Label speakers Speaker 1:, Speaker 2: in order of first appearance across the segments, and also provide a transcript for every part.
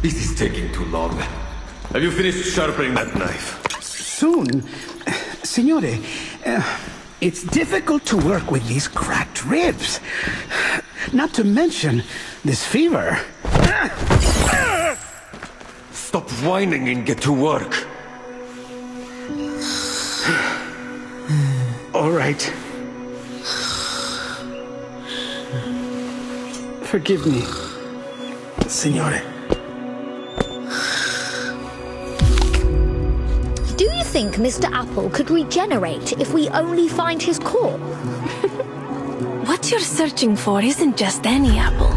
Speaker 1: This is taking too long. Have you finished sharpening that knife?
Speaker 2: Soon. Signore, it's difficult to work with these cracked ribs. Not to mention this fever.
Speaker 1: Stop whining and get to work.
Speaker 2: All right. Forgive me, Signore.
Speaker 3: Do you think Mr. Apple could regenerate if we only find his core?
Speaker 4: What you're searching for isn't just any apple.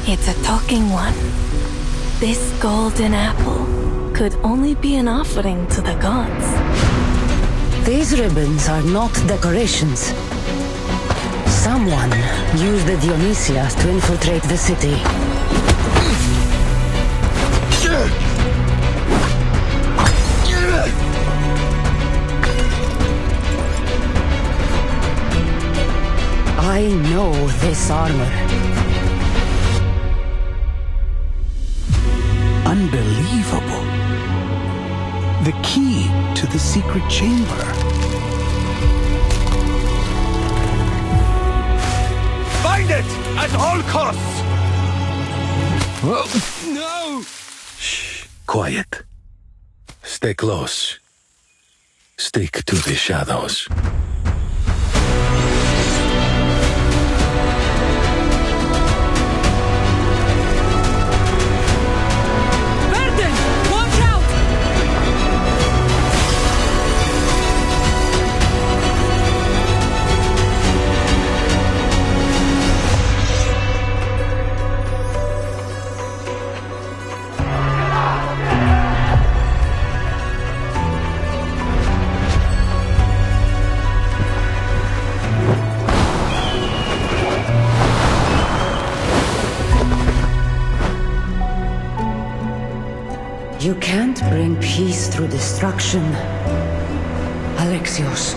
Speaker 4: It's a talking one. This golden apple could only be an offering to the gods.
Speaker 5: These ribbons are not decorations. Someone used the Dionysia to infiltrate the city. I know this armor.
Speaker 2: Unbelievable. The key to the secret chamber.
Speaker 1: Find it! At all costs!
Speaker 2: Whoa. No!
Speaker 6: Shh. Quiet. Stay close. Stick to the shadows.
Speaker 5: You can't bring peace through destruction, Alexios.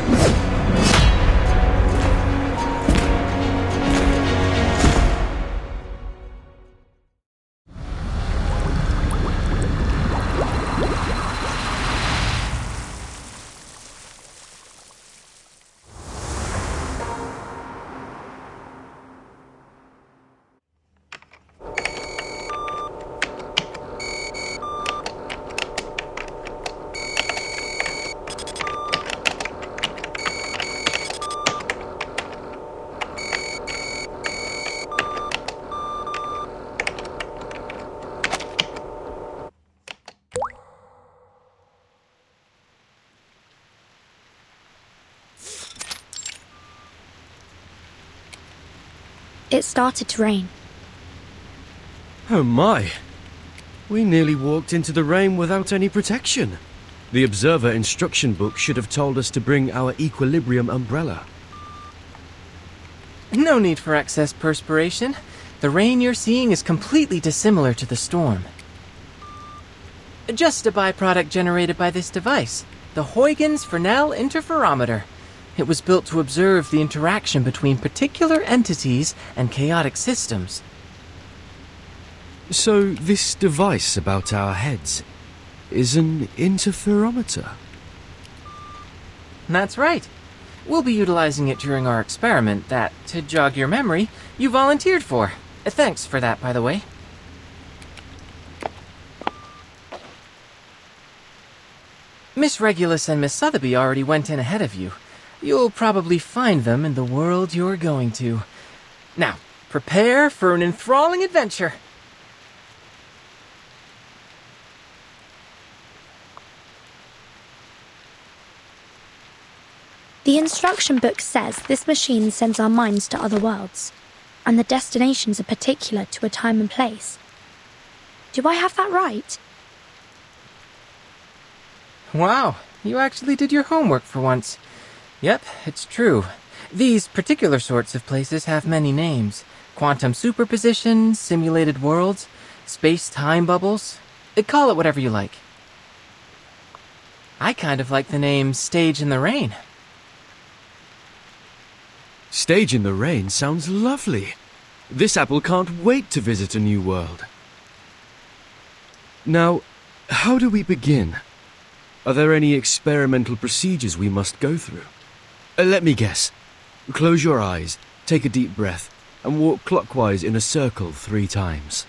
Speaker 3: It started to rain.
Speaker 7: Oh my! We nearly walked into the rain without any protection. The observer instruction book should have told us to bring our equilibrium umbrella.
Speaker 8: No need for excess perspiration. The rain you're seeing is completely dissimilar to the storm. Just a byproduct generated by this device, the Huygens Fresnel Interferometer. It was built to observe the interaction between particular entities and chaotic systems.
Speaker 7: So this device about our heads is an interferometer?
Speaker 8: That's right. We'll be utilizing it during our experiment that, to jog your memory, you volunteered for. Thanks for that, by the way. Miss Regulus and Miss Sotheby already went in ahead of you. You'll probably find them in the world you're going to. Now, prepare for an enthralling adventure.
Speaker 3: The instruction book says this machine sends our minds to other worlds, and the destinations are particular to a time and place. Do I have that right?
Speaker 8: Wow, you actually did your homework for once. Yep, it's true. These particular sorts of places have many names. Quantum superposition, simulated worlds, space-time bubbles. Call it whatever you like. I kind of like the name Stage in the Rain.
Speaker 7: Stage in the Rain sounds lovely. This apple can't wait to visit a new world. Now, how do we begin? Are there any experimental procedures we must go through? Let me guess. Close your eyes, take a deep breath, and walk clockwise in a circle 3 times.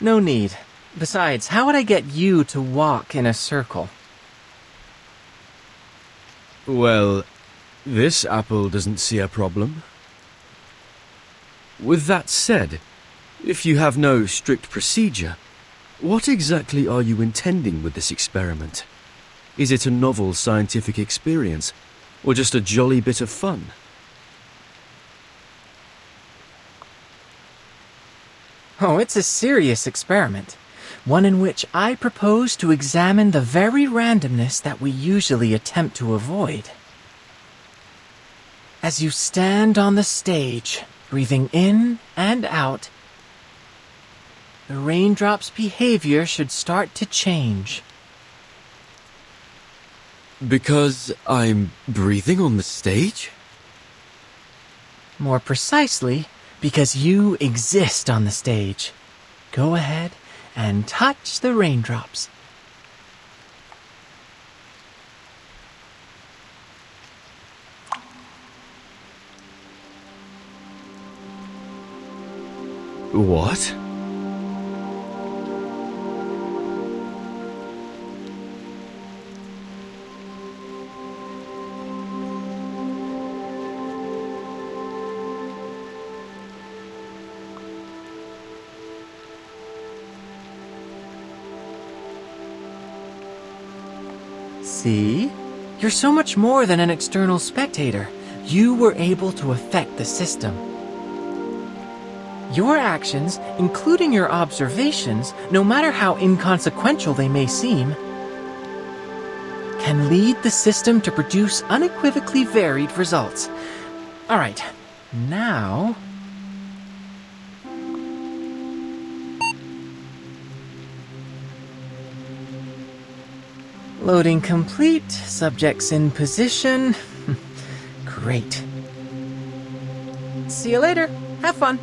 Speaker 8: No need. Besides, how would I get you to walk in a circle?
Speaker 7: Well, this apple doesn't see a problem. With that said, if you have no strict procedure, what exactly are you intending with this experiment? Is it a novel scientific experience, or just a jolly bit of fun?
Speaker 8: Oh, it's a serious experiment. One in which I propose to examine the very randomness that we usually attempt to avoid. As you stand on the stage, breathing in and out, the raindrop's behavior should start to change.
Speaker 7: Because I'm breathing on the stage?
Speaker 8: More precisely, because you exist on the stage. Go ahead and touch the raindrops.
Speaker 7: What?
Speaker 8: See? You're so much more than an external spectator. You were able to affect the system. Your actions, including your observations, no matter how inconsequential they may seem, can lead the system to produce unequivocally varied results. All right, now... Loading complete, subjects in position. Great. See you later. Have fun.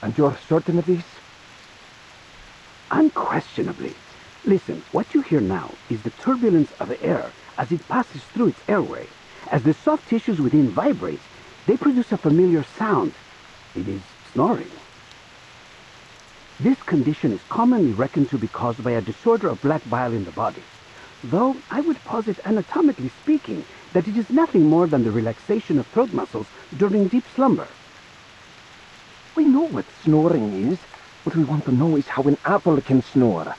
Speaker 2: And you're certain of this? Unquestionably. Listen, what you hear now is the turbulence of air as it passes through its airway. As the soft tissues within vibrate, they produce a familiar sound. It is snoring. This condition is commonly reckoned to be caused by a disorder of black bile in the body, though I would posit, anatomically speaking, that it is nothing more than the relaxation of throat muscles during deep slumber.
Speaker 9: We know what snoring is. What we want to know is how an apple can snore.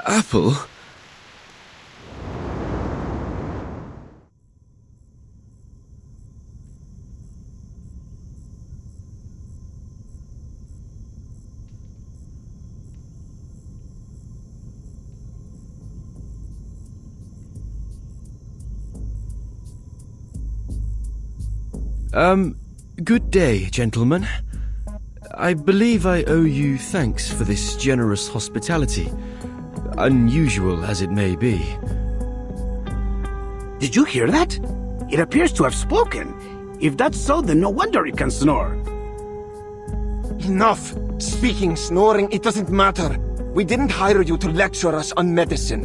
Speaker 7: Apple? Good day, gentlemen. I believe I owe you thanks for this generous hospitality, unusual as it may be.
Speaker 2: Did you hear that? It appears to have spoken. If that's so, then no wonder it can snore.
Speaker 9: Enough! Speaking, snoring, it doesn't matter. We didn't hire you to lecture us on medicine.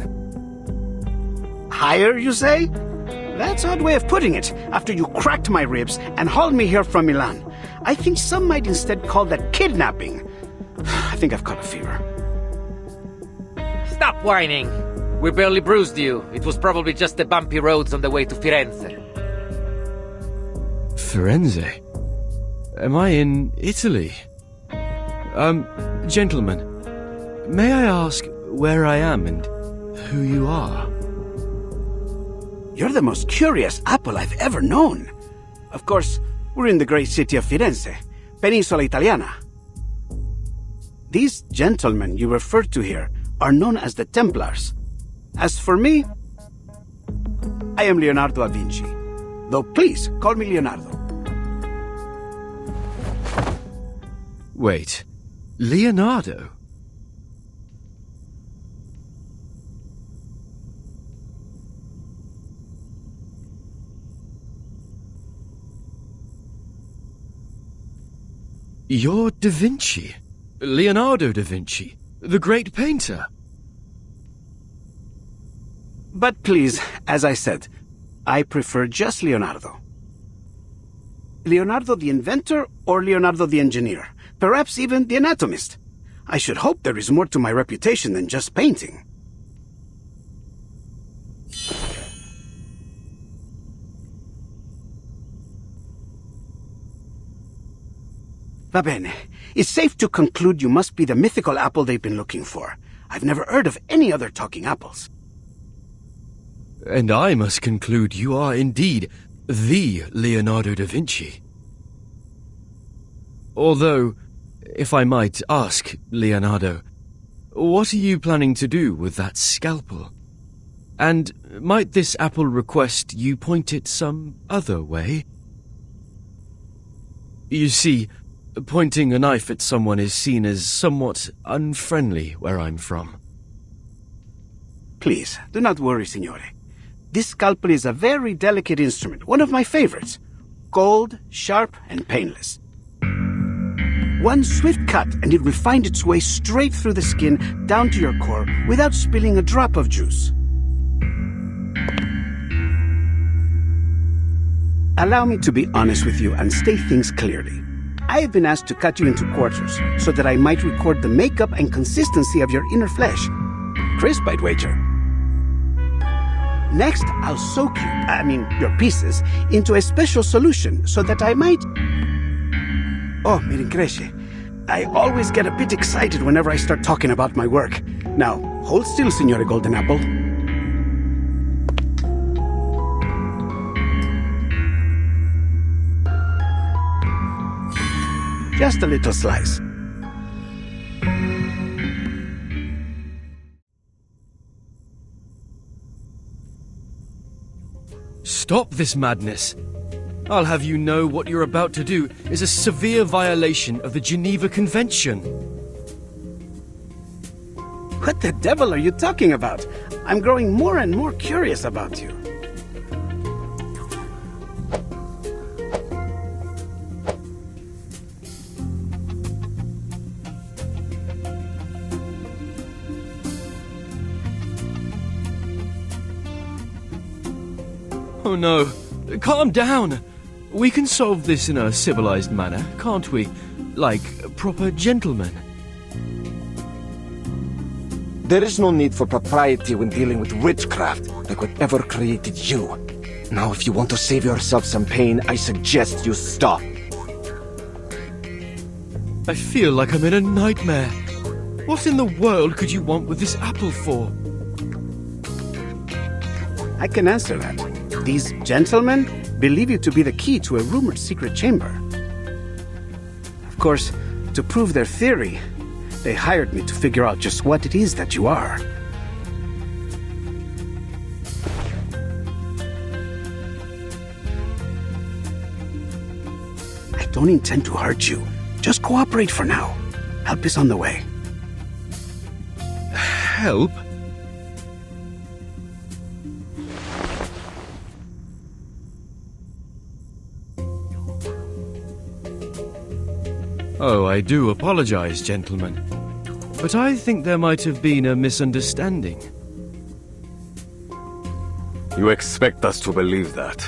Speaker 2: Hire, you say? That's an odd way of putting it, after you cracked my ribs and hauled me here from Milan. I think some might instead call that kidnapping. I think I've caught a fever.
Speaker 10: Stop whining! We barely bruised you. It was probably just the bumpy roads on the way to Firenze.
Speaker 7: Firenze? Am I in Italy? Gentlemen, may I ask where I am and who you are?
Speaker 2: You're the most curious apple I've ever known. Of course, we're in the great city of Firenze, Peninsula Italiana. These gentlemen you referred to here are known as the Templars. As for me, I am Leonardo da Vinci. Though please, call me Leonardo.
Speaker 7: Wait, Leonardo? You're Da Vinci. Leonardo da Vinci, the great painter.
Speaker 2: But please, as I said, I prefer just Leonardo. Leonardo the inventor or Leonardo the engineer? Perhaps even the anatomist. I should hope there is more to my reputation than just painting. Va bene. It's safe to conclude you must be the mythical apple they've been looking for. I've never heard of any other talking apples.
Speaker 7: And I must conclude you are indeed the Leonardo da Vinci. Although, if I might ask, Leonardo, what are you planning to do with that scalpel? And might this apple request you point it some other way? You see, pointing a knife at someone is seen as somewhat unfriendly where I'm from.
Speaker 2: Please, do not worry, signore. This scalpel is a very delicate instrument, one of my favorites. Cold, sharp, and painless. One swift cut and it will find its way straight through the skin down to your core without spilling a drop of juice. Allow me to be honest with you and state things clearly. I have been asked to cut you into quarters so that I might record the makeup and consistency of your inner flesh. Crisp, I'd wager. Next, I'll soak your pieces, into a special solution so that I might... Oh, mi rincresce. I always get a bit excited whenever I start talking about my work. Now, hold still, Signore Golden Apple. Just a little slice.
Speaker 7: Stop this madness. I'll have you know what you're about to do is a severe violation of the Geneva Convention.
Speaker 2: What the devil are you talking about? I'm growing more and more curious about you.
Speaker 7: Oh no, calm down. We can solve this in a civilized manner, can't we? Like proper gentlemen.
Speaker 9: There is no need for propriety when dealing with witchcraft, like whatever created you. Now, if you want to save yourself some pain, I suggest you stop.
Speaker 7: I feel like I'm in a nightmare. What in the world could you want with this apple for?
Speaker 2: I can answer that. These gentlemen believe you to be the key to a rumored secret chamber. Of course, to prove their theory, they hired me to figure out just what it is that you are. I don't intend to hurt you. Just cooperate for now. Help is on the way.
Speaker 7: Help? Oh, I do apologize, gentlemen. But I think there might have been a misunderstanding.
Speaker 1: You expect us to believe that?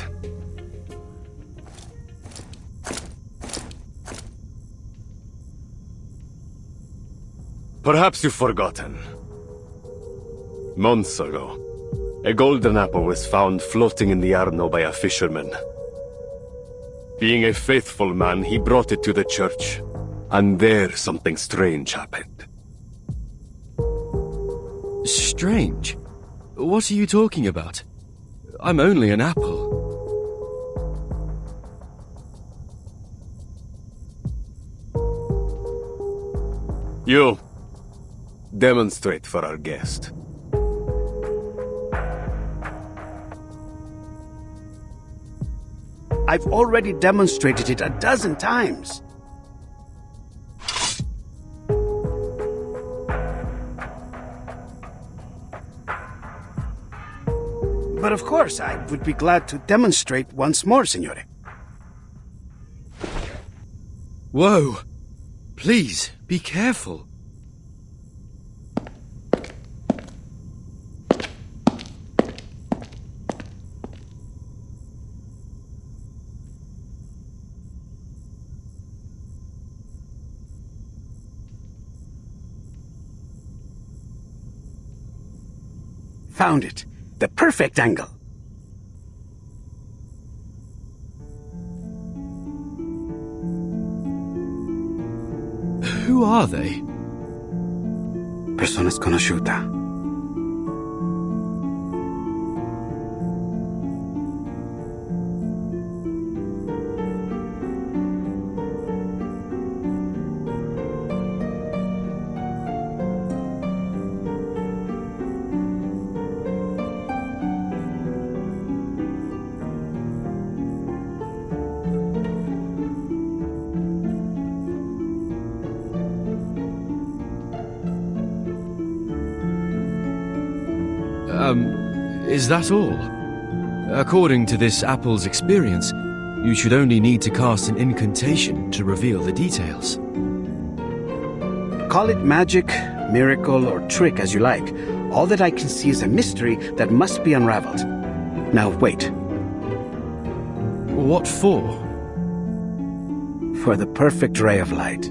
Speaker 1: Perhaps you've forgotten. Months ago, a golden apple was found floating in the Arno by a fisherman. Being a faithful man, he brought it to the church, and there something strange happened.
Speaker 7: Strange? What are you talking about? I'm only an apple.
Speaker 1: You, demonstrate for our guest.
Speaker 2: I've already demonstrated it 12 times. But of course, I would be glad to demonstrate once more, Signore.
Speaker 7: Whoa! Please, be careful.
Speaker 2: Found it. The perfect angle.
Speaker 7: Who are they?
Speaker 2: Persona sconosciuta.
Speaker 7: Is that all? According to this apple's experience, you should only need to cast an incantation to reveal the details.
Speaker 2: Call it magic, miracle, or trick as you like. All that I can see is a mystery that must be unraveled. Now wait.
Speaker 7: What for?
Speaker 2: For the perfect ray of light.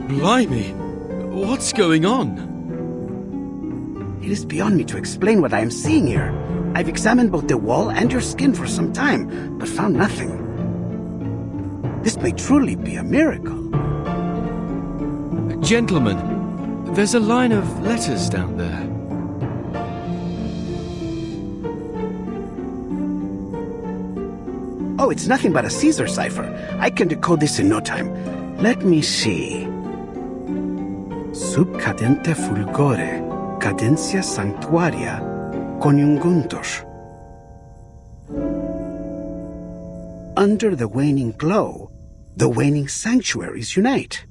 Speaker 7: Blimey! What's going on?
Speaker 2: It is beyond me to explain what I am seeing here. I've examined both the wall and your skin for some time, but found nothing. This may truly be a miracle.
Speaker 7: Gentlemen, there's a line of letters down there.
Speaker 2: Oh, it's nothing but a Caesar cipher. I can decode this in no time. Let me see. Sub cadente fulgore, cadencia sanctuaria, coniunguntos. Under the waning glow, the waning sanctuaries unite.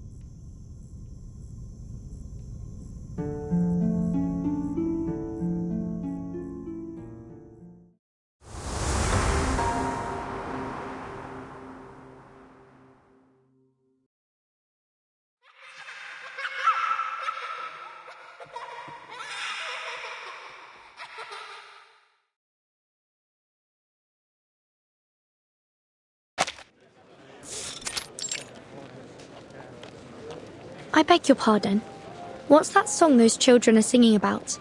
Speaker 3: I beg your pardon. What's that song those children are singing about?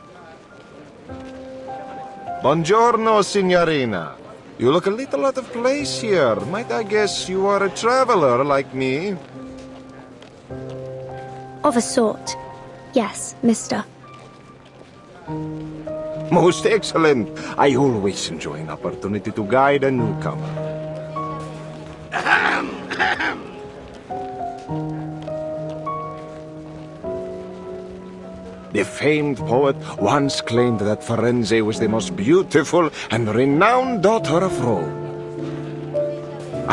Speaker 11: Buongiorno, signorina. You look a little out of place here. Might I guess you are a traveler like me?
Speaker 3: Of a sort. Yes, mister.
Speaker 11: Most excellent. I always enjoy an opportunity to guide a newcomer. The famed poet once claimed that Firenze was the most beautiful and renowned daughter of Rome.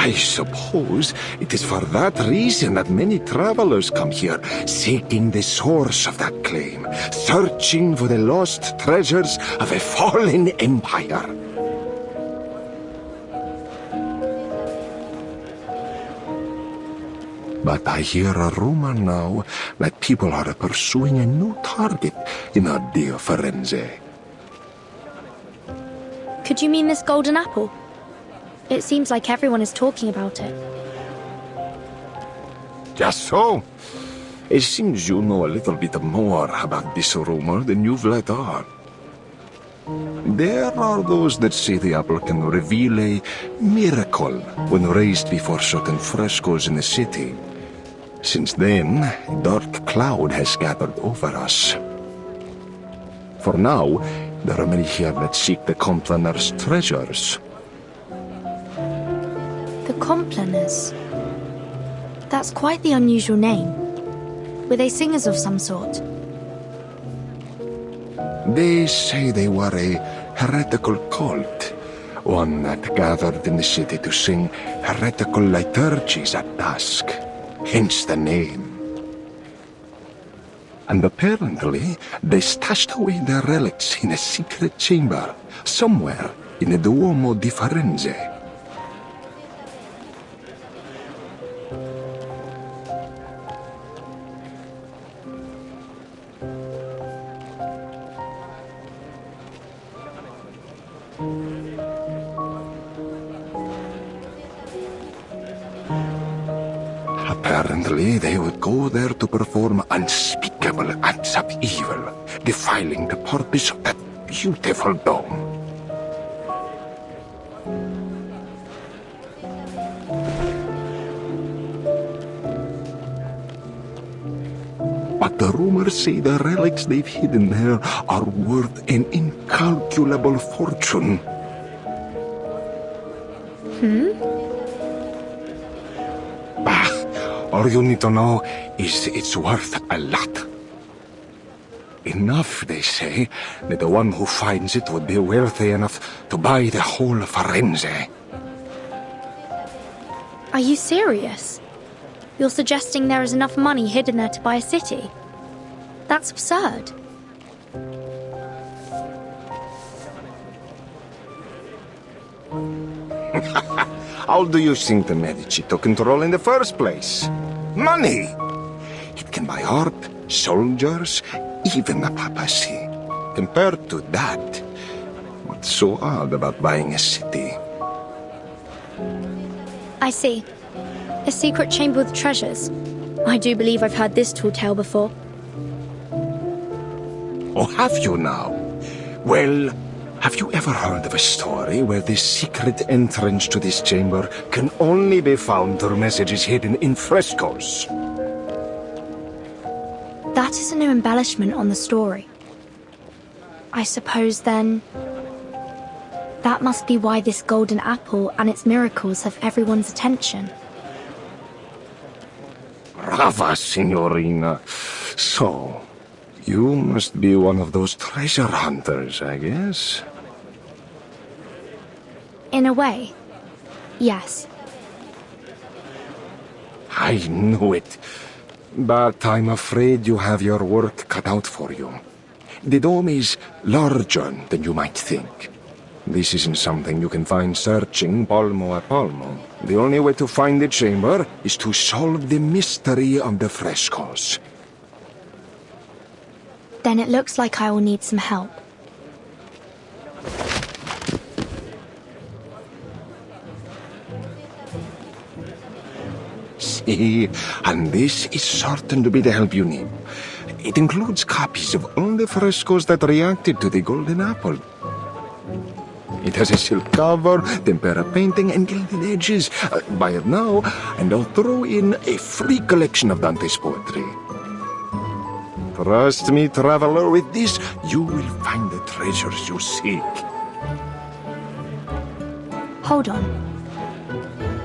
Speaker 11: I suppose it is for that reason that many travelers come here, seeking the source of that claim, searching for the lost treasures of a fallen empire. But I hear a rumor now that people are pursuing a new target in our dear Firenze.
Speaker 3: Could you mean this golden apple? It seems like everyone is talking about it.
Speaker 11: Just so. It seems you know a little bit more about this rumor than you've let on. There are those that say the apple can reveal a miracle when raised before certain frescoes in the city. Since then, a dark cloud has gathered over us. For now, there are many here that seek the Complaner's treasures.
Speaker 3: The Complaners? That's quite the unusual name. Were they singers of some sort?
Speaker 11: They say they were a heretical cult, one that gathered in the city to sing heretical liturgies at dusk, hence the name. And apparently, they stashed away their relics in a secret chamber, somewhere in the Duomo di Firenze. Apparently, they would go there to perform unspeakable acts of evil, defiling the purpose of that beautiful dome. But the rumors say the relics they've hidden there are worth an incalculable fortune. All you need to know is it's worth a lot. Enough, they say, that the one who finds it would be wealthy enough to buy the whole Firenze.
Speaker 3: Are you serious? You're suggesting there is enough money hidden there to buy a city? That's absurd.
Speaker 11: How do you think the Medici took control in the first place? Money! It can buy art, soldiers, even the papacy. Compared to that, what's so odd about buying a city?
Speaker 3: I see. A secret chamber with treasures. I do believe I've heard this tall tale before.
Speaker 11: Oh, have you now? Well, have you ever heard of a story where the secret entrance to this chamber can only be found through messages hidden in frescoes?
Speaker 3: That is a new embellishment on the story. I suppose then, that must be why this golden apple and its miracles have everyone's attention.
Speaker 11: Brava, Signorina. So, you must be one of those treasure hunters, I guess?
Speaker 3: In a way, yes.
Speaker 11: I knew it. But I'm afraid you have your work cut out for you. The dome is larger than you might think. This isn't something you can find searching palmo a palmo. The only way to find the chamber is to solve the mystery of the frescoes.
Speaker 3: Then it looks like I will need some help.
Speaker 11: See, and this is certain to be the help you need. It includes copies of all the frescoes that reacted to the golden apple. It has a silk cover, tempera painting, and gilded edges. Buy it now, and I'll throw in a free collection of Dante's poetry. Trust me, traveler, with this, you will find the treasures you seek.
Speaker 3: Hold on.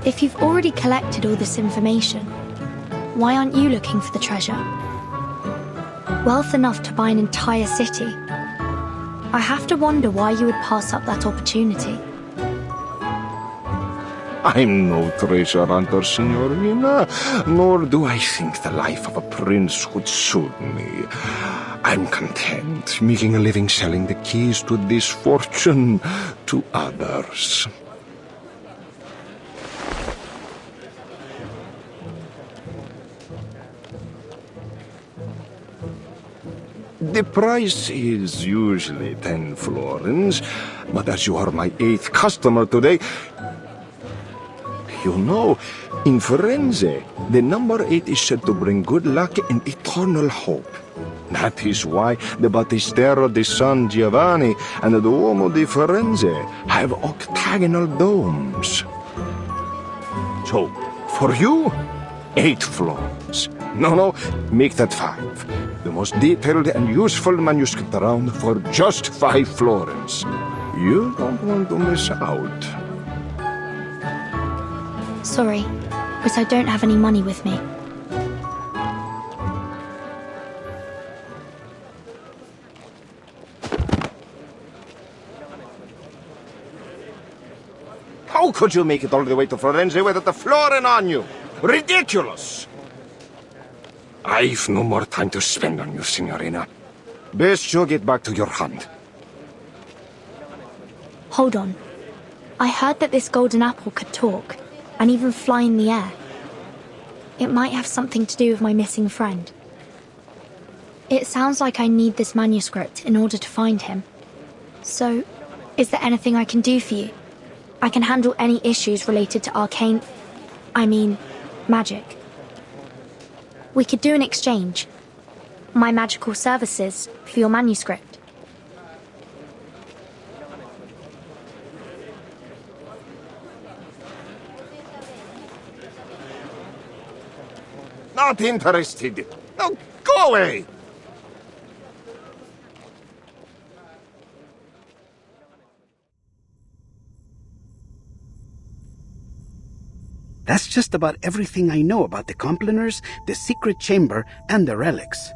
Speaker 3: If you've already collected all this information, why aren't you looking for the treasure? Wealth enough to buy an entire city. I have to wonder why you would pass up that opportunity.
Speaker 11: I'm no treasure hunter, signorina, nor do I think the life of a prince would suit me. I'm content making a living selling the keys to this fortune to others. The price is usually 10 florins, but as you are my 8th customer today, you know, in Firenze, the number 8 is said to bring good luck and eternal hope. That is why the Battistero di San Giovanni and the Duomo di Firenze have octagonal domes. So, for you, 8 florins. No, make that 5. The most detailed and useful manuscript around for just 5 florins. You don't want to miss out.
Speaker 3: Sorry, but I don't have any money with me.
Speaker 9: How could you make it all the way to Firenze without a florin on you? Ridiculous! I've no more time to spend on you, signorina. Best you get back to your hunt.
Speaker 3: Hold on. I heard that this golden apple could talk, and even fly in the air. It might have something to do with my missing friend. It sounds like I need this manuscript in order to find him. So, is there anything I can do for you? I can handle any issues related to magic. We could do an exchange. My magical services for your manuscript.
Speaker 9: Not interested. Now, go away!
Speaker 2: That's just about everything I know about the Complaners, the secret chamber, and the relics.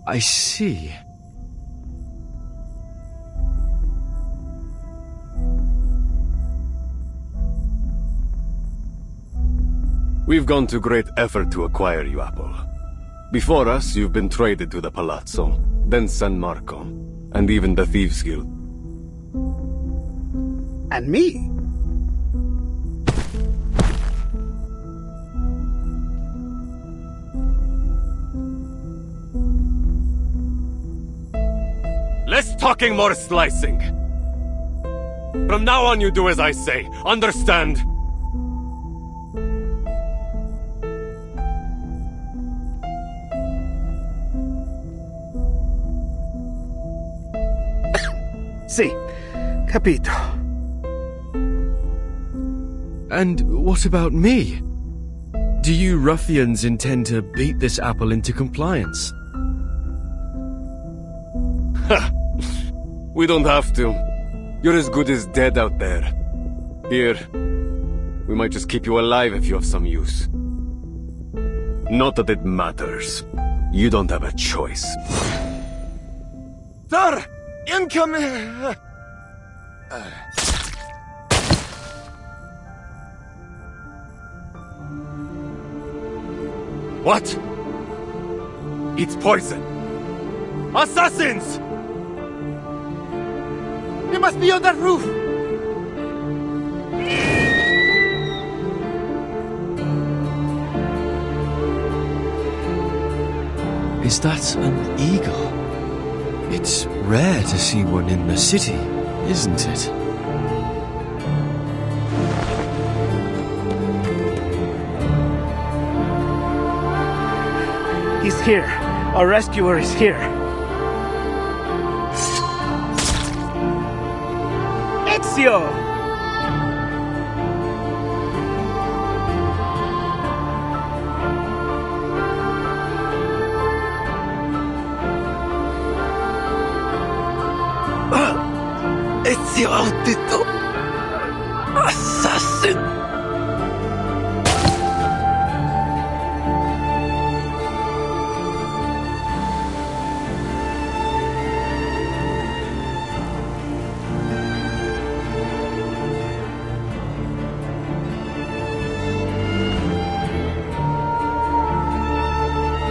Speaker 7: I see.
Speaker 1: We've gone to great effort to acquire you, Apple. Before us, you've been traded to the Palazzo, then San Marco, and even the Thieves' Guild.
Speaker 2: And me?
Speaker 1: Less talking, more slicing. From now on, you do as I say. Understand?
Speaker 2: Sì, capito.
Speaker 7: And what about me? Do you ruffians intend to beat this apple into compliance?
Speaker 1: Ha! We don't have to. You're as good as dead out there. Here, we might just keep you alive if you have some use. Not that it matters. You don't have a choice.
Speaker 9: Sir! Incoming!
Speaker 1: What? It's poison! Assassins!
Speaker 9: They must be on that roof!
Speaker 7: Is that an eagle? It's rare to see one in the city, isn't it?
Speaker 2: He's here. Our rescuer is here. Ezio!
Speaker 6: Ezio Audito! Assassin!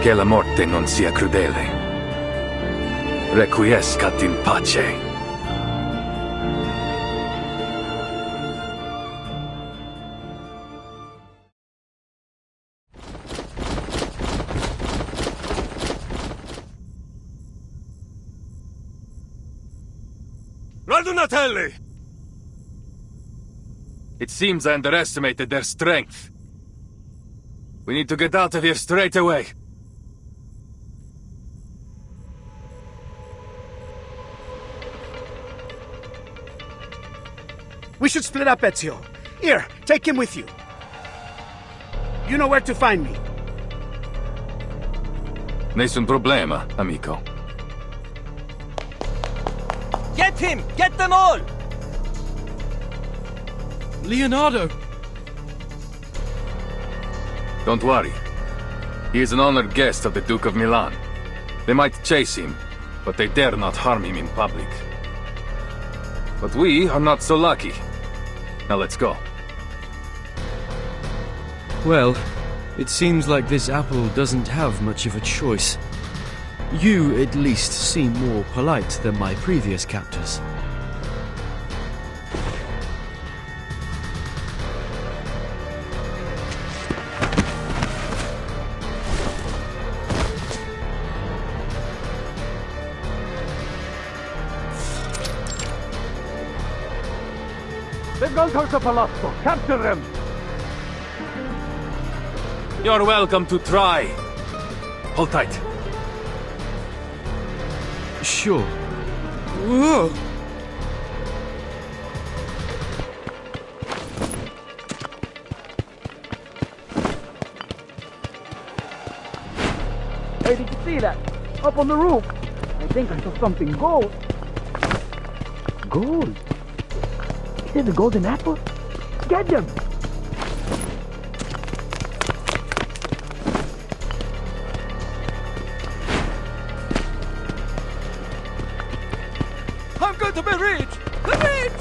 Speaker 1: che la morte non sia crudele. Requiescat in pace. Radunatelli! It seems I underestimated their strength. We need to get out of here straight away.
Speaker 2: We should split up, Ezio. Here, take him with you. You know where to find me.
Speaker 1: Nessun problema, amico.
Speaker 10: Get him! Get them all!
Speaker 7: Leonardo!
Speaker 1: Don't worry. He is an honored guest of the Duke of Milan. They might chase him, but they dare not harm him in public. But we are not so lucky. Now let's go.
Speaker 7: Well, it seems like this apple doesn't have much of a choice. You, at least, seem more polite than my previous captors.
Speaker 2: They've gone towards the palazzo. Capture them!
Speaker 1: You're welcome to try. Hold tight.
Speaker 7: Sure. Whoa!
Speaker 2: Hey, did you see that? Up on the roof. I think I saw something gold. Gold? Is it the golden apple? Get them!
Speaker 10: I'm going to be rich! Rich!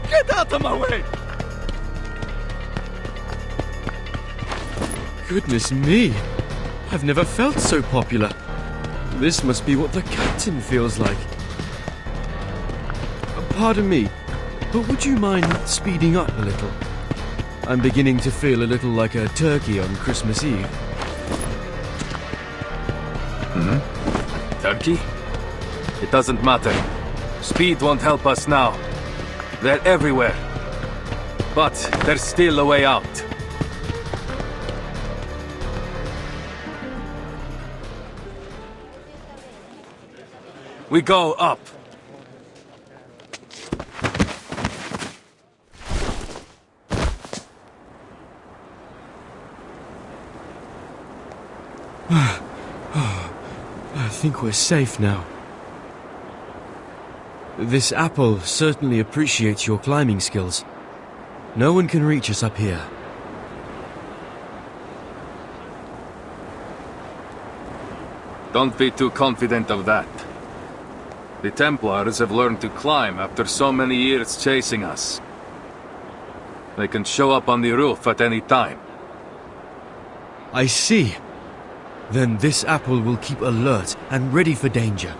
Speaker 10: Get out of my way!
Speaker 7: Goodness me! I've never felt so popular. This must be what the captain feels like. Pardon me, but would you mind speeding up a little? I'm beginning to feel a little like a turkey on Christmas Eve.
Speaker 1: Turkey? It doesn't matter. Speed won't help us now. They're everywhere. But there's still a way out. We go up.
Speaker 7: I think we're safe now. This apple certainly appreciates your climbing skills. No one can reach us up here.
Speaker 1: Don't be too confident of that. The Templars have learned to climb after so many years chasing us. They can show up on the roof at any time.
Speaker 7: I see. Then this apple will keep alert and ready for danger.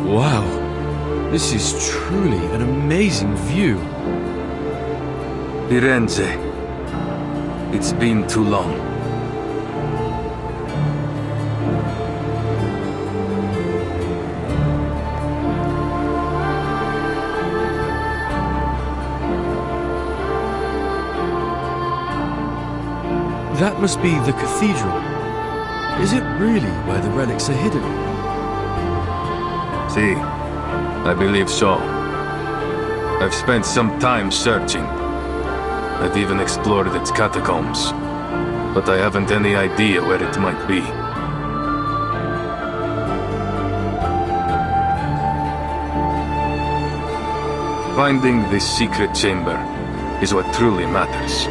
Speaker 7: Wow, this is truly an amazing view.
Speaker 1: Firenze. It's been too long.
Speaker 7: That must be the cathedral. Is it really where the relics are hidden?
Speaker 1: See, I believe so. I've spent some time searching. I've even explored its catacombs. But I haven't any idea where it might be.
Speaker 12: Finding this secret chamber is what truly matters.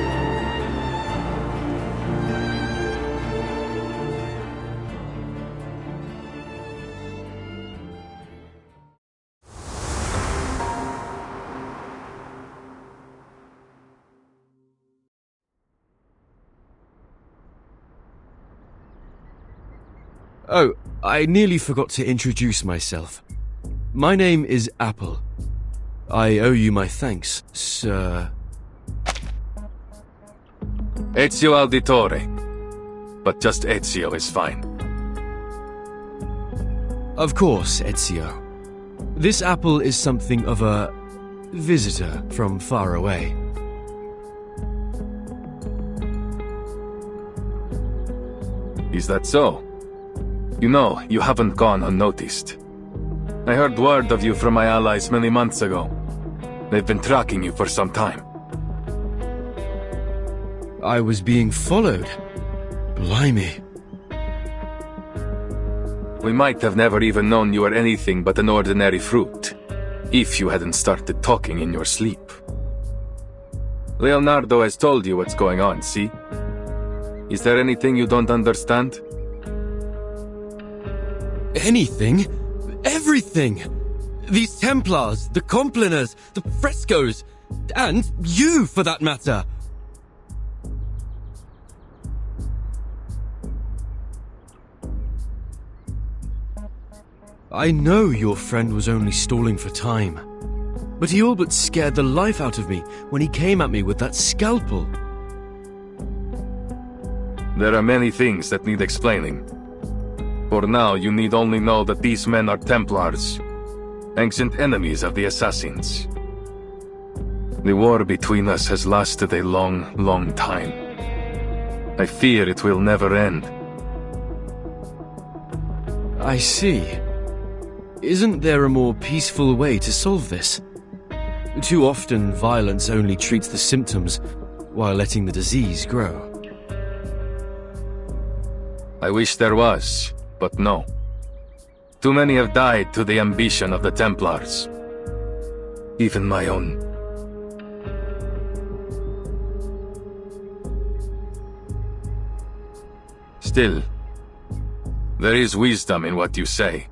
Speaker 7: Oh, I nearly forgot to introduce myself. My name is Apple. I owe you my thanks, sir.
Speaker 12: Ezio Auditore. But just Ezio is fine.
Speaker 7: Of course, Ezio. This apple is something of a visitor from far away.
Speaker 12: Is that so? You know, you haven't gone unnoticed. I heard word of you from my allies many months ago. They've been tracking you for some time.
Speaker 7: I was being followed. Blimey.
Speaker 12: We might have never even known you were anything but an ordinary fruit, if you hadn't started talking in your sleep. Leonardo has told you what's going on, see? Is there anything you don't understand?
Speaker 7: Anything? Everything! These Templars, the Compliners, the frescoes, and you, for that matter! I know your friend was only stalling for time, but he all but scared the life out of me when he came at me with that scalpel.
Speaker 12: There are many things that need explaining. For now, you need only know that these men are Templars, ancient enemies of the Assassins. The war between us has lasted a long, long time. I fear it will never end.
Speaker 7: I see. Isn't there a more peaceful way to solve this? Too often, violence only treats the symptoms while letting the disease grow.
Speaker 12: I wish there was, but no. Too many have died to the ambition of the Templars. Even my own. Still, there is wisdom in what you say.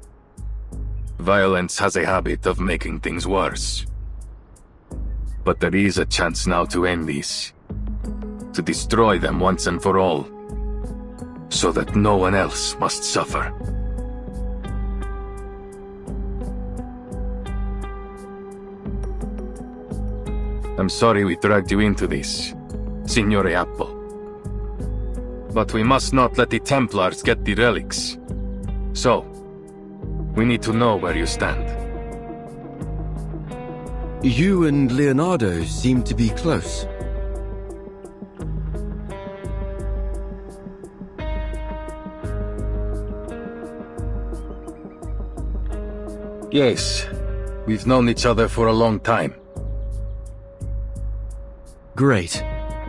Speaker 12: Violence has a habit of making things worse. But there is a chance now to end this. To destroy them once and for all. So that no one else must suffer. I'm sorry we dragged you into this, Signore Apple. But we must not let the Templars get the relics. So, we need to know where you stand.
Speaker 7: You and Leonardo seem to be close.
Speaker 12: Yes, we've known each other for a long time.
Speaker 7: Great.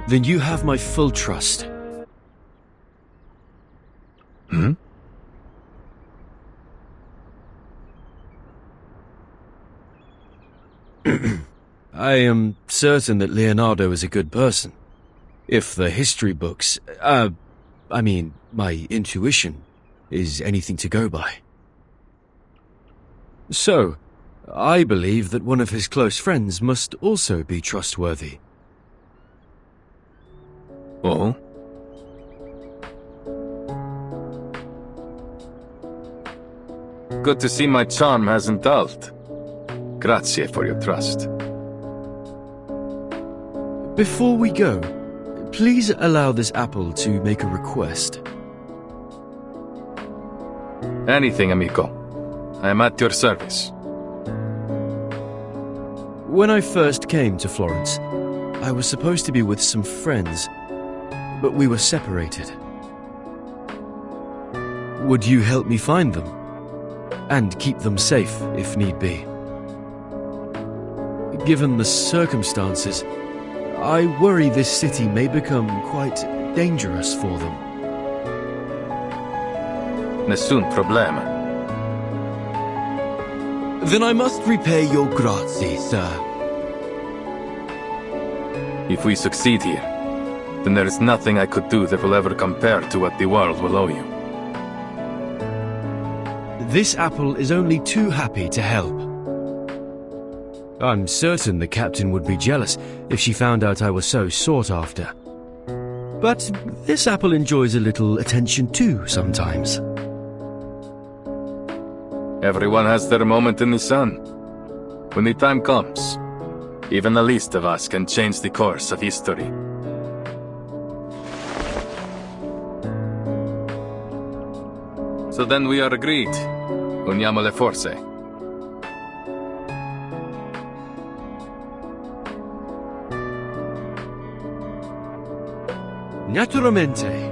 Speaker 7: Then you have my full trust.
Speaker 12: Hmm?
Speaker 7: I am certain that Leonardo is a good person. If the history books, my intuition, is anything to go by. So, I believe that one of his close friends must also be trustworthy.
Speaker 12: Oh? Good to see my charm hasn't dulled. Grazie for your trust.
Speaker 7: Before we go, please allow this apple to make a request.
Speaker 12: Anything, amico. I am at your service.
Speaker 7: When I first came to Florence, I was supposed to be with some friends, but we were separated. Would you help me find them? And keep them safe, if need be. Given the circumstances, I worry this city may become quite dangerous for them.
Speaker 12: Nessun problema.
Speaker 7: Then I must repay your grazie, sir.
Speaker 12: If we succeed here, then there is nothing I could do that will ever compare to what the world will owe you.
Speaker 7: This apple is only too happy to help. I'm certain the captain would be jealous if she found out I was so sought after. But this apple enjoys a little attention too, sometimes.
Speaker 12: Everyone has their moment in the sun. When the time comes, even the least of us can change the course of history. So then we are agreed. Uniamo le forze.
Speaker 7: Naturalmente.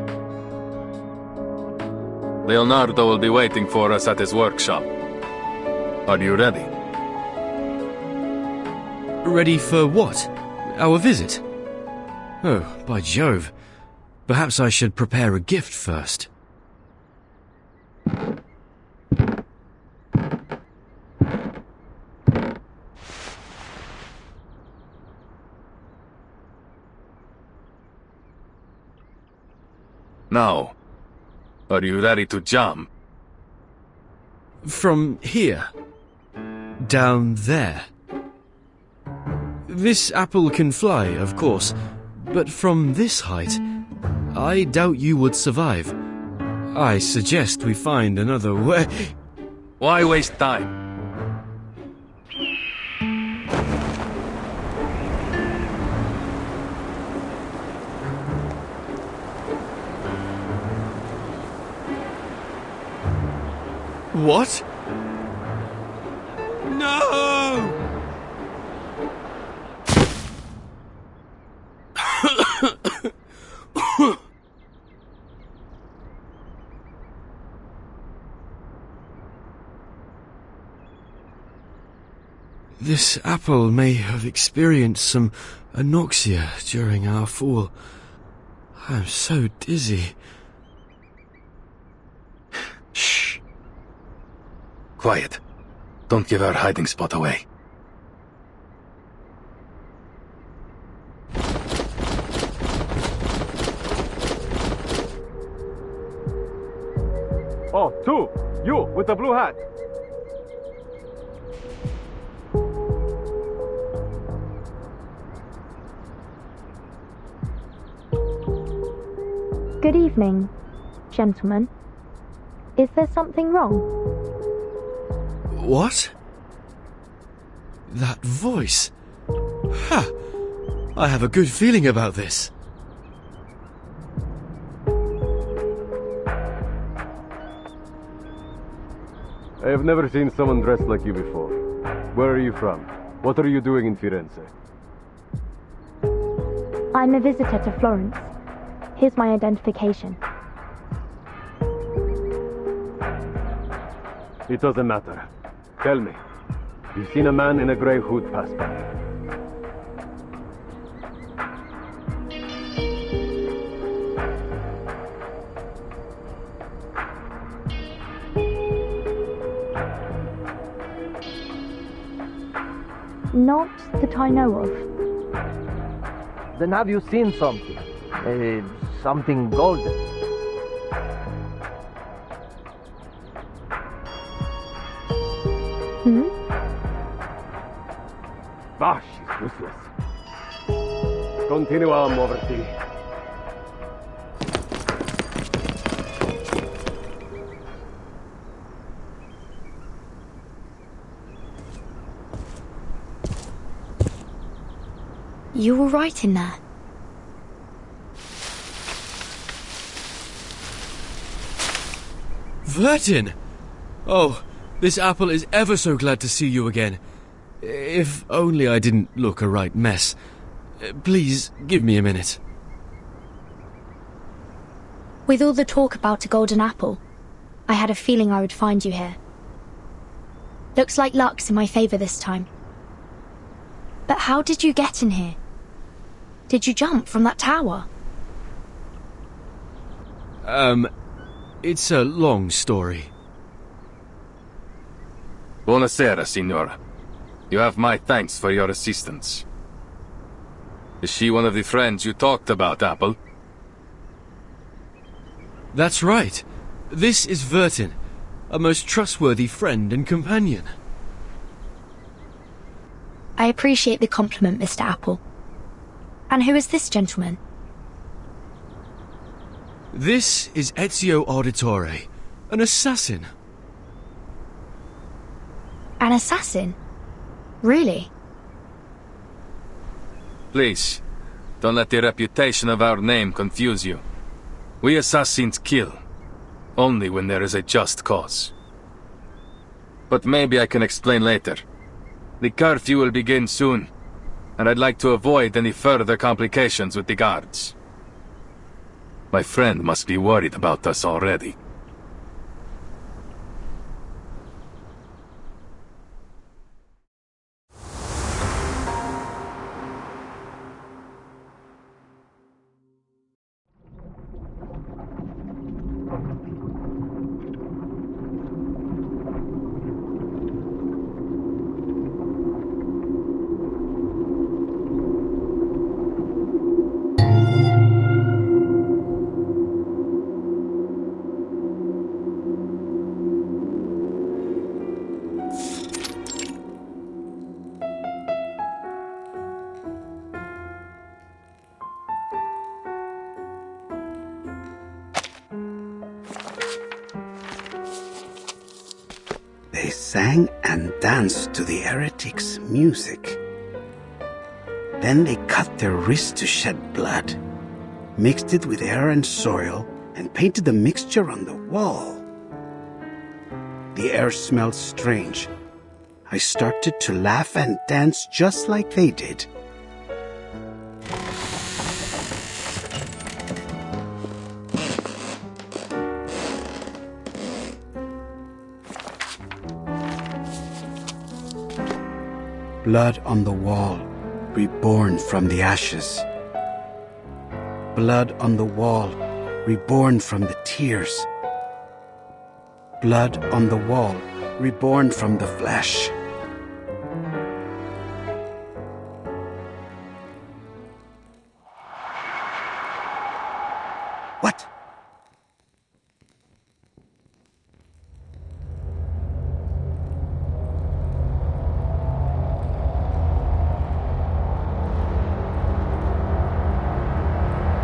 Speaker 12: Leonardo will be waiting for us at his workshop. Are you ready?
Speaker 7: Ready for what? Our visit? Oh, by Jove. Perhaps I should prepare a gift first.
Speaker 12: Now, are you ready to jump?
Speaker 7: From here. Down there. This apple can fly, of course, but from this height, I doubt you would survive. I suggest we find another way.
Speaker 12: Why waste time?
Speaker 7: What? No! This apple may have experienced some anoxia during our fall. I'm so dizzy.
Speaker 12: Shh. Quiet. Don't give our hiding spot away.
Speaker 1: Oh, two! You, with the blue hat!
Speaker 3: Good evening, gentlemen. Is there something wrong?
Speaker 7: What? That voice. Ha! I have a good feeling about this.
Speaker 1: I have never seen someone dressed like you before. Where are you from? What are you doing in Firenze?
Speaker 3: I'm a visitor to Florence. Here's my identification.
Speaker 1: It doesn't matter. Tell me, you've seen a man in a grey hood pass by.
Speaker 3: Not that I know of.
Speaker 13: Then have you seen something? Something golden?
Speaker 3: Hmm?
Speaker 1: Ah, she's useless. Continuam, Overty.
Speaker 3: You were right in there.
Speaker 7: Vertin! Oh, this apple is ever so glad to see you again. If only I didn't look a right mess. Please, give me a minute.
Speaker 3: With all the talk about a golden apple, I had a feeling I would find you here. Looks like luck's in my favour this time. But how did you get in here? Did you jump from that tower?
Speaker 7: It's a long story.
Speaker 12: Buonasera, signora. You have my thanks for your assistance. Is she one of the friends you talked about, Apple?
Speaker 7: That's right. This is Vertin, a most trustworthy friend and companion.
Speaker 3: I appreciate the compliment, Mr. Apple. And who is this gentleman?
Speaker 7: This is Ezio Auditore, an assassin.
Speaker 3: An assassin? Really?
Speaker 12: Please, don't let the reputation of our name confuse you. We assassins kill, only when there is a just cause. But maybe I can explain later. The curfew will begin soon, and I'd like to avoid any further complications with the guards. My friend must be worried about us already.
Speaker 2: They sang and danced to the heretics' music. Then they cut their wrists to shed blood, mixed it with air and soil, and painted the mixture on the wall. The air smelled strange. I started to laugh and dance just like they did. Blood on the wall, reborn from the ashes. Blood on the wall, reborn from the tears. Blood on the wall, reborn from the flesh. What?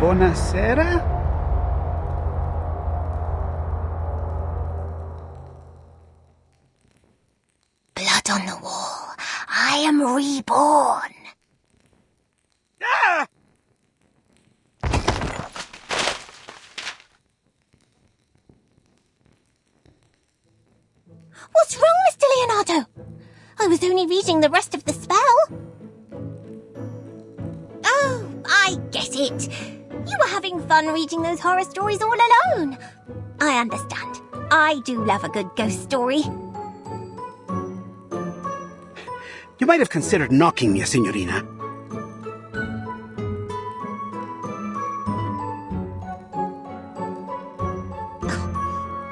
Speaker 2: Buonasera?
Speaker 14: Blood on the wall. I am reborn.
Speaker 2: Ah!
Speaker 14: What's wrong, Mr. Leonardo? I was only reading the rest of the spell. Oh, I get it. You were having fun reading those horror stories all alone. I understand. I do love a good ghost story.
Speaker 2: You might have considered knocking me, Signorina.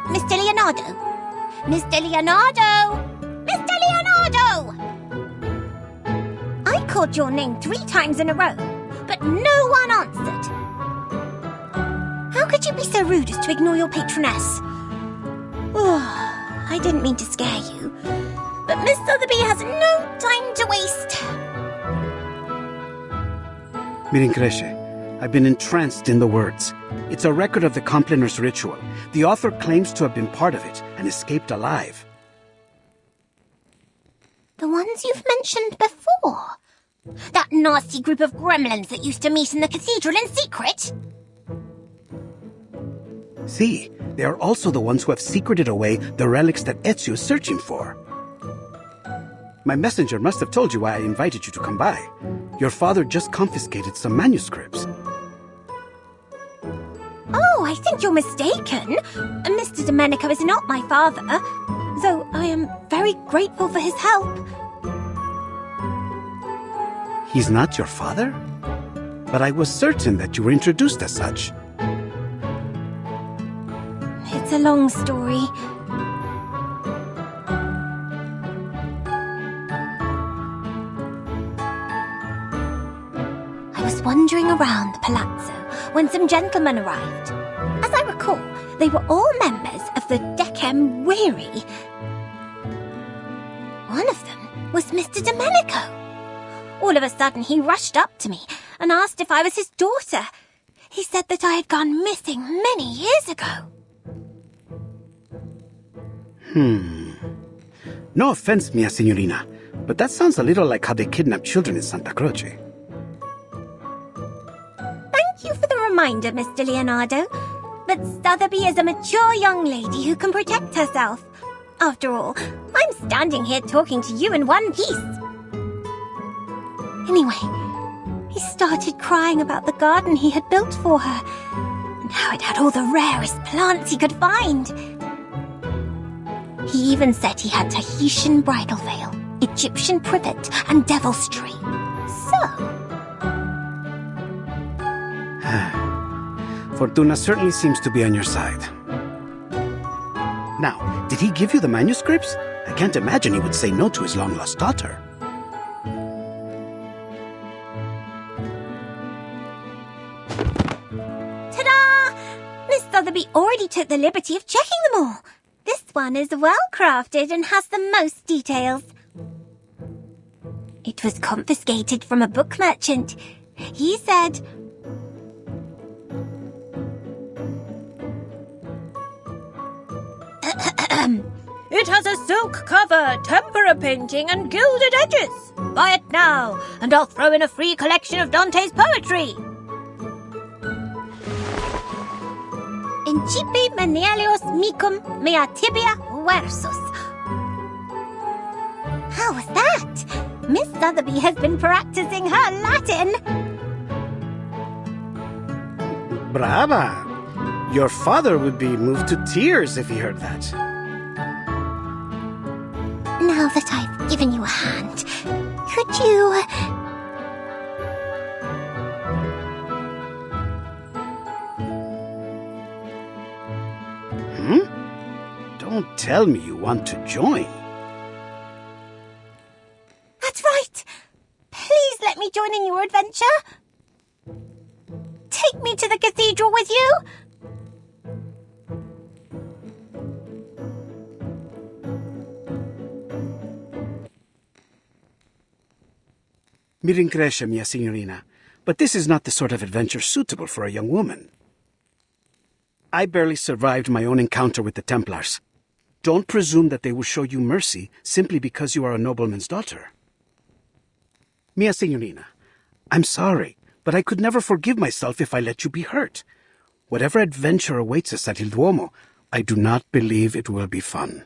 Speaker 14: Mr. Leonardo! Mr. Leonardo! Mr. Leonardo! I called your name 3 times in a row, but no one answered. How could you be so rude as to ignore your patroness? Oh, I didn't mean to scare you, but Miss Sotheby has no time to waste.
Speaker 2: Mi rincresce. I've been entranced in the words. It's a record of the Complainers' ritual. The author claims to have been part of it and escaped alive.
Speaker 14: The ones you've mentioned before? That nasty group of gremlins that used to meet in the cathedral in secret?
Speaker 2: See, they are also the ones who have secreted away the relics that Ezio is searching for. My messenger must have told you why I invited you to come by. Your father just confiscated some manuscripts.
Speaker 14: Oh, I think you're mistaken. Mr. Domenico is not my father, though I am very grateful for his help.
Speaker 2: He's not your father? But I was certain that you were introduced as such.
Speaker 14: It's a long story. I was wandering around the palazzo when some gentlemen arrived. As I recall, they were all members of the Decem Weary. One of them was Mr. Domenico. All of a sudden, he rushed up to me and asked if I was his daughter. He said that I had gone missing many years ago.
Speaker 2: No offense, mia signorina, but that sounds a little like how they kidnap children in Santa Croce.
Speaker 14: Thank you for the reminder, Mr. Leonardo. But Sotheby is a mature young lady who can protect herself. After all, I'm standing here talking to you in one piece. Anyway, he started crying about the garden he had built for her, and how it had all the rarest plants he could find. He even said he had Tahitian bridal veil, Egyptian privet, and devil's tree.
Speaker 2: Fortuna certainly seems to be on your side. Now, did he give you the manuscripts? I can't imagine he would say no to his long-lost daughter.
Speaker 14: Ta-da! Miss Sotheby already took the liberty of checking them all. This one is well-crafted and has the most details. It was confiscated from a book merchant. He said... It has a silk cover, tempera painting, and gilded edges. Buy it now, and I'll throw in a free collection of Dante's poetry. Incipi menelios micum mea tibia versus. How was that? Miss Sotheby has been practicing her Latin.
Speaker 2: Brava! Your father would be moved to tears if he heard that.
Speaker 14: Now that I've given you a hand, could you...
Speaker 2: Don't tell me you want to join.
Speaker 14: That's right! Please let me join in your adventure. Take me to the cathedral with you.
Speaker 2: Mi rincresce, mia signorina, but this is not the sort of adventure suitable for a young woman. I barely survived my own encounter with the Templars. Don't presume that they will show you mercy simply because you are a nobleman's daughter. Mia signorina, I'm sorry, but I could never forgive myself if I let you be hurt. Whatever adventure awaits us at Il Duomo, I do not believe it will be fun.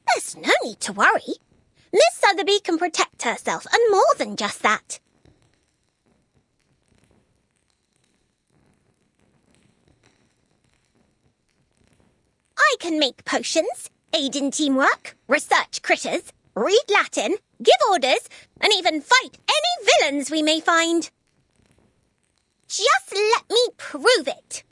Speaker 14: There's no need to worry. Miss Sotheby can protect herself, and more than just that. I can make potions, aid in teamwork, research critters, read Latin, give orders, and even fight any villains we may find. Just let me prove it.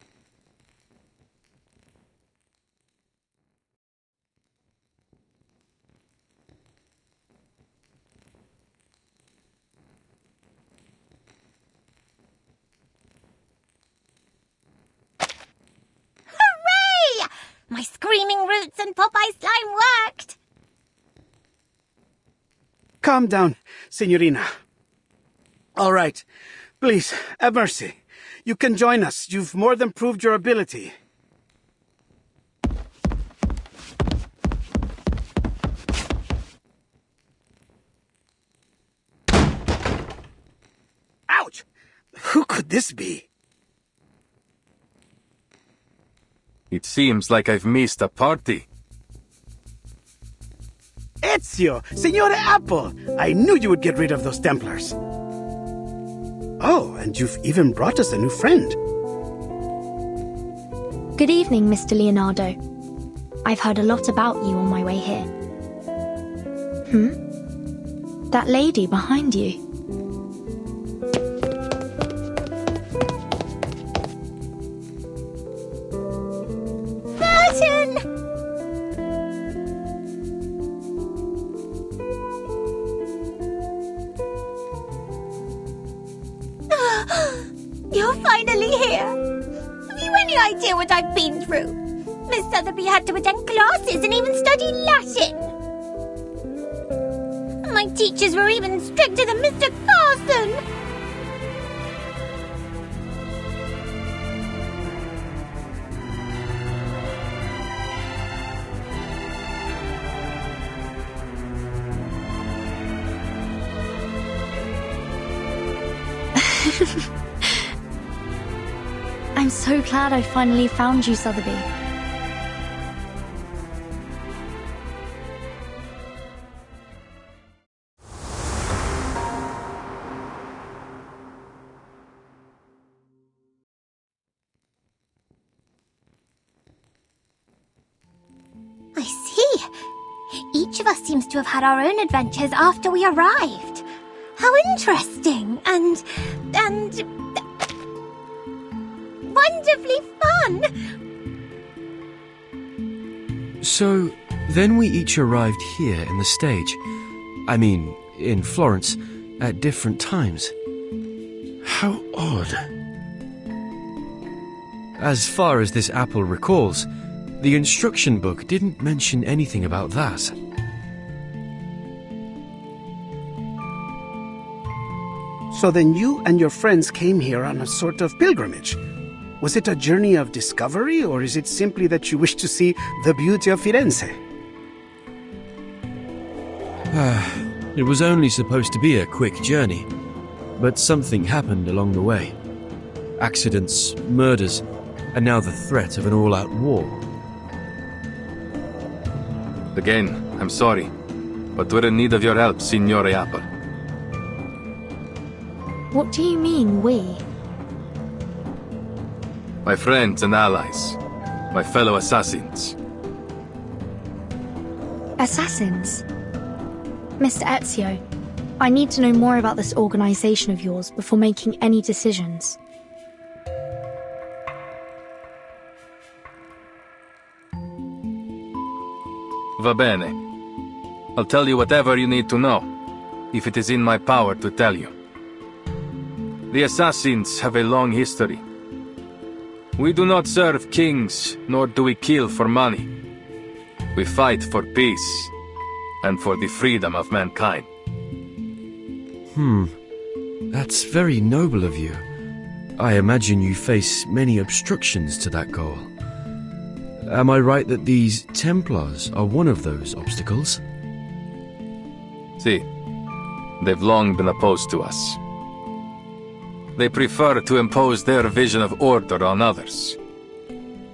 Speaker 14: My screaming roots and Popeye slime worked!
Speaker 2: Calm down, signorina. All right. Please, have mercy. You can join us. You've more than proved your ability. Ouch! Who could this be?
Speaker 12: It seems like I've missed a party.
Speaker 2: Ezio! Signore Apple! I knew you would get rid of those Templars. Oh, and you've even brought us a new friend.
Speaker 3: Good evening, Mr. Leonardo. I've heard a lot about you on my way here. That lady behind you.
Speaker 14: idea what I've been through. Miss Sotheby had to attend classes and even study Latin. My teachers were even stricter than Mr. Carson.
Speaker 3: I'm so glad I finally found you, Sotheby.
Speaker 14: I see. Each of us seems to have had our own adventures after we arrived. How interesting and wonderfully fun!
Speaker 7: So, then we each arrived here in the stage. I mean, in Florence, at different times. How odd. As far as this apple recalls, the instruction book didn't mention anything about that.
Speaker 2: So then you and your friends came here on a sort of pilgrimage. Was it a journey of discovery, or is it simply that you wish to see the beauty of Firenze?
Speaker 7: It was only supposed to be a quick journey, but something happened along the way. Accidents, murders, and now the threat of an all-out war.
Speaker 12: Again, I'm sorry, but we're in need of your help, Signore Apple.
Speaker 3: What do you mean, we?
Speaker 12: My friends and allies. My fellow assassins.
Speaker 3: Assassins? Mr. Ezio, I need to know more about this organization of yours before making any decisions.
Speaker 12: Va bene. I'll tell you whatever you need to know, if it is in my power to tell you. The assassins have a long history. We do not serve kings, nor do we kill for money. We fight for peace, and for the freedom of mankind.
Speaker 7: That's very noble of you. I imagine you face many obstructions to that goal. Am I right that these Templars are one of those obstacles?
Speaker 12: See, they've long been opposed to us. They prefer to impose their vision of order on others.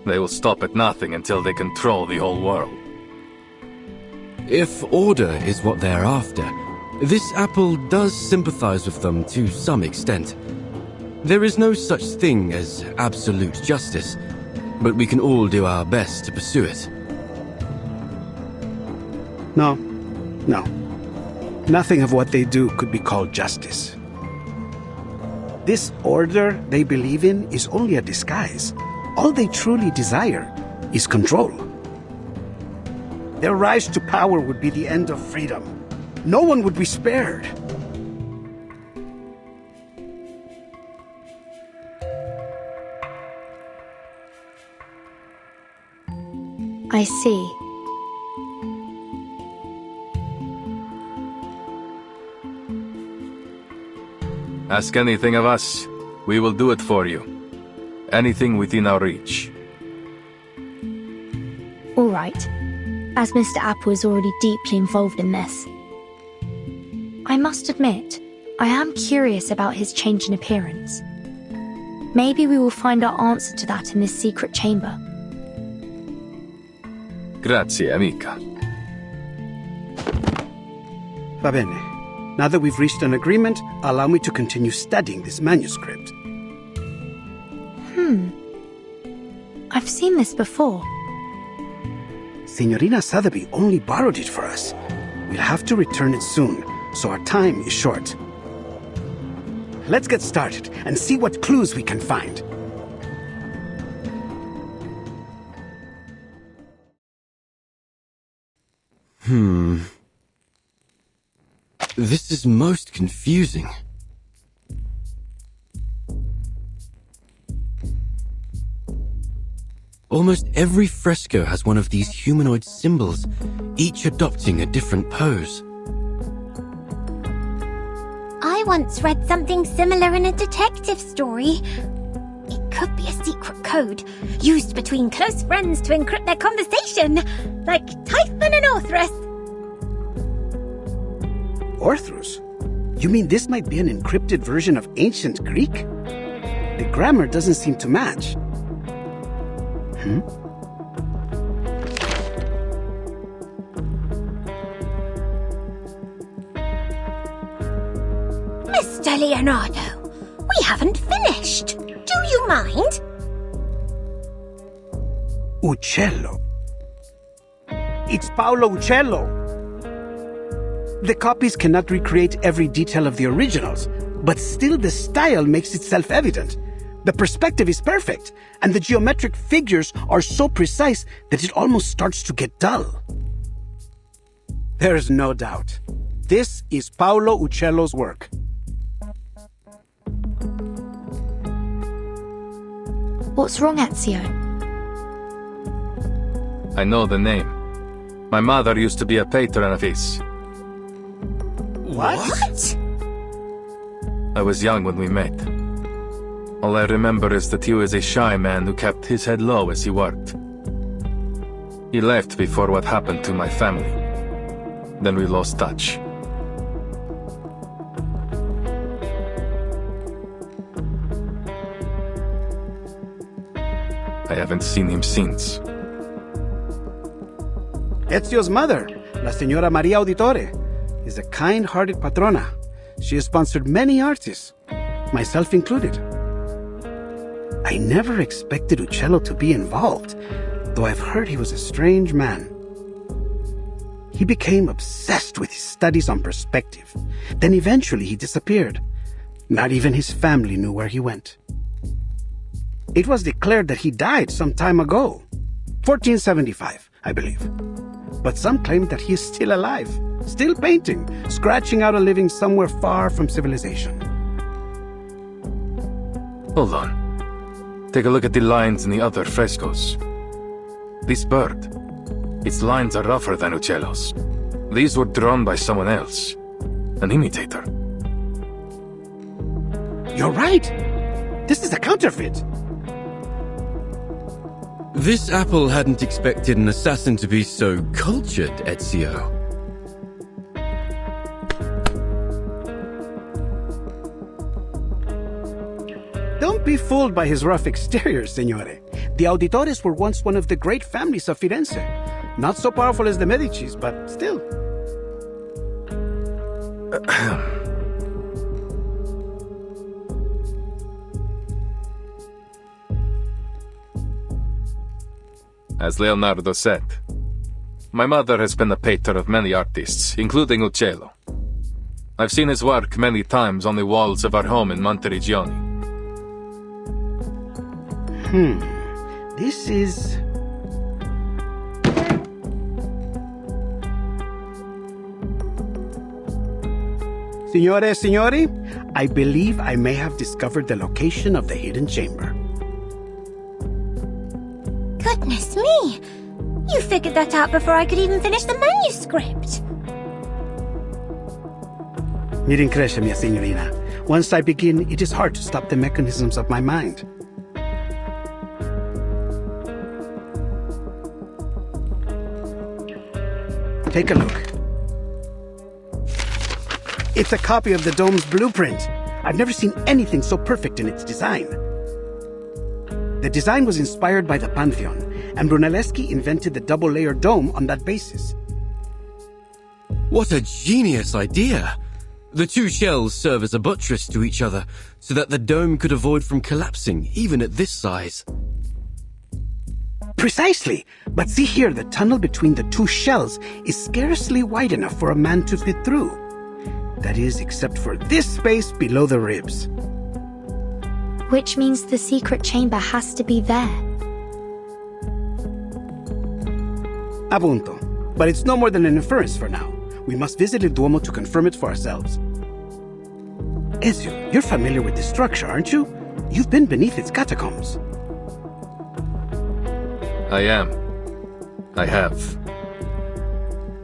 Speaker 12: They will stop at nothing until they control the whole world.
Speaker 7: If order is what they're after, this apple does sympathize with them to some extent. There is no such thing as absolute justice, but we can all do our best to pursue it.
Speaker 2: No. Nothing of what they do could be called justice. This order they believe in is only a disguise. All they truly desire is control. Their rise to power would be the end of freedom. No one would be spared.
Speaker 3: I see.
Speaker 12: Ask anything of us, we will do it for you. Anything within our reach.
Speaker 3: All right. As Mr. Apple is already deeply involved in this. I must admit, I am curious about his change in appearance. Maybe we will find our answer to that in this secret chamber.
Speaker 12: Grazie, amica.
Speaker 2: Va bene. Now that we've reached an agreement, allow me to continue studying this manuscript.
Speaker 3: I've seen this before.
Speaker 2: Signorina Sotheby only borrowed it for us. We'll have to return it soon, so our time is short. Let's get started and see what clues we can find.
Speaker 7: This is most confusing. Almost every fresco has one of these humanoid symbols, each adopting a different pose.
Speaker 14: I once read something similar in a detective story. It could be a secret code, used between close friends to encrypt their conversation, like Typhon and Orthrus.
Speaker 2: Orthrus? You mean this might be an encrypted version of ancient Greek? The grammar doesn't seem to match.
Speaker 14: Mr. Leonardo, we haven't finished. Do you mind?
Speaker 2: Uccello. It's Paolo Uccello. The copies cannot recreate every detail of the originals, but still the style makes it self-evident. The perspective is perfect, and the geometric figures are so precise that it almost starts to get dull. There's no doubt. This is Paolo Uccello's work.
Speaker 3: What's wrong, Ezio?
Speaker 12: I know the name. My mother used to be a patron of his.
Speaker 2: What?
Speaker 12: I was young when we met. All I remember is that he was a shy man who kept his head low as he worked. He left before what happened to my family. Then we lost touch. I haven't seen him since.
Speaker 2: Ezio's mother, La Signora Maria Auditore, is a kind-hearted patrona. She has sponsored many artists, myself included. I never expected Uccello to be involved, though I've heard he was a strange man. He became obsessed with his studies on perspective. Then eventually he disappeared. Not even his family knew where he went. It was declared that he died some time ago. 1475, I believe. But some claim that he is still alive, still painting, scratching out a living somewhere far from civilization.
Speaker 12: Hold on. Take a look at the lines in the other frescoes. This bird, its lines are rougher than Uccello's. These were drawn by someone else, an imitator.
Speaker 2: You're right! This is a counterfeit!
Speaker 7: This apple hadn't expected an assassin to be so cultured, Ezio.
Speaker 2: Don't be fooled by his rough exterior, Signore. The Auditores were once one of the great families of Firenze. Not so powerful as the Medicis, but still.
Speaker 12: As Leonardo said, my mother has been a patron of many artists, including Uccello. I've seen his work many times on the walls of our home in Monteriggioni.
Speaker 2: This is... Signori, I believe I may have discovered the location of the hidden chamber.
Speaker 14: Goodness me! You figured that out before I could even finish the manuscript.
Speaker 2: Mi rincresce, mia signorina. Once I begin, it is hard to stop the mechanisms of my mind. Take a look. It's a copy of the dome's blueprint. I've never seen anything so perfect in its design. The design was inspired by the Pantheon, and Brunelleschi invented the double-layered dome on that basis.
Speaker 7: What a genius idea! The two shells serve as a buttress to each other, so that the dome could avoid from collapsing, even at this size.
Speaker 2: Precisely! But see here, the tunnel between the two shells is scarcely wide enough for a man to fit through. That is, except for this space below the ribs.
Speaker 3: Which means the secret chamber has to be there.
Speaker 2: Appunto. But it's no more than an inference for now. We must visit the Duomo to confirm it for ourselves. Ezio, you're familiar with this structure, aren't you? You've been beneath its catacombs.
Speaker 12: I am. I have.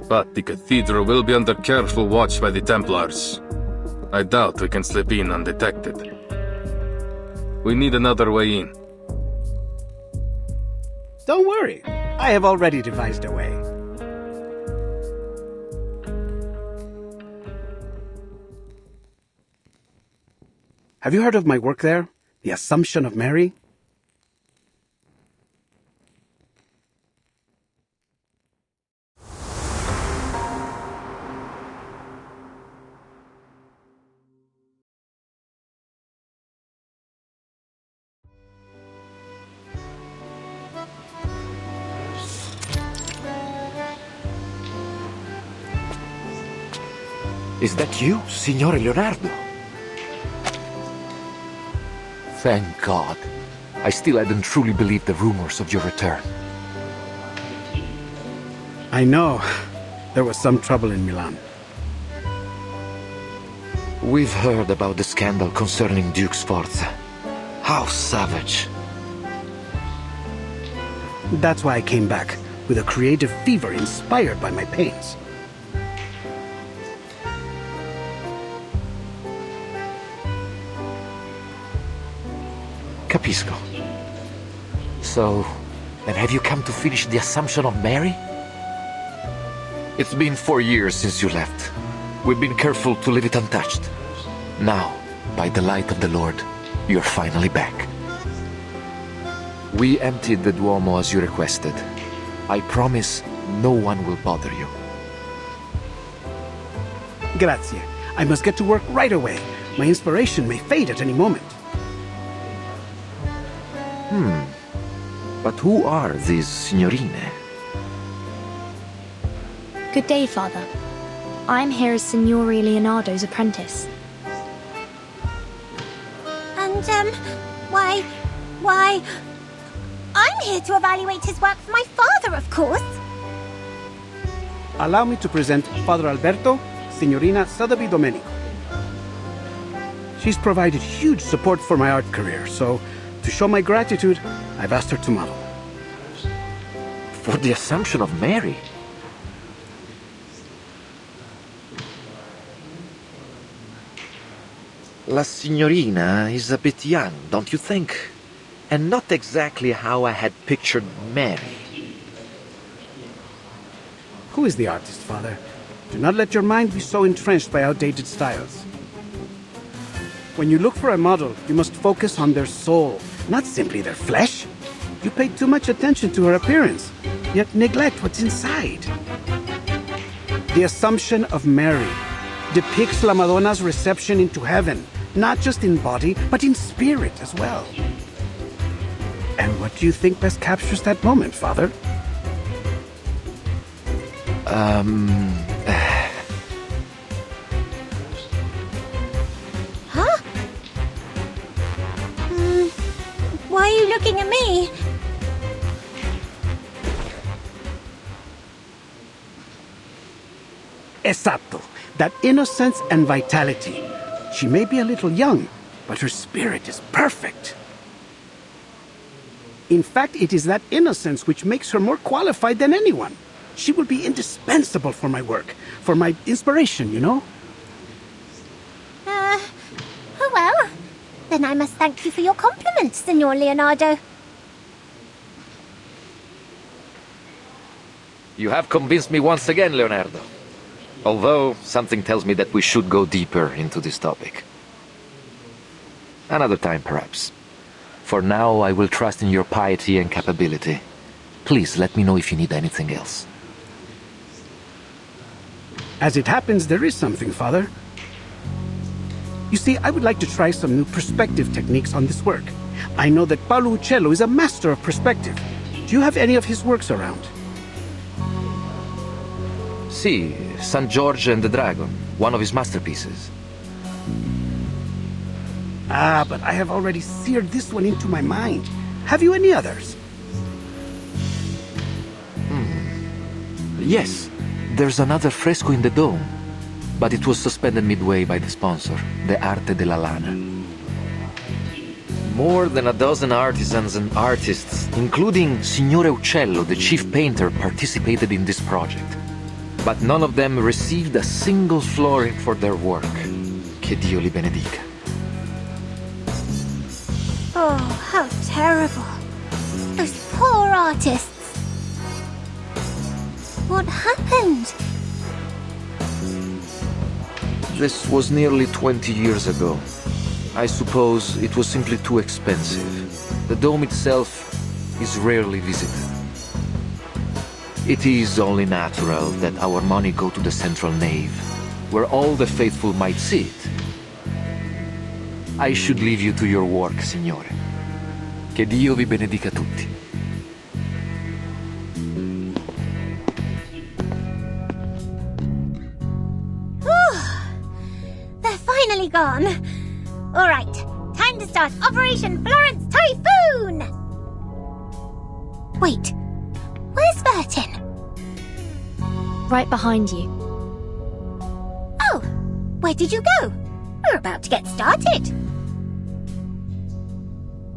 Speaker 12: But the cathedral will be under careful watch by the Templars. I doubt we can slip in undetected. We need another way in.
Speaker 2: Don't worry. I have already devised a way. Have you heard of my work there? The Assumption of Mary?
Speaker 6: Is that you, Signore Leonardo? Thank God. I still hadn't truly believed the rumors of your return.
Speaker 2: I know. There was some trouble in Milan.
Speaker 6: We've heard about the scandal concerning Duke Sforza. How savage.
Speaker 2: That's why I came back, with a creative fever inspired by my pains.
Speaker 6: Capisco. So, then have you come to finish the Assumption of Mary? It's been 4 years since you left. We've been careful to leave it untouched. Now, by the light of the Lord, you're finally back. We emptied the Duomo as you requested. I promise no one will bother you.
Speaker 2: Grazie. I must get to work right away. My inspiration may fade at any moment.
Speaker 6: But who are these signorine?
Speaker 3: Good day, Father. I'm here as Signore Leonardo's apprentice.
Speaker 14: And, why... I'm here to evaluate his work for my father, of course.
Speaker 2: Allow me to present Father Alberto, Signorina Sotheby Domenico. She's provided huge support for my art career, so to show my gratitude, I've asked her to model.
Speaker 6: For the Assumption of Mary? La Signorina is a bit young, don't you think? And not exactly how I had pictured Mary.
Speaker 2: Who is the artist, Father? Do not let your mind be so entrenched by outdated styles. When you look for a model, you must focus on their soul, not simply their flesh. You pay too much attention to her appearance, yet neglect what's inside. The Assumption of Mary depicts La Madonna's reception into heaven, not just in body, but in spirit as well. And what do you think best captures that moment, Father?
Speaker 14: Huh? Why are you looking at me?
Speaker 2: Esatto. That innocence and vitality. She may be a little young, but her spirit is perfect. In fact, it is that innocence which makes her more qualified than anyone. She will be indispensable for my work, for my inspiration, you know?
Speaker 14: Oh well. Then I must thank you for your compliments, Signor Leonardo.
Speaker 6: You have convinced me once again, Leonardo. Although, something tells me that we should go deeper into this topic. Another time, perhaps. For now, I will trust in your piety and capability. Please let me know if you need anything else.
Speaker 2: As it happens, there is something, Father. You see, I would like to try some new perspective techniques on this work. I know that Paolo Uccello is a master of perspective. Do you have any of his works around?
Speaker 6: See, St. George and the Dragon, one of his masterpieces.
Speaker 2: Ah, but I have already seared this one into my mind. Have you any others?
Speaker 6: Yes, there's another fresco in the dome, but it was suspended midway by the sponsor, the Arte della Lana. More than a dozen artisans and artists, including Signore Uccello, the chief painter, participated in this project. But none of them received a single florin for their work. Che Dio li benedica.
Speaker 14: Oh, how terrible. Those poor artists. What happened?
Speaker 6: This was nearly 20 years ago. I suppose it was simply too expensive. The dome itself is rarely visited. It is only natural that our money go to the central nave, where all the faithful might see it. I should leave you to your work, signore. Che Dio vi benedica tutti.
Speaker 14: They're finally gone. All right, time to start Operation Florence Typhoon! Wait, where's Vertin?
Speaker 3: Right behind you.
Speaker 14: Oh, where did you go? We're about to get started.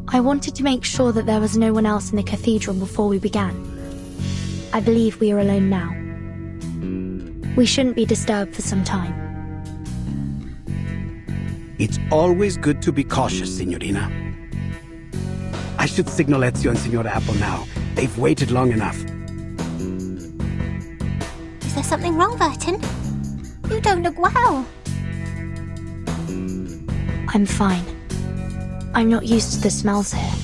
Speaker 3: I wanted to make sure that there was no one else in the cathedral before we began. I believe we are alone now. We shouldn't be disturbed for some time.
Speaker 2: It's always good to be cautious, Signorina. I should signal Ezio and Signora Apple now. They've waited long enough.
Speaker 14: Is there something wrong, Vertin? You don't look well.
Speaker 3: I'm fine. I'm not used to the smells here.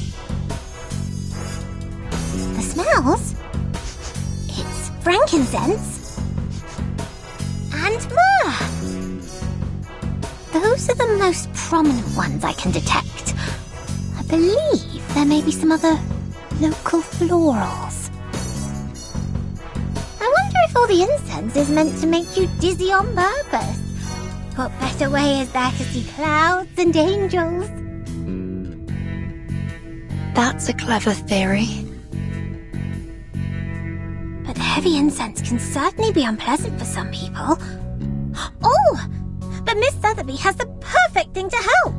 Speaker 14: The smells? It's frankincense and myrrh. Those are the most prominent ones I can detect. I believe there may be some other local florals. I wonder if all the incense is meant to make you dizzy on purpose. What better way is there to see clouds and angels?
Speaker 3: That's a clever theory.
Speaker 14: But heavy incense can certainly be unpleasant for some people. Oh! But Miss Sotheby has the perfect thing to help!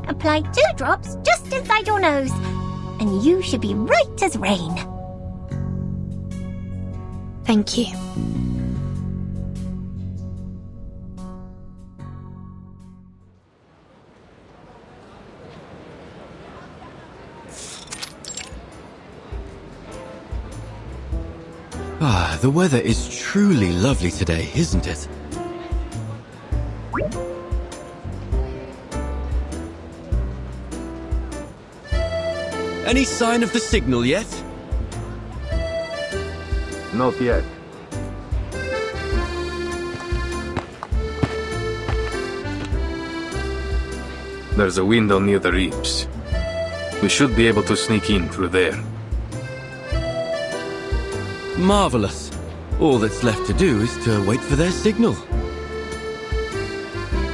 Speaker 14: Apply 2 drops just inside your nose, and you should be right as rain.
Speaker 3: Thank you.
Speaker 7: Ah, the weather is truly lovely today, isn't it? Any sign of the signal yet?
Speaker 1: Not yet.
Speaker 12: There's a window near the reaps. We should be able to sneak in through there.
Speaker 7: Marvelous. All that's left to do is to wait for their signal.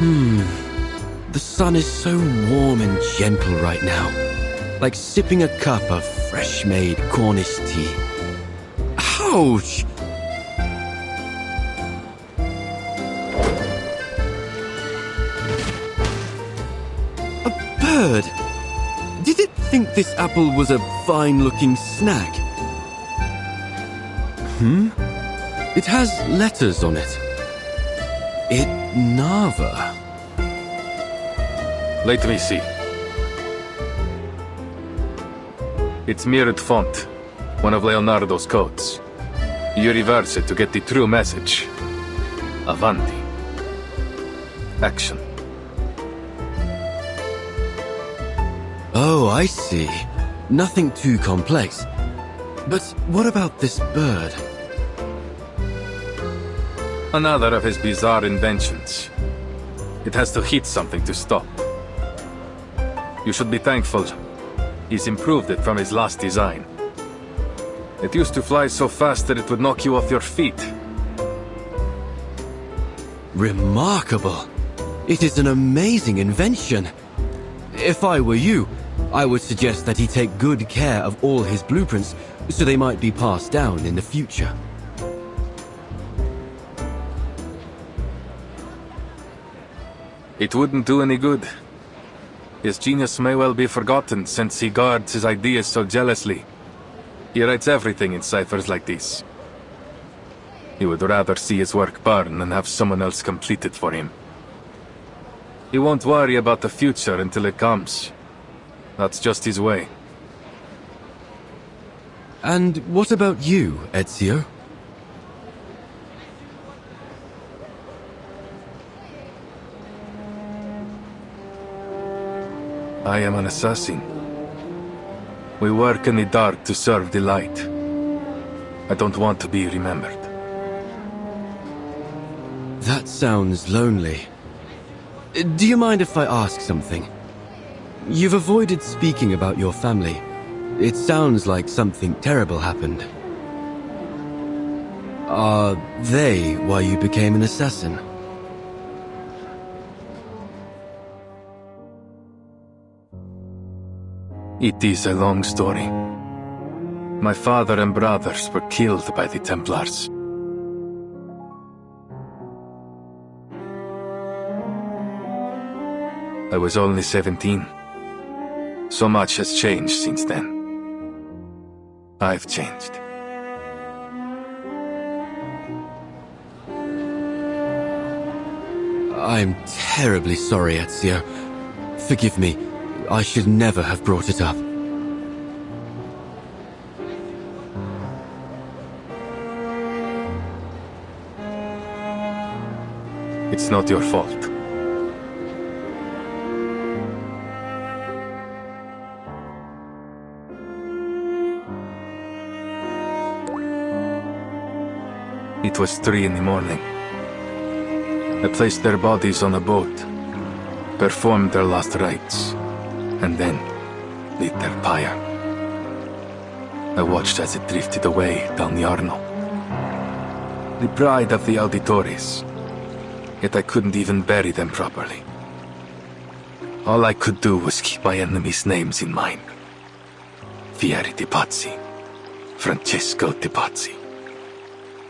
Speaker 7: The sun is so warm and gentle right now. Like sipping a cup of fresh-made Cornish tea. Ouch! A bird! Did it think this apple was a fine-looking snack? It has letters on it. Nava.
Speaker 12: Let me see. It's mirrored font, one of Leonardo's codes. You reverse it to get the true message. Avanti. Action.
Speaker 7: Oh, I see. Nothing too complex. But what about this bird?
Speaker 12: Another of his bizarre inventions. It has to hit something to stop. You should be thankful. He's improved it from his last design. It used to fly so fast that it would knock you off your feet.
Speaker 7: Remarkable. It is an amazing invention. If I were you, I would suggest that he take good care of all his blueprints so they might be passed down in the future.
Speaker 12: It wouldn't do any good. His genius may well be forgotten since he guards his ideas so jealously. He writes everything in ciphers like these. He would rather see his work burn than have someone else complete it for him. He won't worry about the future until it comes. That's just his way.
Speaker 7: And what about you, Ezio?
Speaker 12: I am an assassin. We work in the dark to serve the light. I don't want to be remembered.
Speaker 7: That sounds lonely. Do you mind if I ask something? You've avoided speaking about your family. It sounds like something terrible happened. Are they why you became an assassin?
Speaker 12: It is a long story. My father and brothers were killed by the Templars. I was only 17. So much has changed since then. I've changed.
Speaker 7: I'm terribly sorry, Ezio. Forgive me. I should never have brought it up.
Speaker 12: It's not your fault. It was 3 in the morning. I placed their bodies on a boat, performed their last rites, and then lit their pyre. I watched as it drifted away down the Arno. The pride of the auditores, yet I couldn't even bury them properly. All I could do was keep my enemies' names in mind. Fieri di Pazzi, Francesco di Pazzi,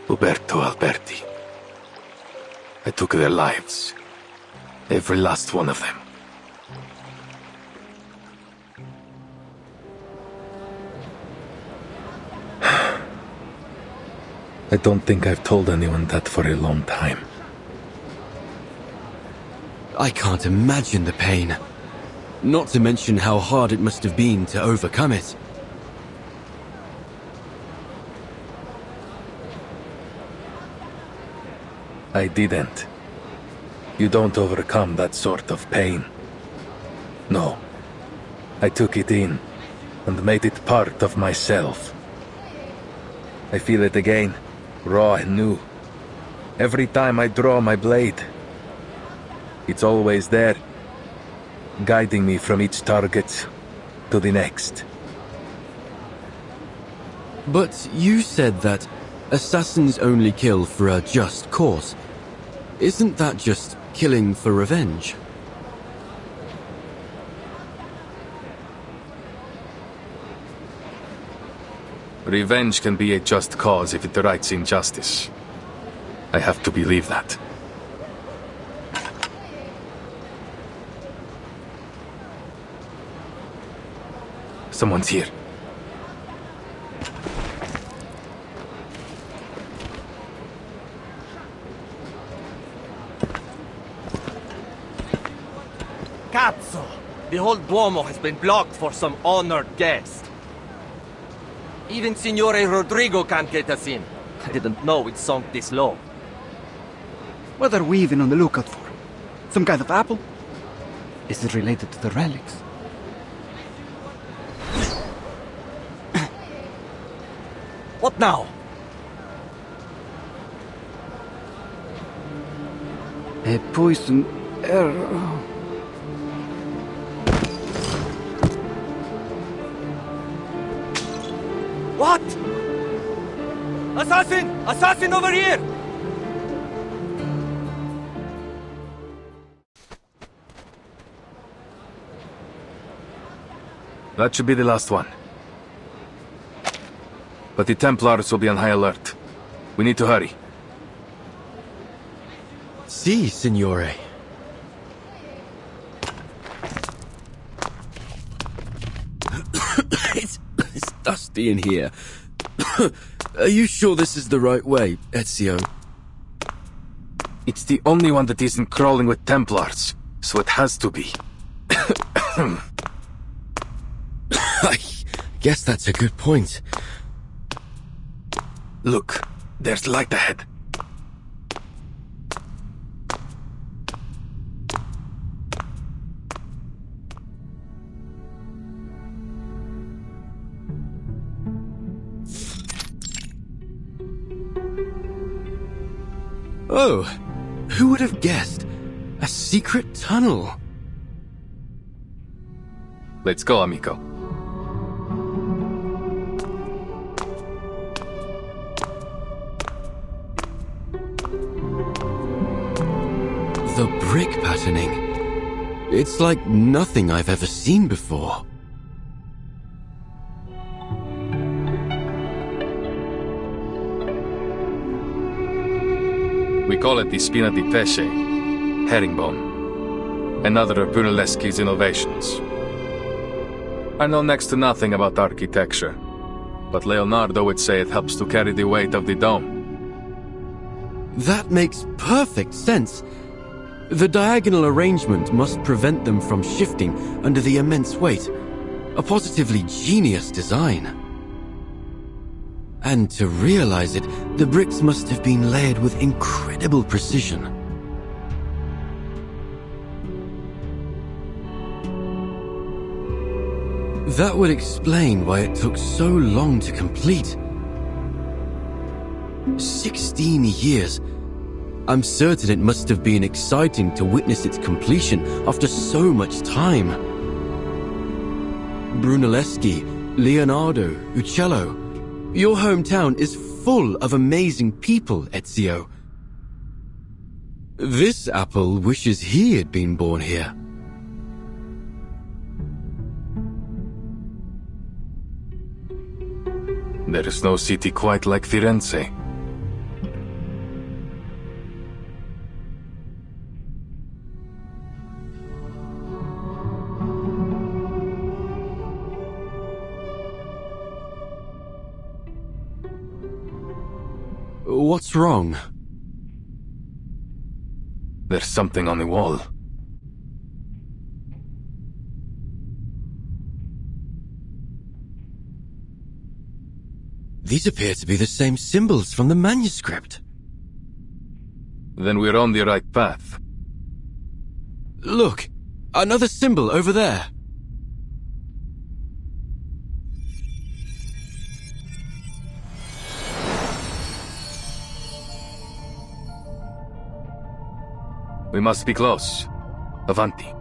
Speaker 12: Uberto Alberti. I took their lives, every last one of them. I don't think I've told anyone that for a long time.
Speaker 7: I can't imagine the pain. Not to mention how hard it must have been to overcome it.
Speaker 12: I didn't. You don't overcome that sort of pain. No. I took it in and made it part of myself. I feel it again, raw and new. Every time I draw my blade. It's always there, guiding me from each target to the next.
Speaker 7: But you said that assassins only kill for a just cause. Isn't that just killing for revenge?
Speaker 12: Revenge can be a just cause if it rights injustice. I have to believe that. Someone's here.
Speaker 13: Cazzo! The whole Duomo has been blocked for some honored guest. Even Signore Rodrigo can't get us in. I didn't know it sunk this low.
Speaker 2: What are we even on the lookout for? Some kind of apple? Is it related to the relics?
Speaker 13: What now?
Speaker 2: A poison arrow.
Speaker 13: What? Assassin! Assassin over here!
Speaker 12: That should be the last one. But the Templars will be on high alert. We need to hurry.
Speaker 7: Si, signore. dusty in here. Are you sure this is the right way, Ezio?
Speaker 12: It's the only one that isn't crawling with Templars, so it has to be.
Speaker 7: I guess that's a good point.
Speaker 12: Look, there's light ahead.
Speaker 7: Oh, who would have guessed? A secret tunnel.
Speaker 12: Let's go, amico.
Speaker 7: The brick patterning. It's like nothing I've ever seen before.
Speaker 12: We call it the spina di pesce, herringbone, another of Brunelleschi's innovations. I know next to nothing about architecture, but Leonardo would say it helps to carry the weight of the dome.
Speaker 7: That makes perfect sense. The diagonal arrangement must prevent them from shifting under the immense weight. A positively genius design. And to realize it, the bricks must have been layered with incredible precision. That would explain why it took so long to complete. 16 years. I'm certain it must have been exciting to witness its completion after so much time. Brunelleschi, Leonardo, Uccello. Your hometown is full of amazing people, Ezio. This apple wishes he had been born here.
Speaker 12: There is no city quite like Firenze.
Speaker 7: What's wrong?
Speaker 12: There's something on the wall.
Speaker 7: These appear to be the same symbols from the manuscript.
Speaker 12: Then we're on the right path.
Speaker 7: Look, another symbol over there.
Speaker 12: We must be close. Avanti.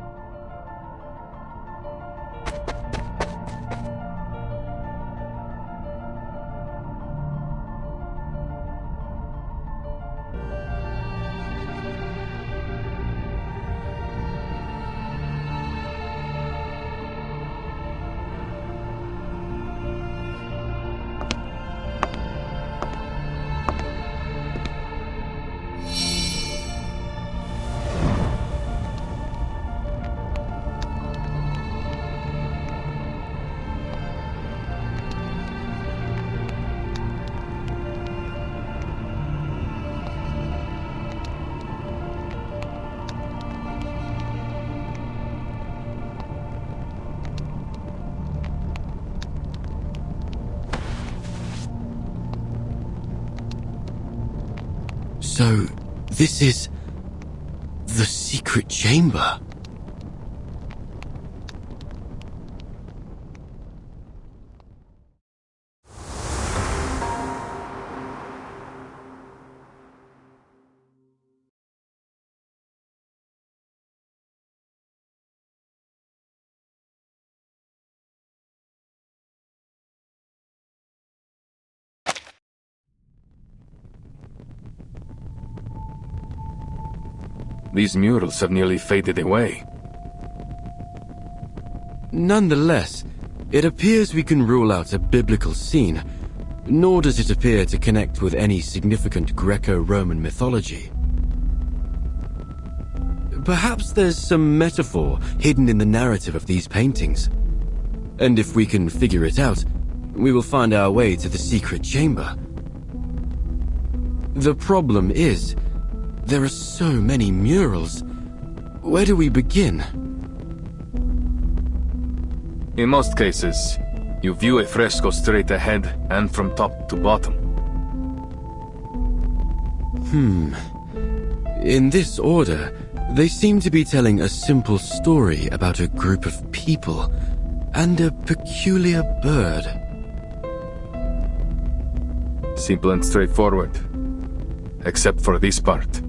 Speaker 7: So, this is the secret chamber.
Speaker 12: These murals have nearly faded away.
Speaker 7: Nonetheless, it appears we can rule out a biblical scene, nor does it appear to connect with any significant Greco-Roman mythology. Perhaps there's some metaphor hidden in the narrative of these paintings. And if we can figure it out, we will find our way to the secret chamber. The problem is, there are so many murals. Where do we begin?
Speaker 12: In most cases, you view a fresco straight ahead and from top to bottom.
Speaker 7: In this order, they seem to be telling a simple story about a group of people and a peculiar bird.
Speaker 12: Simple and straightforward. Except for this part.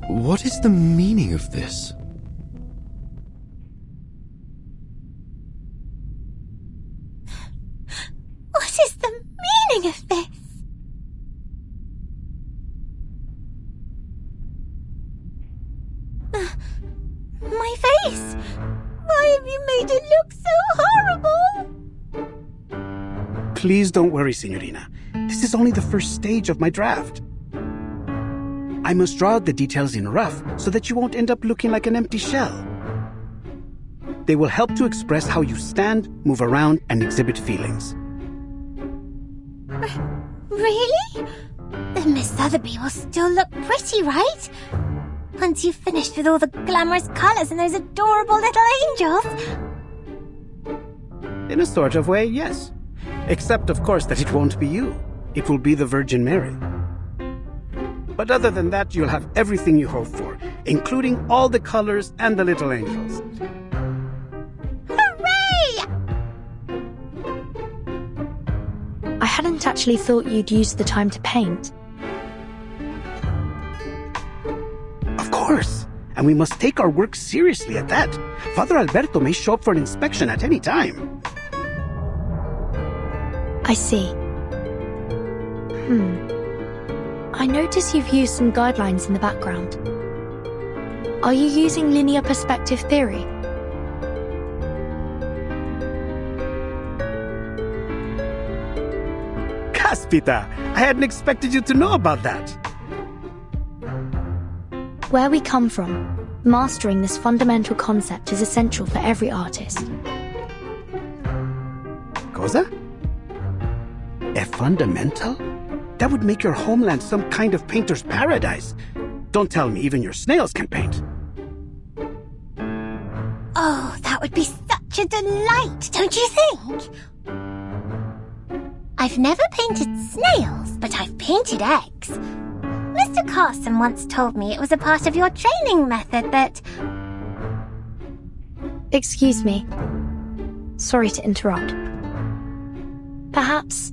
Speaker 7: What is the meaning of this?
Speaker 14: What is the meaning of this? My face! Why have you made it look so horrible?
Speaker 2: Please don't worry, Signorina. This is only the first stage of my draft. I must draw out the details in rough so that you won't end up looking like an empty shell. They will help to express how you stand, move around, and exhibit feelings.
Speaker 14: Really? Then Miss Sotheby will still look pretty, right? Once you've finished with all the glamorous colours and those adorable little angels.
Speaker 2: In a sort of way, yes. Except, of course, that it won't be you. It will be the Virgin Mary. But other than that, you'll have everything you hope for, including all the colors and the little angels.
Speaker 14: Hooray!
Speaker 3: I hadn't actually thought you'd use the time to paint.
Speaker 2: Of course. And we must take our work seriously at that. Father Alberto may show up for an inspection at any time.
Speaker 3: I see. I notice you've used some guidelines in the background. Are you using linear perspective theory?
Speaker 2: Caspita! I hadn't expected you to know about that.
Speaker 3: Where we come from, mastering this fundamental concept is essential for every artist.
Speaker 2: Cosa? A fundamental? That would make your homeland some kind of painter's paradise. Don't tell me even your snails can paint.
Speaker 14: Oh, that would be such a delight, don't you think? I've never painted snails, but I've painted eggs. Mr. Carson once told me it was a part of your training method that...
Speaker 3: Excuse me. Sorry to interrupt. Perhaps,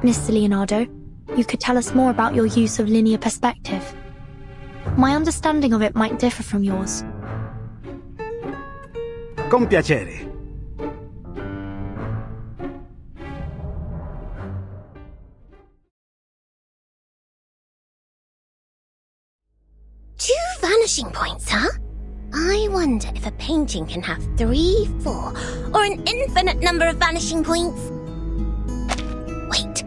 Speaker 3: Mr. Leonardo, you could tell us more about your use of linear perspective. My understanding of it might differ from yours.
Speaker 2: Con piacere.
Speaker 14: Two vanishing points, huh? I wonder if a painting can have 3, 4, or an infinite number of vanishing points. Wait.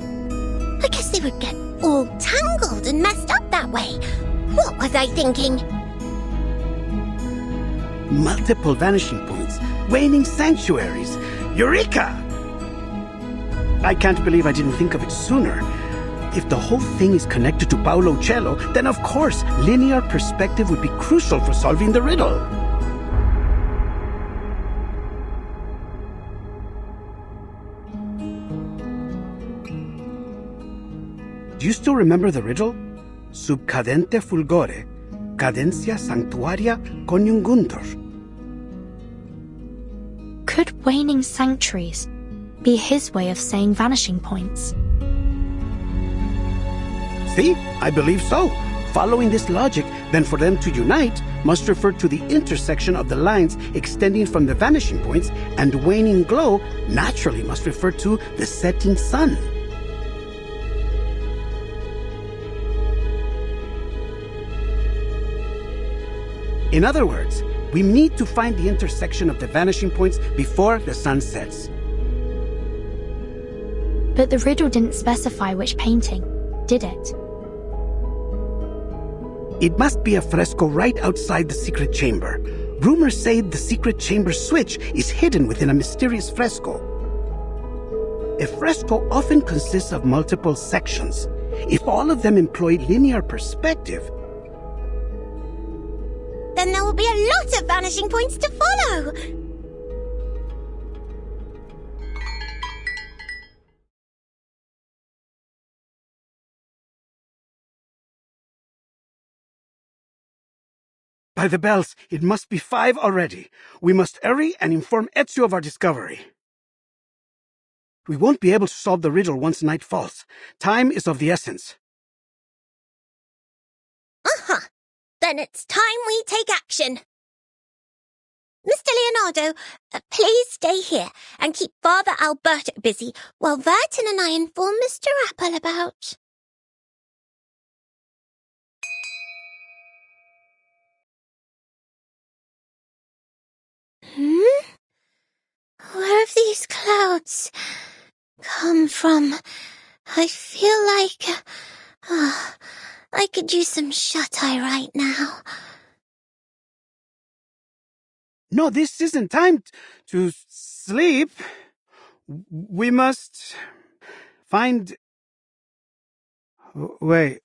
Speaker 14: I guess they would get all tangled and messed up that way. What was I thinking?
Speaker 2: Multiple vanishing points, waning sanctuaries. Eureka! I can't believe I didn't think of it sooner. If the whole thing is connected to Paolo Cello, then of course, linear perspective would be crucial for solving the riddle. Do you still remember the riddle? Sub cadente fulgore, cadencia sanctuaria coniunguntur.
Speaker 3: Could waning sanctuaries be his way of saying vanishing points?
Speaker 2: See? I believe so. Following this logic, then for them to unite must refer to the intersection of the lines extending from the vanishing points, and waning glow naturally must refer to the setting sun. In other words, We need to find the intersection of the vanishing points before the sun sets.
Speaker 3: But the riddle didn't specify which painting, did it?
Speaker 2: It must be a fresco right outside the secret chamber. Rumors say the secret chamber switch is hidden within a mysterious fresco. A fresco often consists of multiple sections. If all of them employ linear perspective,
Speaker 14: then there will be a lot of vanishing points to follow.
Speaker 2: By the bells, it must be 5 already. We must hurry and inform Ezio of our discovery. We won't be able to solve the riddle once night falls. Time is of the essence.
Speaker 14: Uh-huh. Then it's time we take action. Mr. Leonardo, please stay here and keep Father Alberto busy while Vertin and I inform Mr. Apple about... Where have these clouds come from? I feel like... I could use some shut-eye right now.
Speaker 2: No, this isn't time to sleep. We must find... Wait.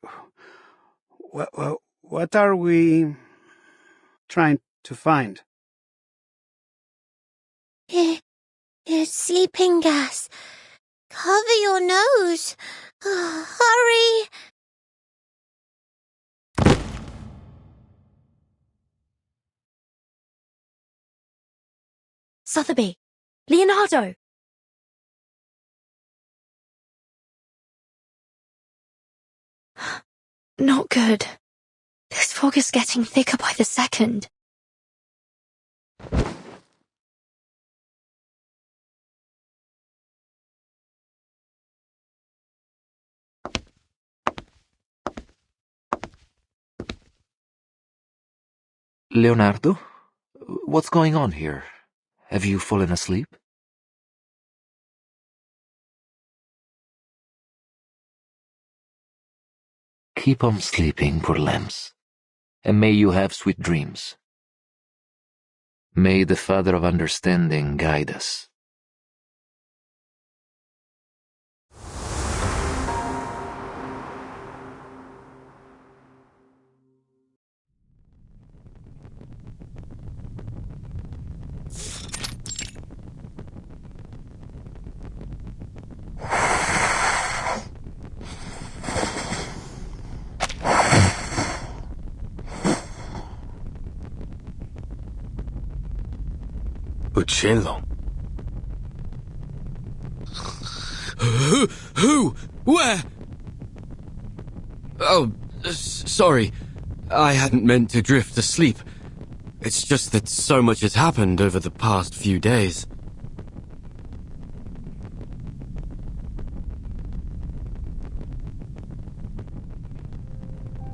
Speaker 2: What are we trying to find?
Speaker 14: It's sleeping gas. Cover your nose. Hurry.
Speaker 3: Sotheby! Leonardo! Not good. This fog is getting thicker by the second.
Speaker 6: Leonardo? What's going on here? Have you fallen asleep? Keep on sleeping, poor lambs, and may you have sweet dreams. May the Father of Understanding guide us.
Speaker 12: Uccello.
Speaker 7: Who? Where? Oh, sorry. I hadn't meant to drift asleep. It's just that so much has happened over the past few days.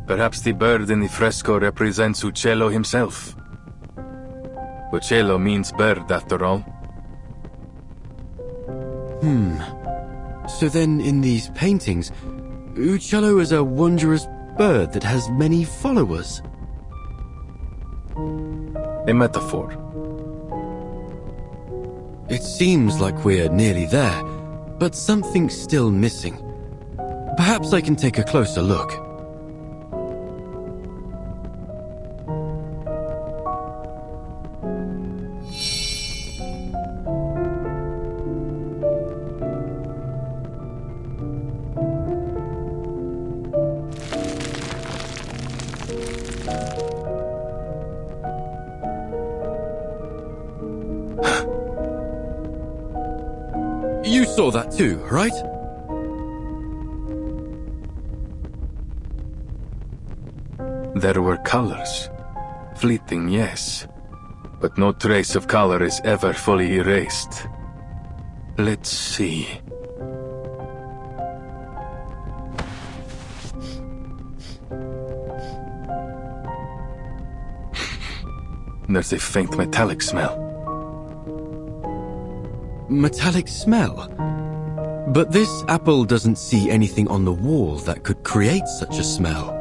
Speaker 12: Perhaps the bird in the fresco represents Uccello himself. Uccello means bird, after all.
Speaker 7: So then, in these paintings, Uccello is a wondrous bird that has many followers.
Speaker 12: A metaphor.
Speaker 7: It seems like we're nearly there, but something's still missing. Perhaps I can take a closer look. You saw that too, right?
Speaker 12: There were colors. Fleeting, yes. But no trace of color is ever fully erased. Let's see. There's a faint metallic smell.
Speaker 7: Metallic smell? But this apple doesn't see anything on the wall that could create such a smell.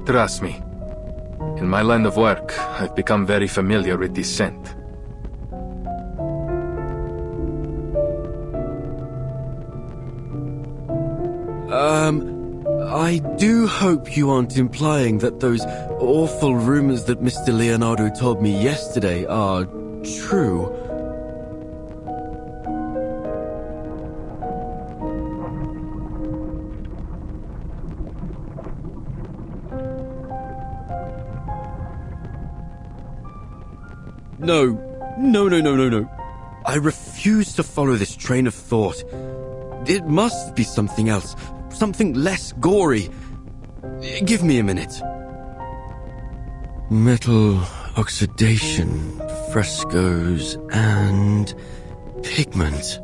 Speaker 12: Trust me. In my line of work, I've become very familiar with this scent.
Speaker 7: I do hope you aren't implying that those awful rumors that Mr. Leonardo told me yesterday are true. No. I refuse to follow this train of thought. It must be something else. Something less gory. Give me a minute. Metal oxidation, frescoes, and pigment.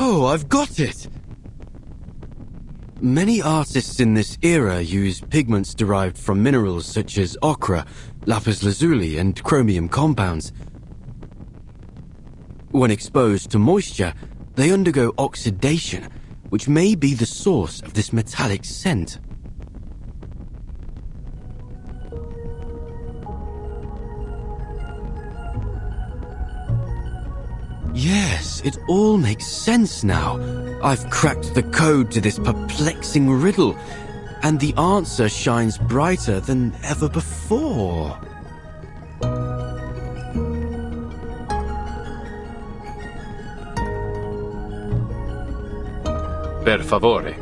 Speaker 7: Oh, I've got it! Many artists in this era use pigments derived from minerals such as ochre, lapis lazuli, and chromium compounds. When exposed to moisture, they undergo oxidation, which may be the source of this metallic scent. Yes, it all makes sense now. I've cracked the code to this perplexing riddle, and the answer shines brighter than ever before.
Speaker 12: Per favore.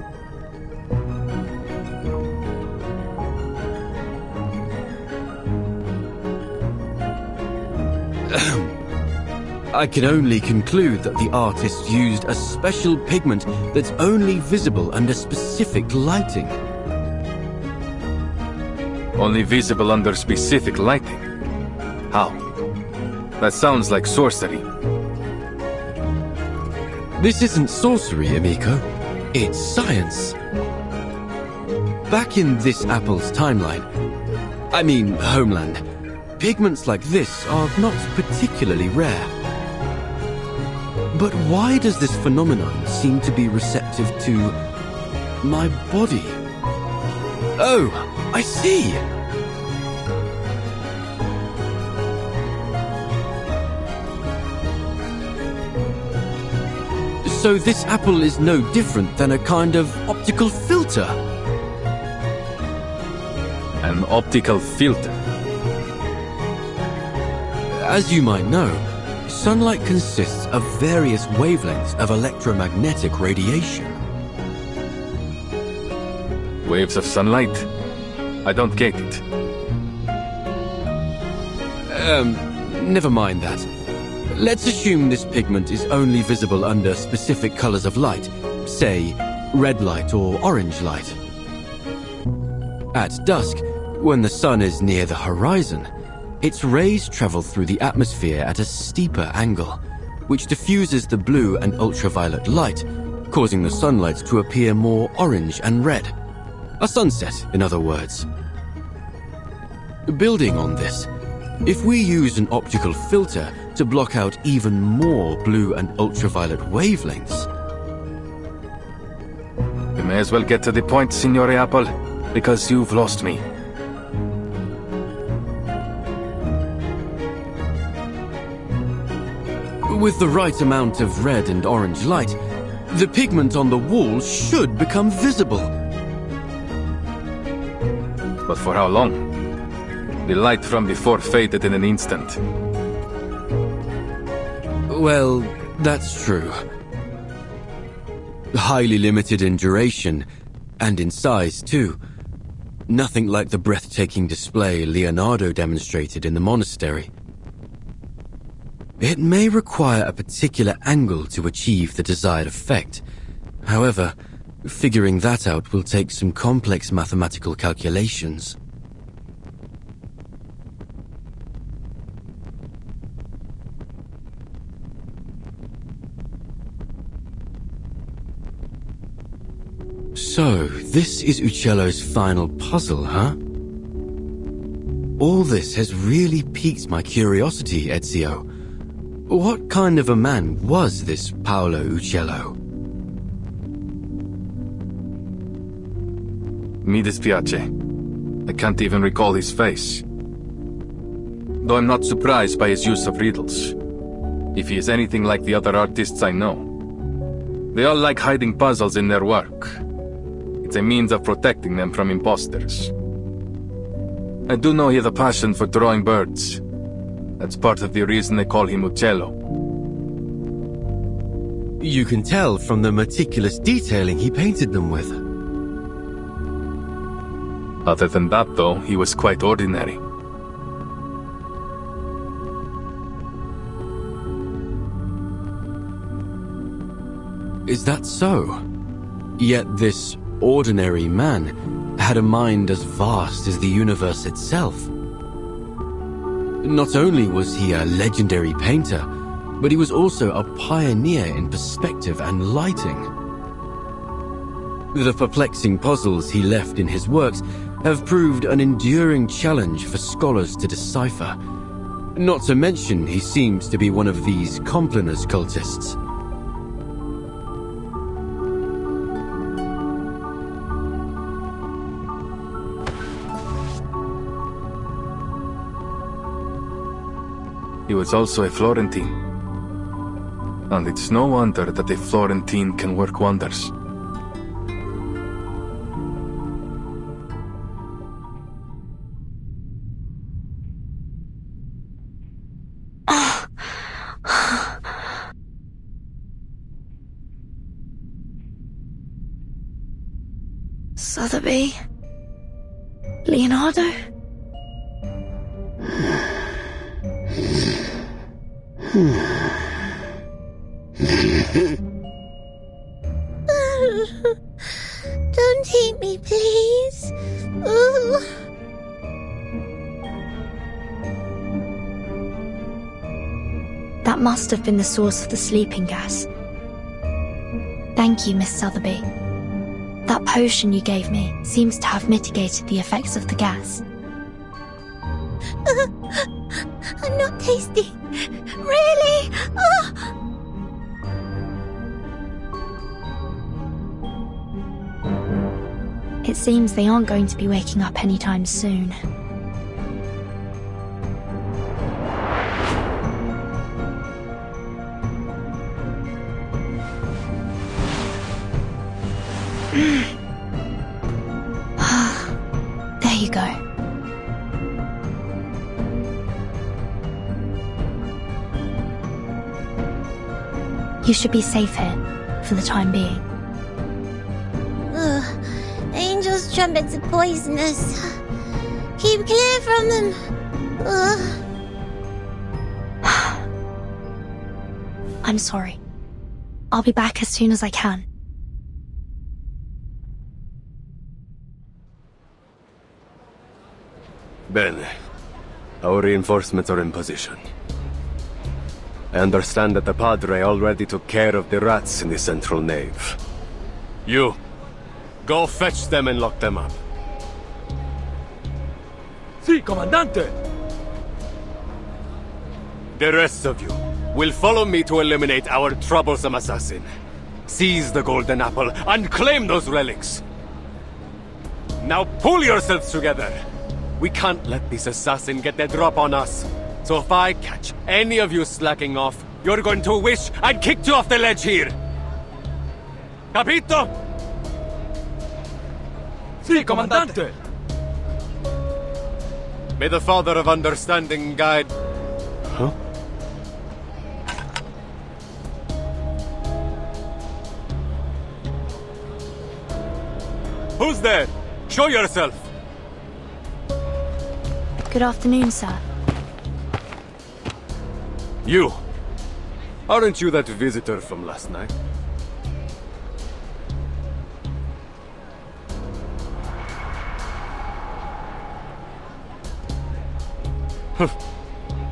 Speaker 7: I can only conclude that the artist used a special pigment that's only visible under specific lighting.
Speaker 12: Only visible under specific lighting? How? That sounds like sorcery.
Speaker 7: This isn't sorcery, amico. It's science. Back in this apple's timeline, homeland, pigments like this are not particularly rare. But why does this phenomenon seem to be receptive to my body? Oh, I see! So this apple is no different than a kind of optical filter.
Speaker 12: An optical filter?
Speaker 7: As you might know, sunlight consists of various wavelengths of electromagnetic radiation.
Speaker 12: Waves of sunlight? I don't get it.
Speaker 7: Never mind that. Let's assume this pigment is only visible under specific colors of light, say, red light or orange light. At dusk, when the sun is near the horizon, its rays travel through the atmosphere at a steeper angle, which diffuses the blue and ultraviolet light, causing the sunlight to appear more orange and red. A sunset, in other words. Building on this, if we use an optical filter to block out even more blue and ultraviolet wavelengths...
Speaker 12: You may as well get to the point, Signore Apple, because you've lost me.
Speaker 7: With the right amount of red and orange light, the pigment on the wall should become visible.
Speaker 12: But for how long? The light from before faded in an instant.
Speaker 7: Well, that's true. Highly limited in duration, and in size too. Nothing like the breathtaking display Leonardo demonstrated in the monastery. It may require a particular angle to achieve the desired effect. However, figuring that out will take some complex mathematical calculations. So, this is Uccello's final puzzle, huh? All this has really piqued my curiosity, Ezio. What kind of a man was this Paolo Uccello?
Speaker 12: Mi dispiace. I can't even recall his face. Though I'm not surprised by his use of riddles. If he is anything like the other artists I know. They all like hiding puzzles in their work. It's a means of protecting them from imposters. I do know he has a passion for drawing birds. That's part of the reason they call him Uccello.
Speaker 7: You can tell from the meticulous detailing he painted them with.
Speaker 12: Other than that, though, he was quite ordinary.
Speaker 7: Is that so? Yet this ordinary man had a mind as vast as the universe itself. Not only was he a legendary painter, but he was also a pioneer in perspective and lighting. The perplexing puzzles he left in his works have proved an enduring challenge for scholars to decipher. Not to mention he seems to be one of these Compliners cultists.
Speaker 12: He was also a Florentine. And it's no wonder that a Florentine can work wonders.
Speaker 3: Sotheby? Leonardo?
Speaker 14: Don't hate me, please. Ooh.
Speaker 3: That must have been the source of the sleeping gas. Thank you, Miss Sotheby. That potion you gave me seems to have mitigated the effects of the gas.
Speaker 14: I'm not tasty. Really? Oh.
Speaker 3: It seems they aren't going to be waking up anytime soon. There you go. You should be safe here, for the time being.
Speaker 14: Ugh. Angels' trumpets are poisonous. Keep clear from them. Ugh.
Speaker 3: I'm sorry. I'll be back as soon as I can.
Speaker 1: Bene. Our reinforcements are in position. I understand that the Padre already took care of the rats in the central nave. You, go fetch them and lock them up.
Speaker 13: Si, Comandante!
Speaker 1: The rest of you will follow me to eliminate our troublesome assassin. Seize the golden apple and claim those relics. Now pull yourselves together. We can't let this assassin get the drop on us. So if I catch any of you slacking off, you're going to wish I'd kicked you off the ledge here. Capito?
Speaker 13: Si, Comandante!
Speaker 1: May the Father of Understanding guide... Huh? Who's there? Show yourself!
Speaker 3: Good afternoon, sir.
Speaker 1: You! Aren't you that visitor from last night?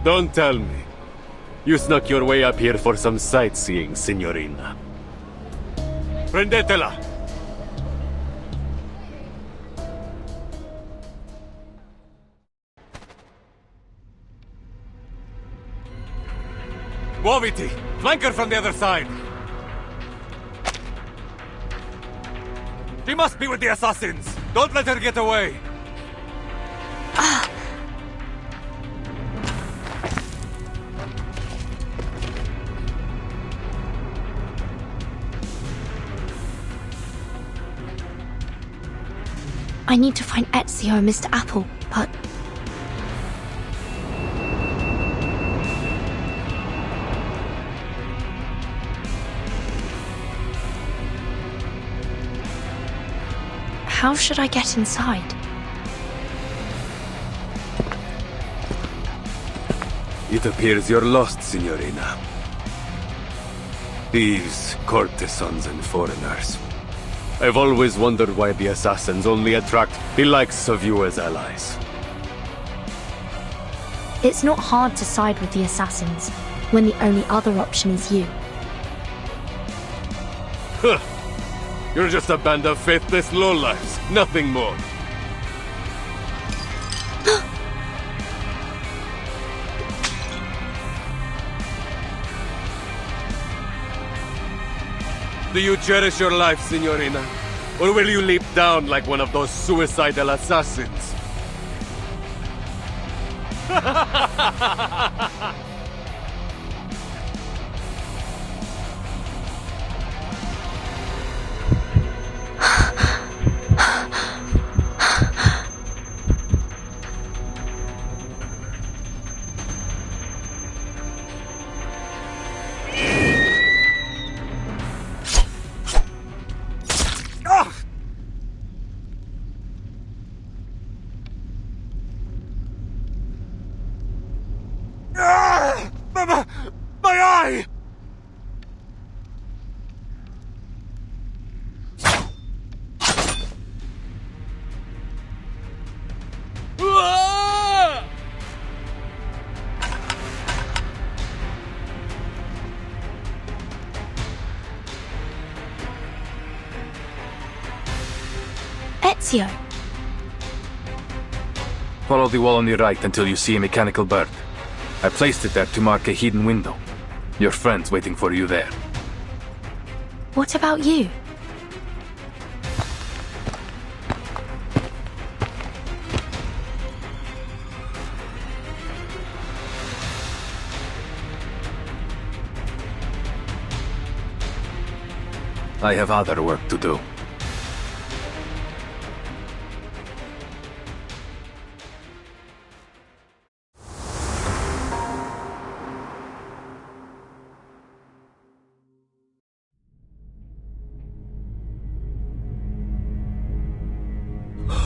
Speaker 1: Don't tell me. You snuck your way up here for some sightseeing, signorina. Prendetela! Woviti! Flank her from the other side! She must be with the assassins! Don't let her get away!
Speaker 3: I need to find Ezio and Mr. Apple, but... How should I get inside?
Speaker 1: It appears you're lost, Signorina. Thieves, courtesans, and foreigners. I've always wondered why the assassins only attract the likes of you as allies.
Speaker 3: It's not hard to side with the assassins, when the only other option is you.
Speaker 1: Huh. You're just a band of faithless lowlifes, nothing more. Do you cherish your life, Signorina? Or will you leap down like one of those suicidal assassins? My eye!
Speaker 3: Ezio!
Speaker 12: Follow the wall on the right until you see a mechanical bird. I placed it there to mark a hidden window. Your friend's waiting for you there.
Speaker 3: What about you?
Speaker 12: I have other work to do.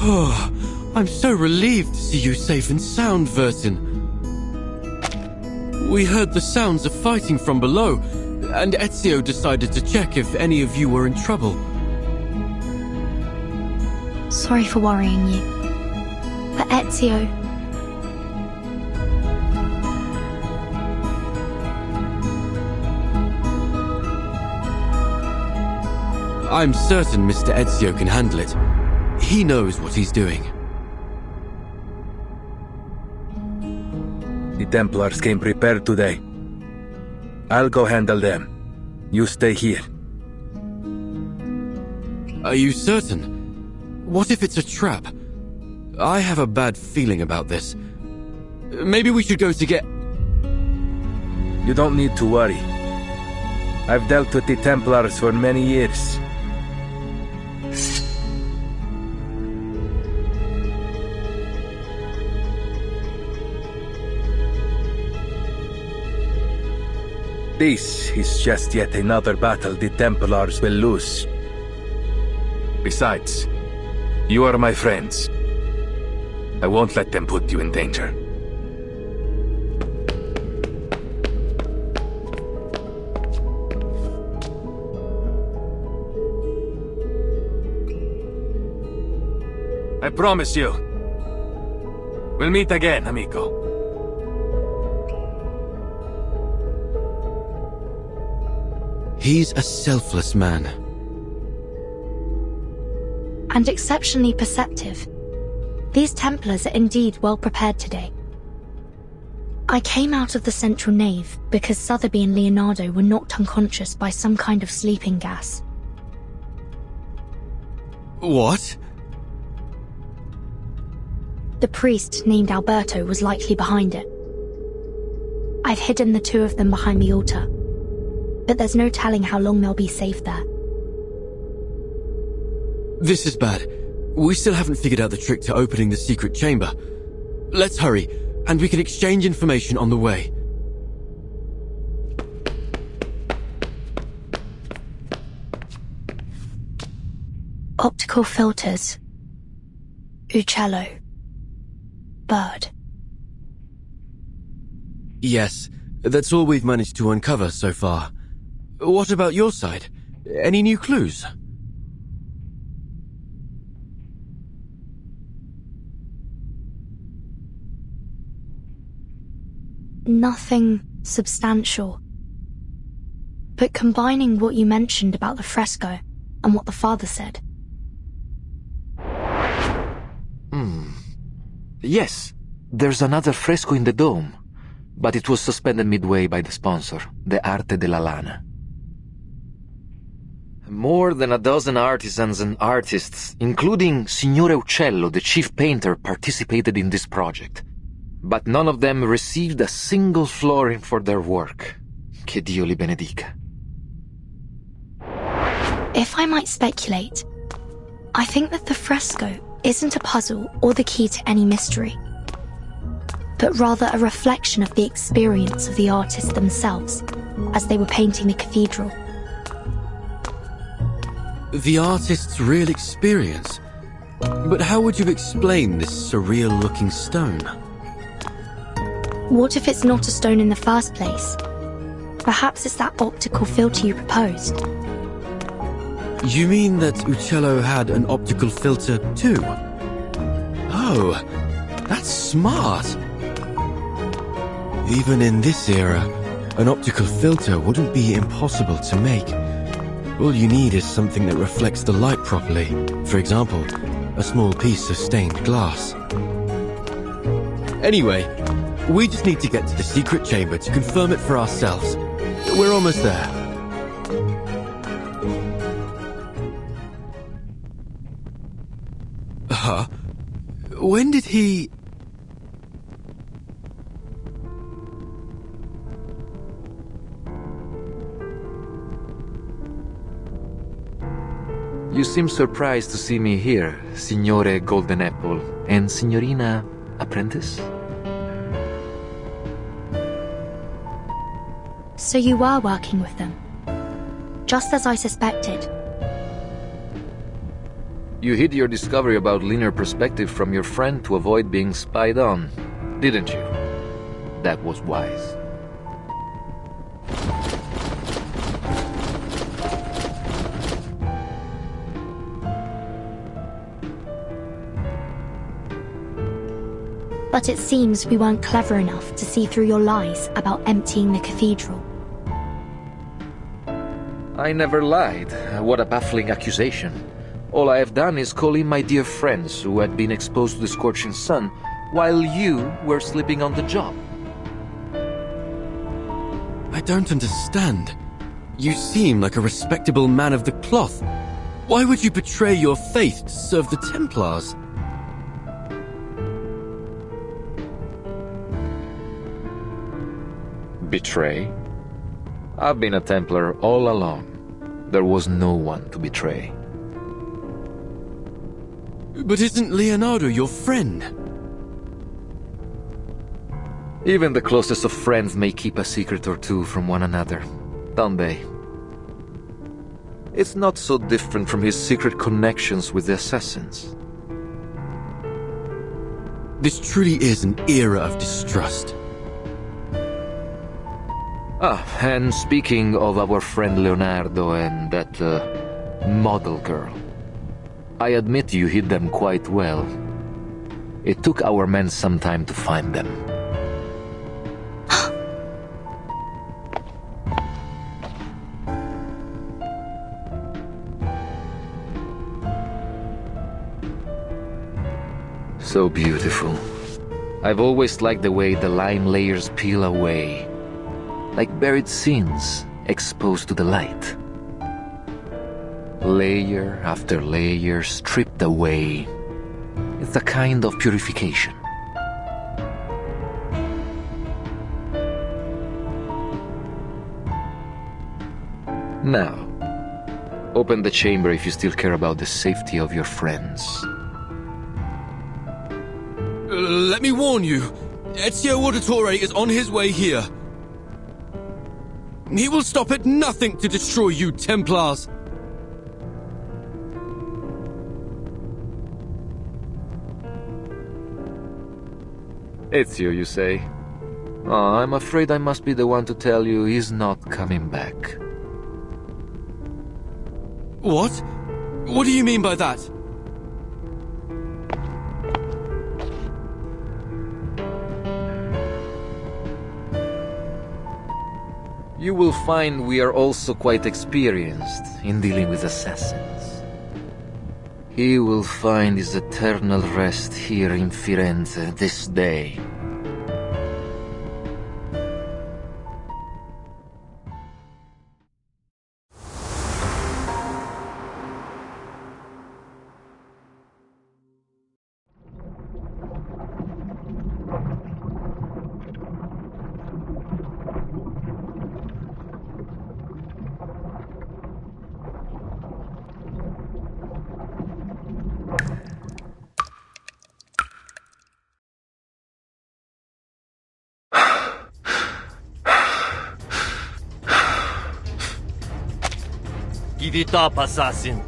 Speaker 7: Oh, I'm so relieved to see you safe and sound, Vertin. We heard the sounds of fighting from below, and Ezio decided to check if any of you were in trouble.
Speaker 3: Sorry for worrying you. But Ezio...
Speaker 7: I'm certain Mr. Ezio can handle it. He knows what he's doing.
Speaker 12: The Templars came prepared today. I'll go handle them. You stay here.
Speaker 7: Are you certain? What if it's a trap? I have a bad feeling about this. Maybe we should go to get...
Speaker 12: You don't need to worry. I've dealt with the Templars for many years. This is just yet another battle the Templars will lose. Besides, you are my friends. I won't let them put you in danger. I promise you. We'll meet again, amigo.
Speaker 7: He's a selfless man.
Speaker 3: And exceptionally perceptive. These Templars are indeed well prepared today. I came out of the central nave because Sotheby and Leonardo were knocked unconscious by some kind of sleeping gas.
Speaker 7: What?
Speaker 3: The priest named Alberto was likely behind it. I've hidden the two of them behind the altar, but there's no telling how long they'll be safe there.
Speaker 7: This is bad. We still haven't figured out the trick to opening the secret chamber. Let's hurry, and we can exchange information on the way.
Speaker 3: Optical filters. Uccello. Bird.
Speaker 7: Yes, that's all we've managed to uncover so far. What about your side? Any new clues?
Speaker 3: Nothing substantial. But combining what you mentioned about the fresco and what the father said.
Speaker 6: Yes, there's another fresco in the dome, but it was suspended midway by the sponsor, the Arte della Lana. More than a dozen artisans and artists, including Signore Uccello, the chief painter, participated in this project. But none of them received a single florin for their work. Che Dio li benedica.
Speaker 3: If I might speculate, I think that the fresco isn't a puzzle or the key to any mystery, but rather a reflection of the experience of the artists themselves as they were painting the cathedral.
Speaker 7: The artist's real experience? But how would you explain this surreal-looking stone?
Speaker 3: What if it's not a stone in the first place? Perhaps it's that optical filter you proposed.
Speaker 7: You mean that Uccello had an optical filter too? Oh, that's smart. Even in this era, an optical filter wouldn't be impossible to make. All you need is something that reflects the light properly. For example, a small piece of stained glass. Anyway, we just need to get to the secret chamber to confirm it for ourselves. We're almost there. Huh? When did he...
Speaker 6: You seem surprised to see me here, Signore Golden Apple, and Signorina Apprentice?
Speaker 3: So you were working with them, just as I suspected.
Speaker 6: You hid your discovery about linear perspective from your friend to avoid being spied on, didn't you? That was wise.
Speaker 3: But it seems we weren't clever enough to see through your lies about emptying the cathedral.
Speaker 6: I never lied. What a baffling accusation. All I have done is call in my dear friends who had been exposed to the scorching sun while you were sleeping on the job.
Speaker 7: I don't understand. You seem like a respectable man of the cloth. Why would you betray your faith to serve the Templars?
Speaker 6: Betray? I've been a Templar all along. There was no one to betray.
Speaker 7: But isn't Leonardo your friend?
Speaker 6: Even the closest of friends may keep a secret or two from one another, don't they? It's not so different from his secret connections with the assassins.
Speaker 7: This truly is an era of distrust.
Speaker 6: And speaking of our friend Leonardo and that, model girl, I admit you hid them quite well. It took our men some time to find them. So beautiful. I've always liked the way the lime layers peel away, like buried sins exposed to the light. Layer after layer stripped away. It's a kind of purification. Now, open the chamber if you still care about the safety of your friends.
Speaker 7: Let me warn you, Ezio Auditore is on his way here. He will stop at nothing to destroy you Templars.
Speaker 6: Ezio, you say? Oh, I'm afraid I must be the one to tell you he's not coming back.
Speaker 7: What? What do you mean by that?
Speaker 6: You will find we are also quite experienced in dealing with assassins. He will find his eternal rest here in Firenze this day.
Speaker 13: Give it up, assassin.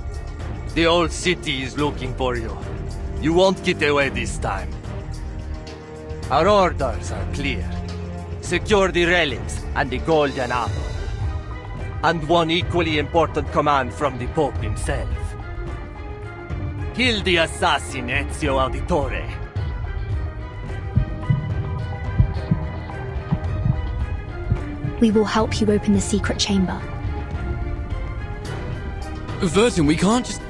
Speaker 13: The old city is looking for you. You won't get away this time. Our orders are clear. Secure the relics and the golden apple. And one equally important command from the Pope himself. Kill the assassin Ezio Auditore.
Speaker 3: We will help you open the secret chamber.
Speaker 7: Vertin, we can't just...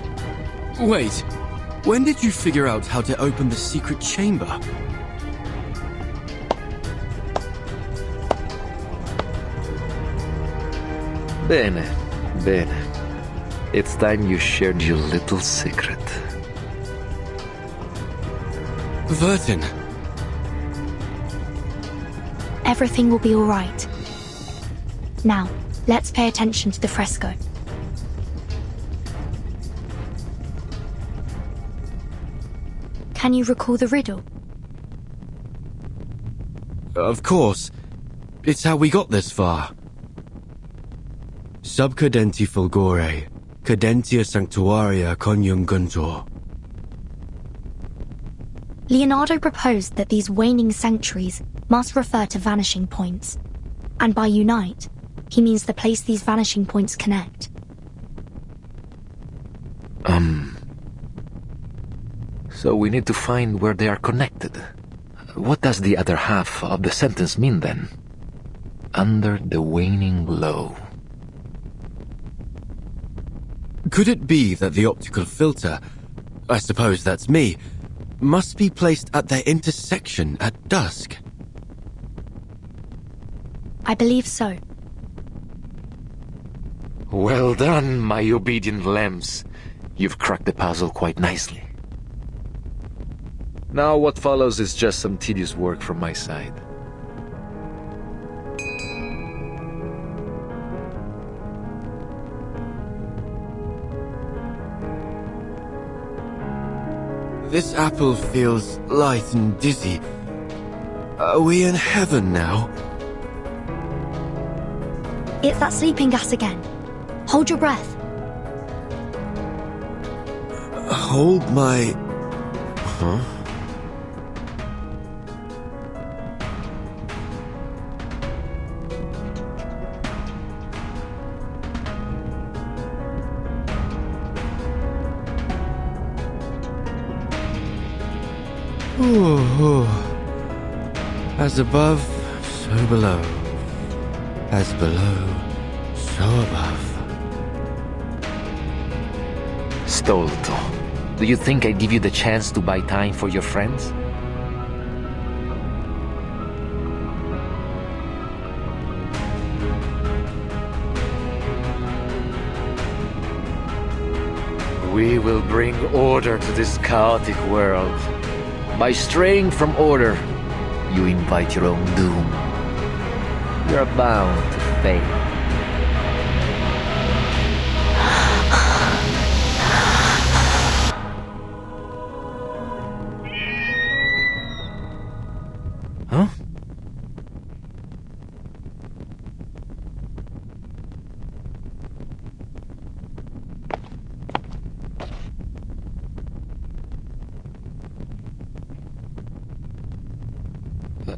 Speaker 7: Wait. When did you figure out how to open the secret chamber?
Speaker 6: Bene, bene. It's time you shared your little secret.
Speaker 7: Vertin.
Speaker 3: Everything will be all right. Now, let's pay attention to the fresco. Can you recall the riddle?
Speaker 7: Of course. It's how we got this far. Sub cadenti fulgore, cadentia sanctuaria coniunguntur.
Speaker 3: Leonardo proposed that these waning sanctuaries must refer to vanishing points. And by unite, he means the place these vanishing points connect.
Speaker 6: So we need to find where they are connected. What does the other half of the sentence mean then? Under the waning glow.
Speaker 7: Could it be that the optical filter, I suppose that's me, must be placed at their intersection at dusk?
Speaker 3: I believe so.
Speaker 6: Well done, my obedient lambs. You've cracked the puzzle quite nicely. Now what follows is just some tedious work from my side.
Speaker 7: This apple feels light and dizzy. Are we in heaven now?
Speaker 3: It's that sleeping gas again. Hold your breath.
Speaker 7: Hold my... Huh? Ooh. As above, so below. As below, so above.
Speaker 6: Stolto, do you think I'd give you the chance to buy time for your friends? We will bring order to this chaotic world. By straying from order, you invite your own doom. You're bound to fail. Huh?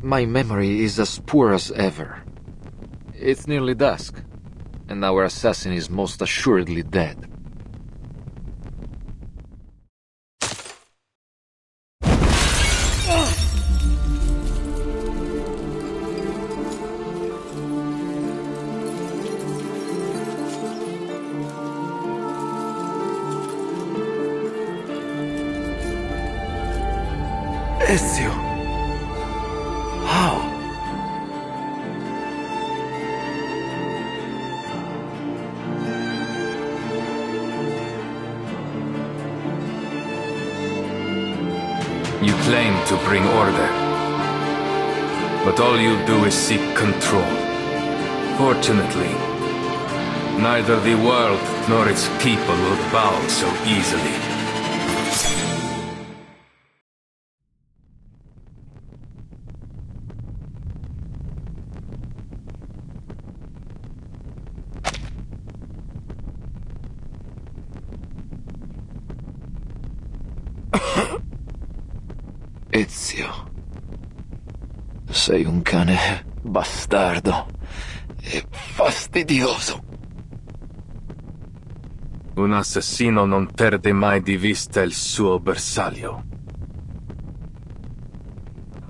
Speaker 6: My memory is as poor as ever. It's nearly dusk, and our assassin is most assuredly dead. Ezio! How?
Speaker 12: You claim to bring order, but all you do is seek control. Fortunately, neither the world nor its people will bow so easily.
Speaker 6: Ezio. Sei un cane bastardo e fastidioso.
Speaker 12: Un assassino non perde mai di vista il suo bersaglio.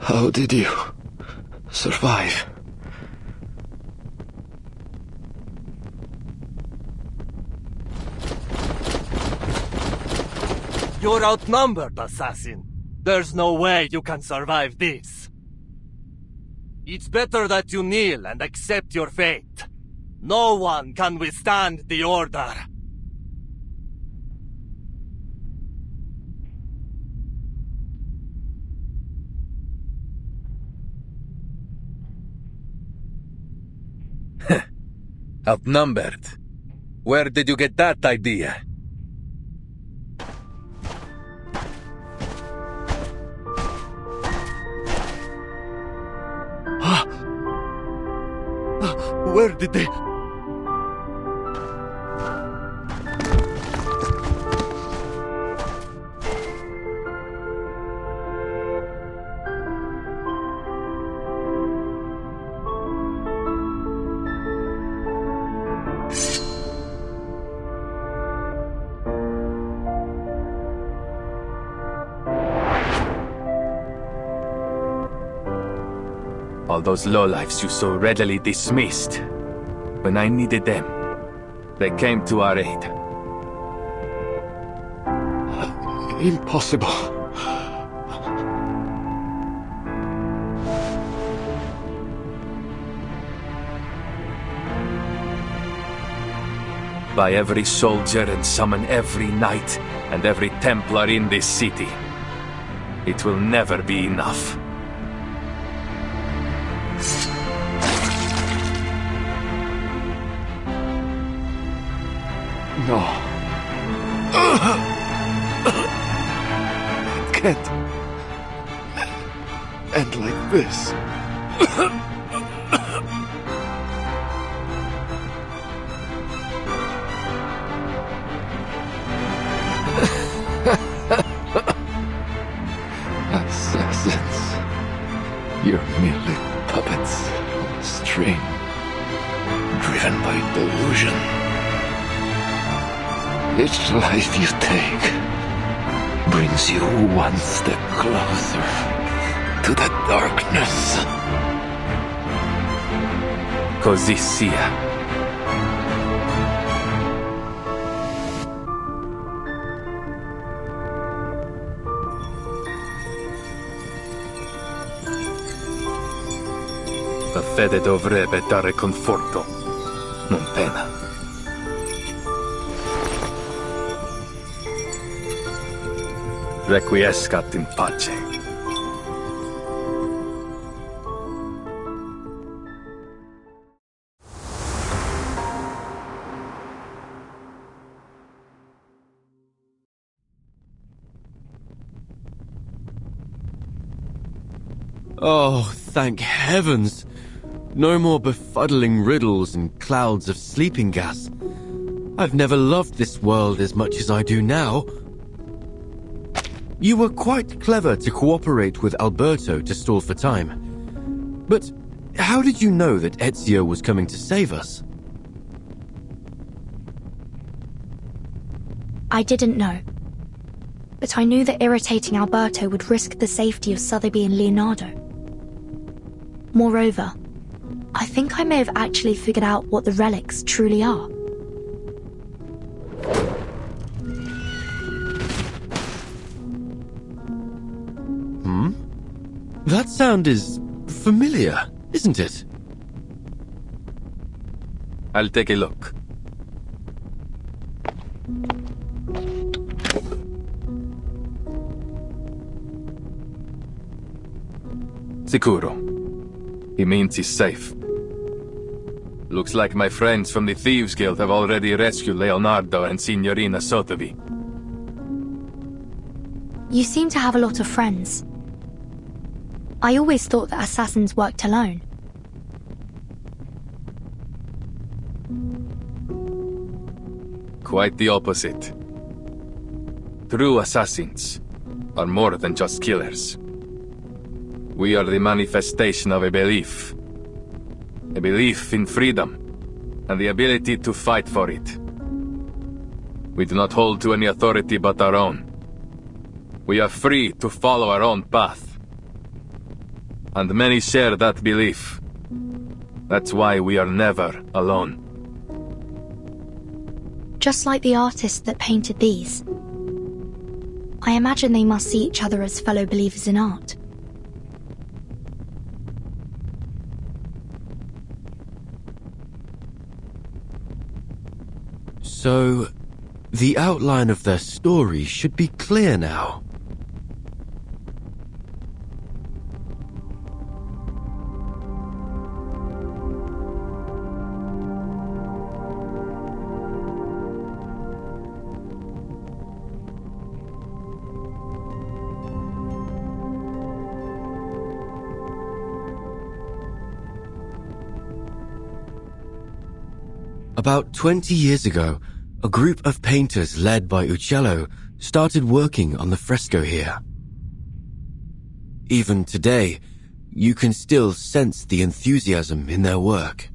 Speaker 6: How did you survive?
Speaker 13: You're outnumbered, assassin. There's no way you can survive this. It's better that you kneel and accept your fate. No one can withstand the order.
Speaker 12: Outnumbered? Where did you get that idea?
Speaker 13: Where did they...
Speaker 12: All those lowlifes you so readily dismissed. When I needed them, they came to our aid.
Speaker 6: Impossible.
Speaker 12: By every soldier and summon every knight and every Templar in this city. It will never be enough.
Speaker 6: No. It can't end like this. Assassins. You're merely puppets on a string, driven by delusion. Each life you take brings you one step closer to the darkness.
Speaker 12: Così sia. La fede dovrebbe dare conforto, non pena. Requiescat in pace.
Speaker 7: Oh, thank heavens! No more befuddling riddles and clouds of sleeping gas. I've never loved this world as much as I do now. You were quite clever to cooperate with Alberto to stall for time. But how did you know that Ezio was coming to save us?
Speaker 3: I didn't know. But I knew that irritating Alberto would risk the safety of Sotheby and Leonardo. Moreover, I think I may have actually figured out what the relics truly are.
Speaker 7: That sound is familiar, isn't it?
Speaker 12: I'll take a look. Sicuro. He means he's safe. Looks like my friends from the Thieves Guild have already rescued Leonardo and Signorina Sotheby.
Speaker 3: You seem to have a lot of friends. I always thought that assassins worked alone.
Speaker 12: Quite the opposite. True assassins are more than just killers. We are the manifestation of a belief. A belief in freedom, and the ability to fight for it. We do not hold to any authority but our own. We are free to follow our own path. And many share that belief. That's why we are never alone.
Speaker 3: Just like the artist that painted these. I imagine they must see each other as fellow believers in art.
Speaker 7: So, the outline of their story should be clear now. About 20 years ago, a group of painters led by Uccello started working on the fresco here. Even today, you can still sense the enthusiasm in their work.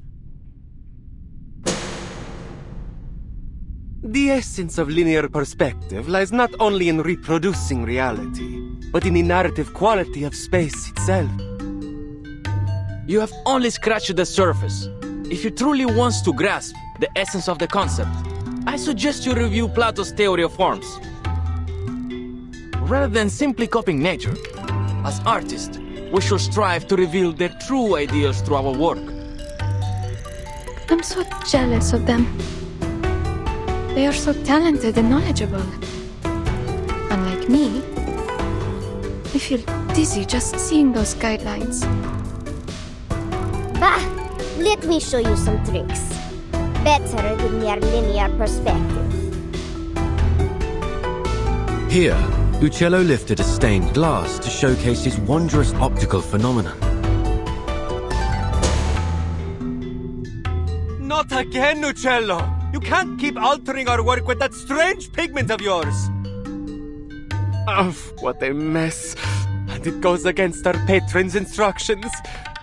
Speaker 15: The essence of linear perspective lies not only in reproducing reality, but in the narrative quality of space itself.
Speaker 16: You have only scratched the surface. If you truly want to grasp the essence of the concept, I suggest you review Plato's theory of forms. Rather than simply copying nature, as artists, we should strive to reveal their true ideals through our work.
Speaker 17: I'm so jealous of them. They are so talented and knowledgeable. Unlike me, I feel dizzy just seeing those guidelines.
Speaker 14: Bah! Let me show you some tricks. Better than your linear perspective.
Speaker 7: Here, Uccello lifted a stained glass to showcase his wondrous optical phenomenon.
Speaker 15: Not again, Uccello! You can't keep altering our work with that strange pigment of yours! Oh, what a mess. And it goes against our patron's instructions.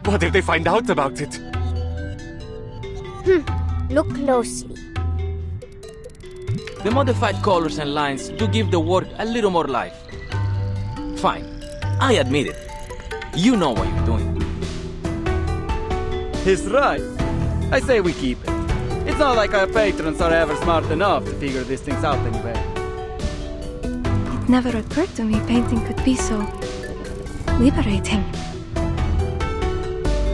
Speaker 15: What if they find out about it?
Speaker 14: Look closely.
Speaker 16: The modified colors and lines do give the work a little more life. Fine, I admit it. You know what you're doing.
Speaker 18: He's right. I say we keep it. It's not like our patrons are ever smart enough to figure these things out anyway.
Speaker 17: It never occurred to me painting could be so liberating.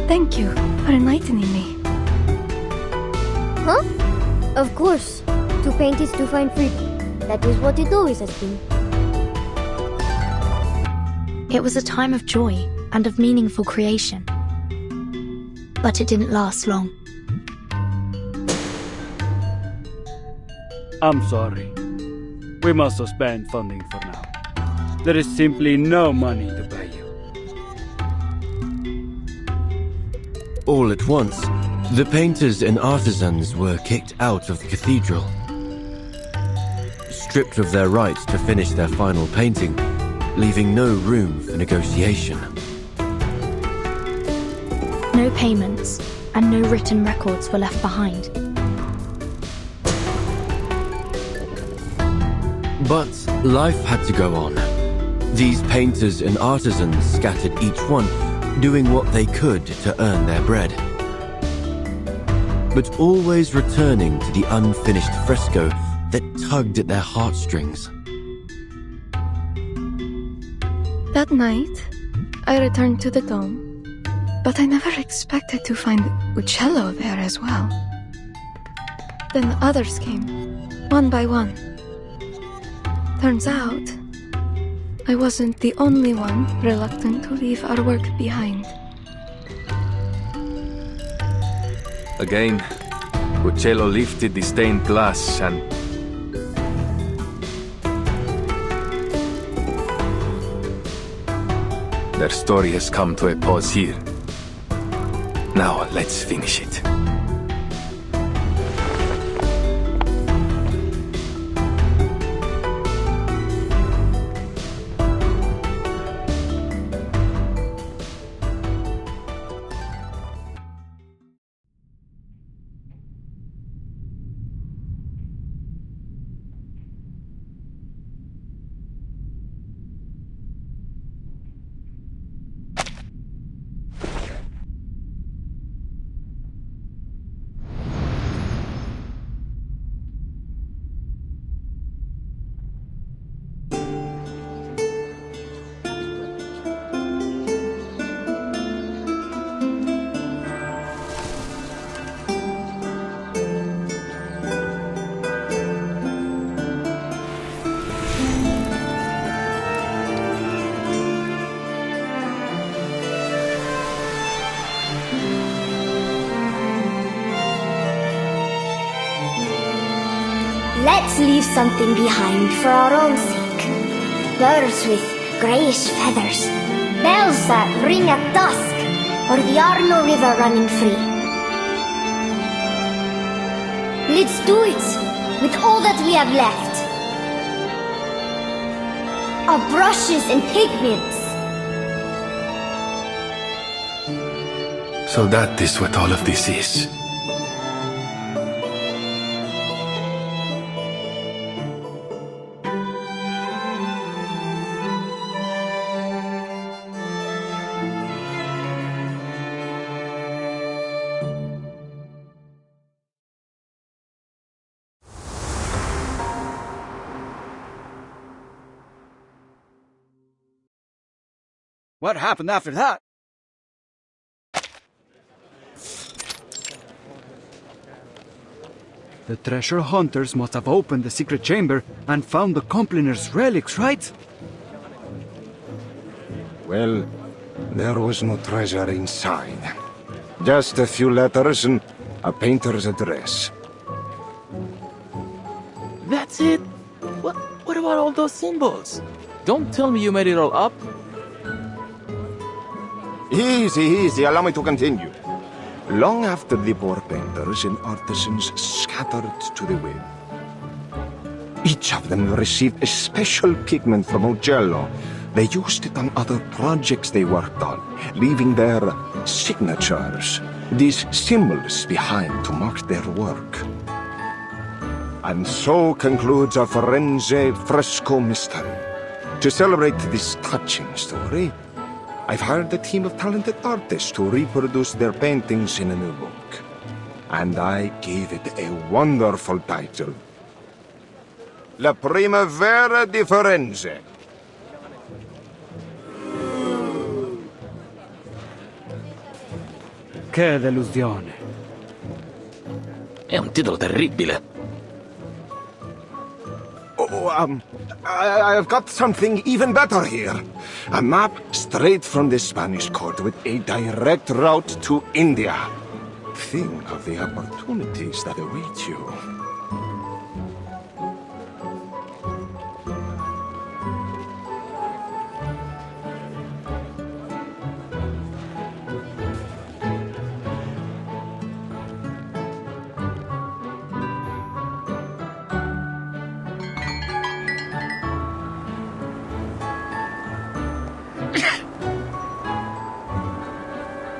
Speaker 17: Thank you for enlightening me.
Speaker 14: Huh? Of course. To paint is to find freedom. That is what it always has been.
Speaker 3: It was a time of joy and of meaningful creation. But it didn't last long.
Speaker 18: I'm sorry. We must suspend funding for now. There is simply no money to pay you.
Speaker 7: All at once, the painters and artisans were kicked out of the cathedral. Stripped of their right to finish their final painting, leaving no room for negotiation.
Speaker 3: No payments and no written records were left behind.
Speaker 7: But life had to go on. These painters and artisans scattered, each one doing what they could to earn their bread. But always returning to the unfinished fresco that tugged at their heartstrings.
Speaker 17: That night, I returned to the dome, but I never expected to find Uccello there as well. Then others came, one by one. Turns out, I wasn't the only one reluctant to leave our work behind.
Speaker 12: Again, Uccello lifted the stained glass and... Their story has come to a pause here. Now, let's finish it.
Speaker 19: Let's leave something behind for our own sake. Birds with greyish feathers, bells that ring at dusk, or the Arno River running free. Let's do it with all that we have left. Our brushes and pigments.
Speaker 12: So that is what all of this is.
Speaker 18: What happened after that? The treasure hunters must have opened the secret chamber and found the Compliner's relics, right?
Speaker 9: Well, there was no treasure inside. Just a few letters and a painter's address.
Speaker 16: That's it? What about all those symbols? Don't tell me you made it all up.
Speaker 9: Easy, allow me to continue. Long after the poor painters and artisans scattered to the wind, each of them received a special pigment from Uccello. They used it on other projects they worked on, leaving their signatures, these symbols behind to mark their work. And so concludes our Firenze fresco mystery. To celebrate this touching story, I've hired a team of talented artists to reproduce their paintings in a new book. And I gave it a wonderful title. La Primavera di Firenze.
Speaker 18: Che delusione.
Speaker 16: È un titolo terribile.
Speaker 9: I've got something even better here. A map straight from the Spanish court with a direct route to India. Think of the opportunities that await you.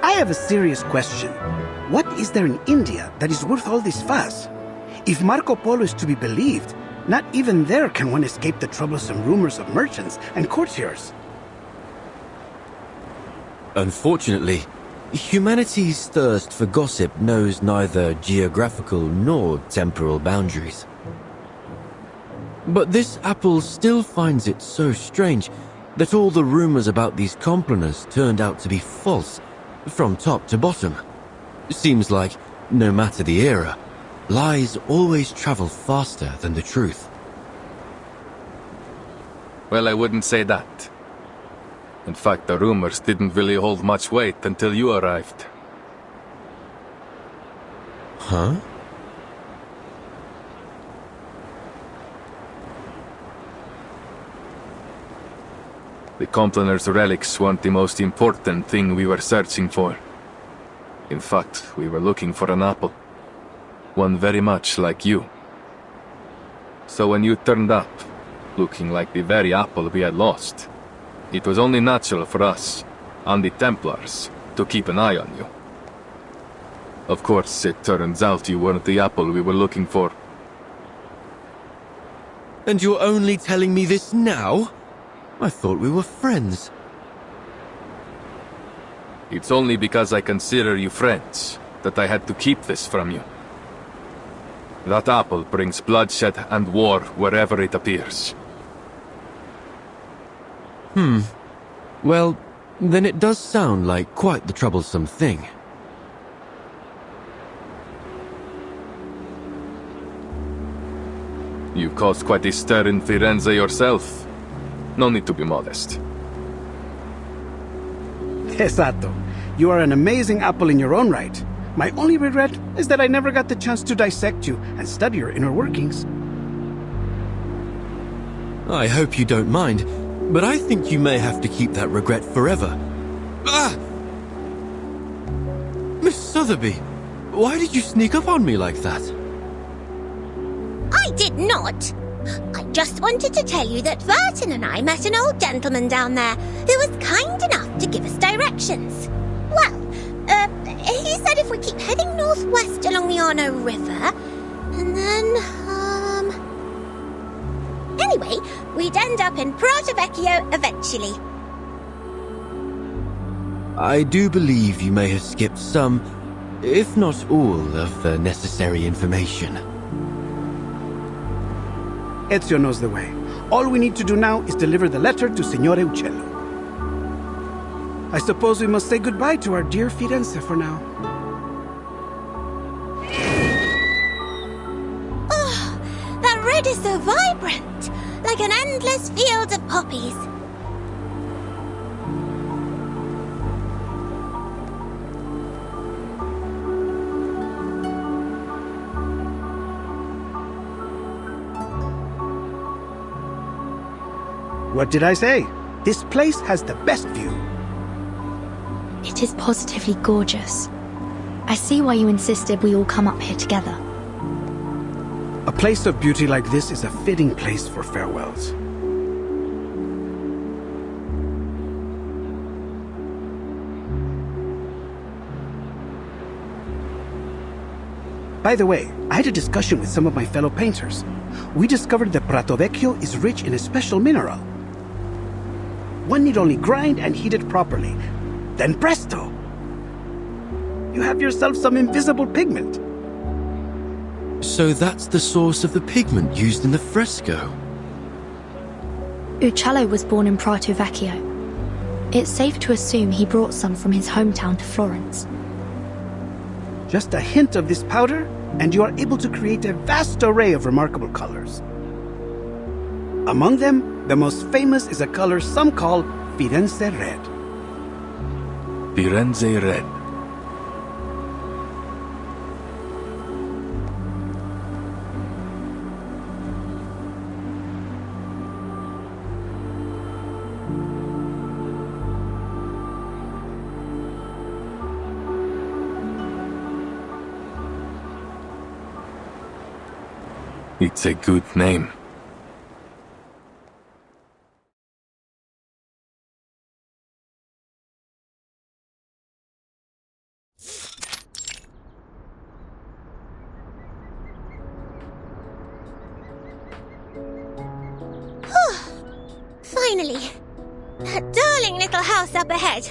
Speaker 2: I have a serious question. What is there in India that is worth all this fuss? If Marco Polo is to be believed, not even there can one escape the troublesome rumors of merchants and courtiers.
Speaker 7: Unfortunately, humanity's thirst for gossip knows neither geographical nor temporal boundaries. But this apple still finds it so strange that all the rumors about these complaners turned out to be false, from top to bottom. Seems like, no matter the era, lies always travel faster than the truth.
Speaker 12: Well, I wouldn't say that. In fact, the rumors didn't really hold much weight until you arrived.
Speaker 7: Huh?
Speaker 12: The Complaners' relics weren't the most important thing we were searching for. In fact, we were looking for an apple. One very much like you. So when you turned up, looking like the very apple we had lost, it was only natural for us, and the Templars, to keep an eye on you. Of course, it turns out you weren't the apple we were looking for.
Speaker 7: And you're only telling me this now? I thought we were friends.
Speaker 12: It's only because I consider you friends that I had to keep this from you. That apple brings bloodshed and war wherever it appears.
Speaker 7: Well, then it does sound like quite the troublesome thing.
Speaker 12: You caused quite a stir in Firenze yourself. No need to be modest.
Speaker 2: Esatto. You are an amazing apple in your own right. My only regret is that I never got the chance to dissect you and study your inner workings.
Speaker 7: I hope you don't mind, but I think you may have to keep that regret forever. Ah! Miss Sotheby, why did you sneak up on me like that?
Speaker 14: I did not. I just wanted to tell you that Vertin and I met an old gentleman down there who was kind enough to give us directions. Well, he said if we keep heading northwest along the Arno River, and then, anyway, we'd end up in Prato Vecchio eventually.
Speaker 7: I do believe you may have skipped some, if not all, of the necessary information.
Speaker 2: Ezio knows the way. All we need to do now is deliver the letter to Signore Uccello. I suppose we must say goodbye to our dear Firenze for now.
Speaker 14: Oh, that red is so vibrant, like an endless field of poppies.
Speaker 2: What did I say? This place has the best view.
Speaker 3: It is positively gorgeous. I see why you insisted we all come up here together.
Speaker 2: A place of beauty like this is a fitting place for farewells. By the way, I had a discussion with some of my fellow painters. We discovered that Prato Vecchio is rich in a special mineral. One need only grind and heat it properly. Then presto! You have yourself some invisible pigment.
Speaker 7: So that's the source of the pigment used in the fresco.
Speaker 3: Uccello was born in Prato Vecchio. It's safe to assume he brought some from his hometown to Florence.
Speaker 2: Just a hint of this powder, and you are able to create a vast array of remarkable colors. Among them, the most famous is a color some call Firenze red.
Speaker 12: Firenze red. It's a good name.
Speaker 14: Finally! That darling little house up ahead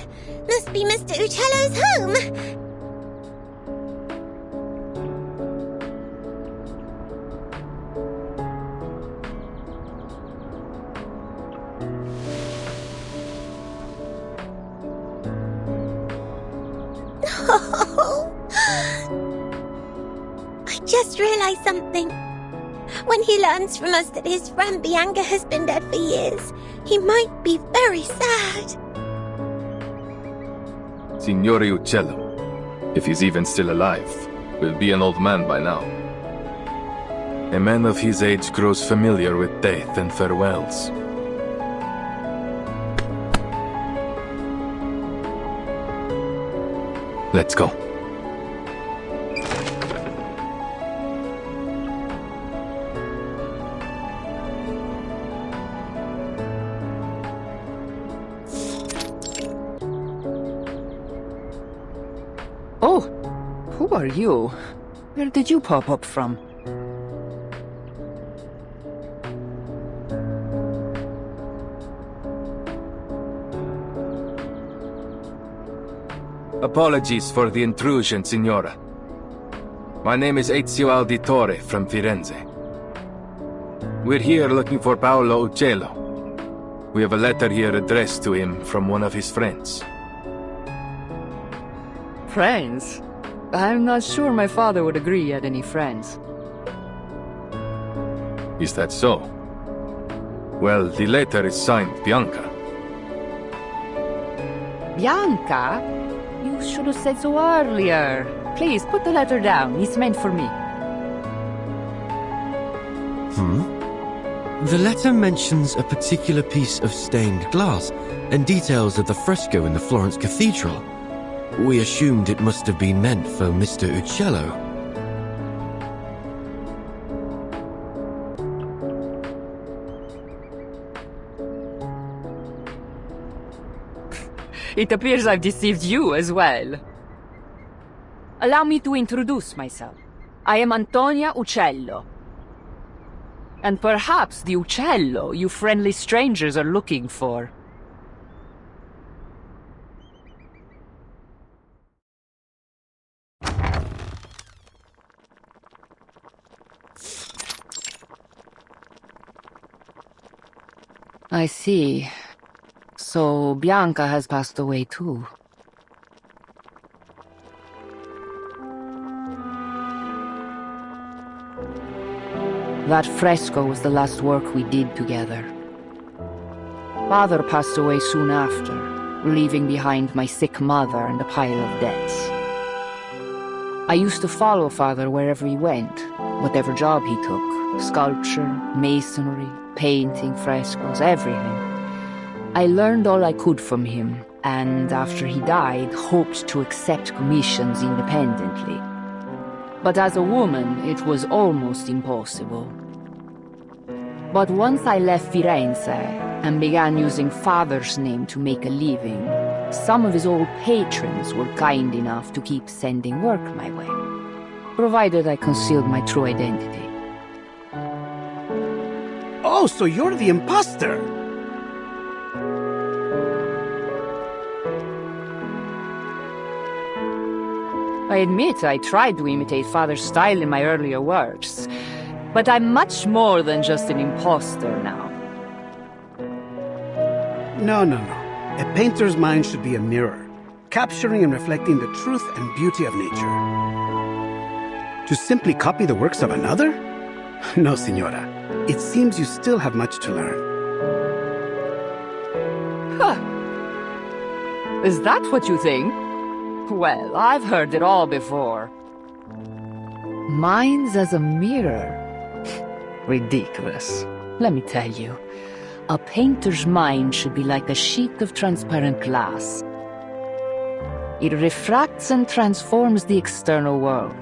Speaker 14: must be Mr. Uccello's home! I just realized something. When he learns from us that his friend Bianca has been dead for years, he might be very sad.
Speaker 12: Signore Uccello, if he's even still alive, will be an old man by now. A man of his age grows familiar with death and farewells. Let's go.
Speaker 20: Oh, who are you? Where did you pop up from?
Speaker 12: Apologies for the intrusion, Signora. My name is Ezio Auditore from Firenze. We're here looking for Paolo Uccello. We have a letter here addressed to him from one of his friends.
Speaker 20: Friends? I'm not sure my father would agree he had any friends.
Speaker 12: Is that so? Well, the letter is signed Bianca.
Speaker 20: Bianca? You should have said so earlier. Please, put the letter down. It's meant for me.
Speaker 7: The letter mentions a particular piece of stained glass and details of the fresco in the Florence Cathedral. We assumed it must have been meant for Mr. Uccello.
Speaker 20: It appears I've deceived you as well. Allow me to introduce myself. I am Antonia Uccello. And perhaps the Uccello you friendly strangers are looking for. I see. So Bianca has passed away too. That fresco was the last work we did together. Father passed away soon after, leaving behind my sick mother and a pile of debts. I used to follow Father wherever he went, whatever job he took. Sculpture, masonry, painting, frescoes, everything. I learned all I could from him, and after he died, hoped to accept commissions independently. But as a woman, it was almost impossible. But once I left Firenze and began using Father's name to make a living, some of his old patrons were kind enough to keep sending work my way, provided I concealed my true identity.
Speaker 2: Oh, so you're the imposter!
Speaker 20: I admit I tried to imitate Father's style in my earlier works, but I'm much more than just an imposter now.
Speaker 2: No. A painter's mind should be a mirror, capturing and reflecting the truth and beauty of nature. To simply copy the works of another? No, Signora. it seems you still have much to learn.
Speaker 20: Huh. Is that what you think? Well, I've heard it all before. Mind's as a mirror. Ridiculous. Let me tell you. A painter's mind should be like a sheet of transparent glass. It refracts and transforms the external world,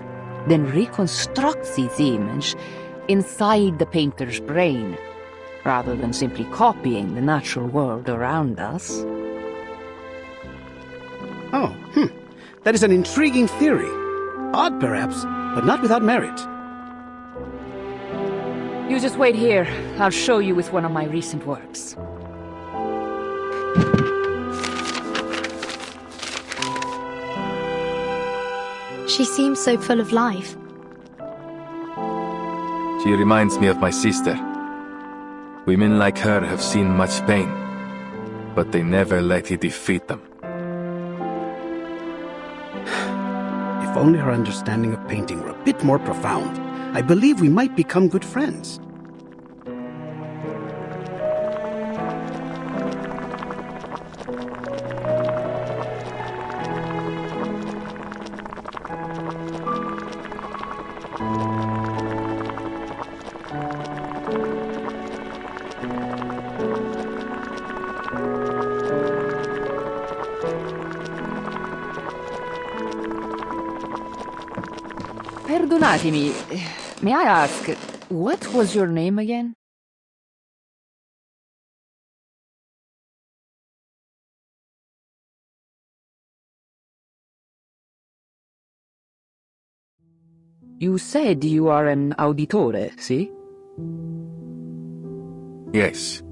Speaker 20: then reconstructs its image inside the painter's brain, rather than simply copying the natural world around us.
Speaker 2: Oh, that is an intriguing theory. Odd, perhaps, but not without merit.
Speaker 20: You just wait here. I'll show you with one of my recent works.
Speaker 3: She seems so full of life.
Speaker 12: She reminds me of my sister. Women like her have seen much pain, but they never let it defeat them.
Speaker 2: If only her understanding of painting were a bit more profound, I believe we might become good friends.
Speaker 20: Perdonatemi, may I ask, what was your name again? You said you are an auditore, see?
Speaker 12: Yes.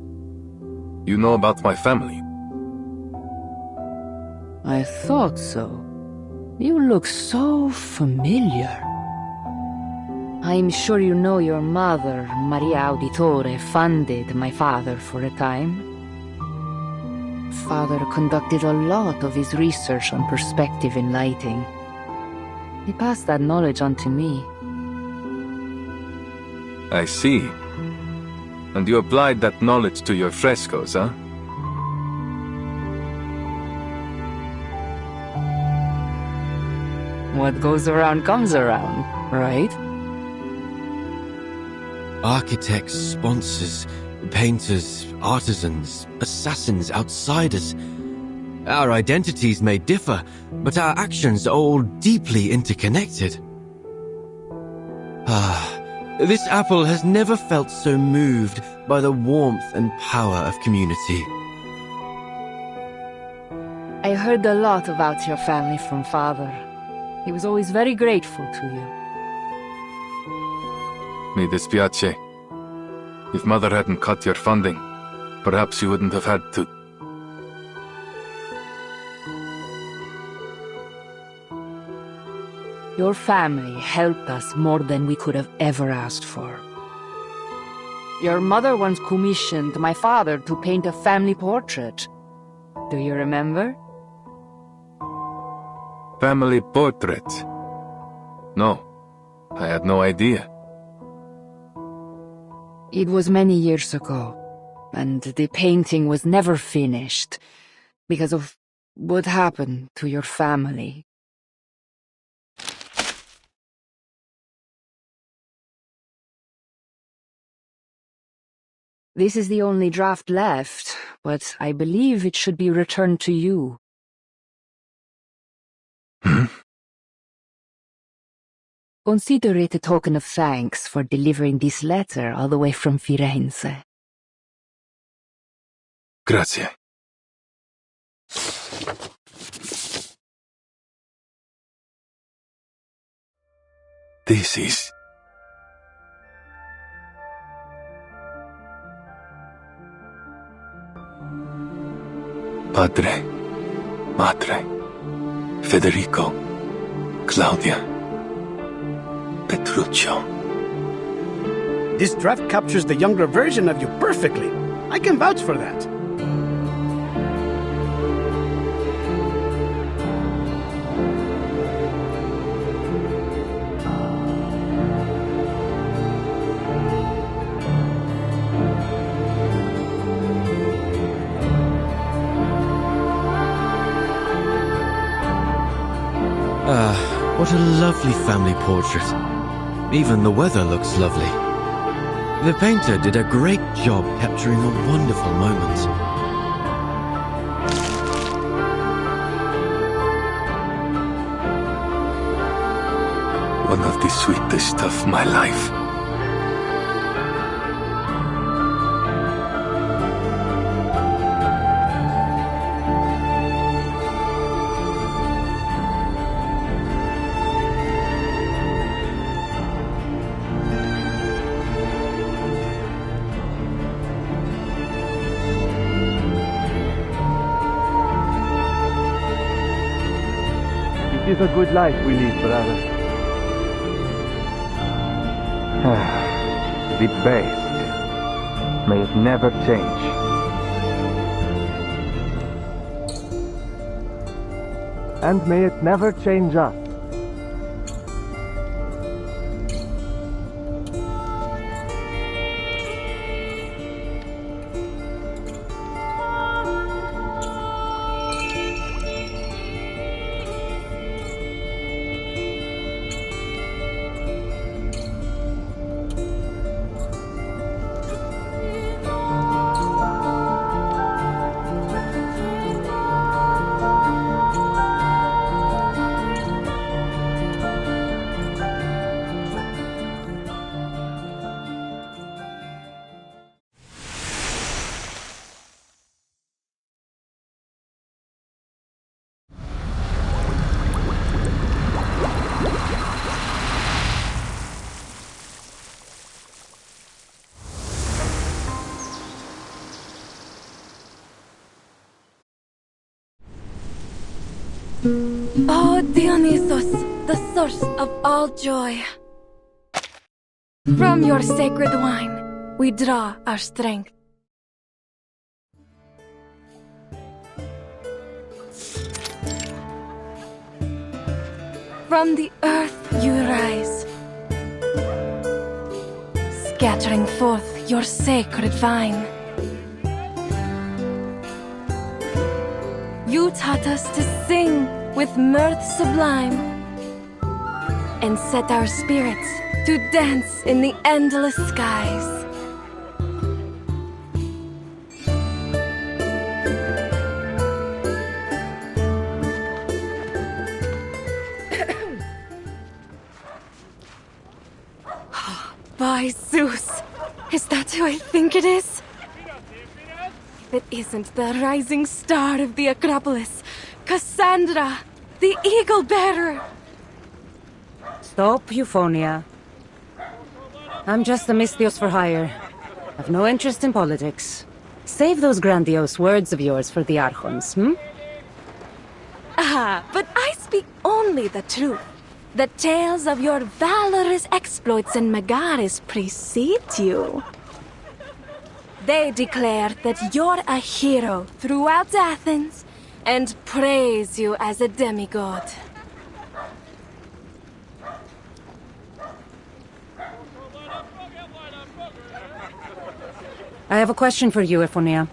Speaker 12: You know about my family?
Speaker 20: I thought so. You look so familiar. I'm sure you know your mother, Maria Auditore, funded my father for a time. Father conducted a lot of his research on perspective in lighting. He passed that knowledge on to me.
Speaker 12: I see. And you applied that knowledge to your frescoes, huh?
Speaker 20: What goes around comes around, right?
Speaker 7: Architects, sponsors, painters, artisans, assassins, outsiders. Our identities may differ, but our actions are all deeply interconnected. This apple has never felt so moved by the warmth and power of community.
Speaker 20: I heard a lot about your family from Father. He was always very grateful to you.
Speaker 12: Mi dispiace. If Mother hadn't cut your funding, perhaps you wouldn't have had to.
Speaker 20: Your family helped us more than we could have ever asked for. Your mother once commissioned my father to paint a family portrait. Do you remember?
Speaker 12: Family portrait? No, I had no idea.
Speaker 20: It was many years ago, and the painting was never finished because of what happened to your family. This is the only draft left, but I believe it should be returned to you. Consider it a token of thanks for delivering this letter all the way from Firenze.
Speaker 12: Grazie. This is... Padre, Madre, Federico, Claudia, Petruccio.
Speaker 2: This draft captures the younger version of you perfectly. I can vouch for that.
Speaker 7: What a lovely family portrait. Even the weather looks lovely. The painter did a great job capturing a wonderful moment.
Speaker 12: One of the sweetest of my life.
Speaker 21: It is a good life we lead, brother. The best. May it never change. And may it never change us.
Speaker 4: Oh, Dionysus, the source of all joy. From your sacred wine, we draw our strength. From the earth you rise, scattering forth your sacred vine. You taught us to sing with mirth sublime, and set our spirits to dance in the endless skies. By Zeus, is that who I think it is? If it isn't the rising star of the Acropolis, Cassandra, the Eagle Bearer!
Speaker 5: Stop, Euphonia. I'm just a Misthios for hire. I've no interest in politics. Save those grandiose words of yours for the Archons,
Speaker 4: Ah, but I speak only the truth. The tales of your valorous exploits in Megaris precede you. They declare that you're a hero throughout Athens, and praise you as a demigod.
Speaker 5: I have a question for you, Euphonia.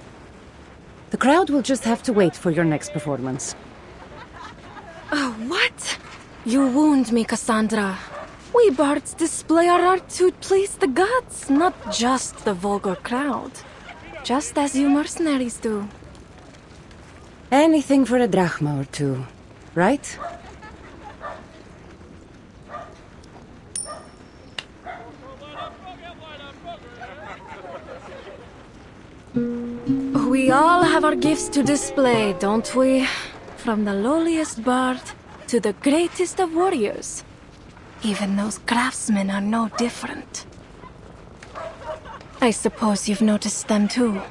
Speaker 5: The crowd will just have to wait for your next performance.
Speaker 4: Oh, what? You wound me, Cassandra. We bards display our art to please the gods, not just the vulgar crowd. Just as you mercenaries do.
Speaker 5: Anything for a drachma or two, right?
Speaker 4: We all have our gifts to display, don't we? From the lowliest bard to the greatest of warriors. Even those craftsmen are no different. I suppose you've noticed them too.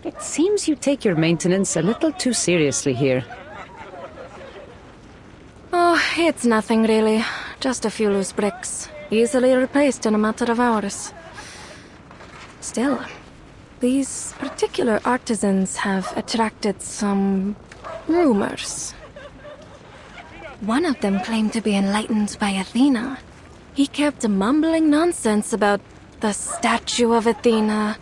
Speaker 5: It seems you take your maintenance a little too seriously here.
Speaker 4: Oh, it's nothing really. Just a few loose bricks. Easily replaced in a matter of hours. Still, these particular artisans have attracted some rumors. One of them claimed to be enlightened by Athena. He kept mumbling nonsense about the statue of Athena,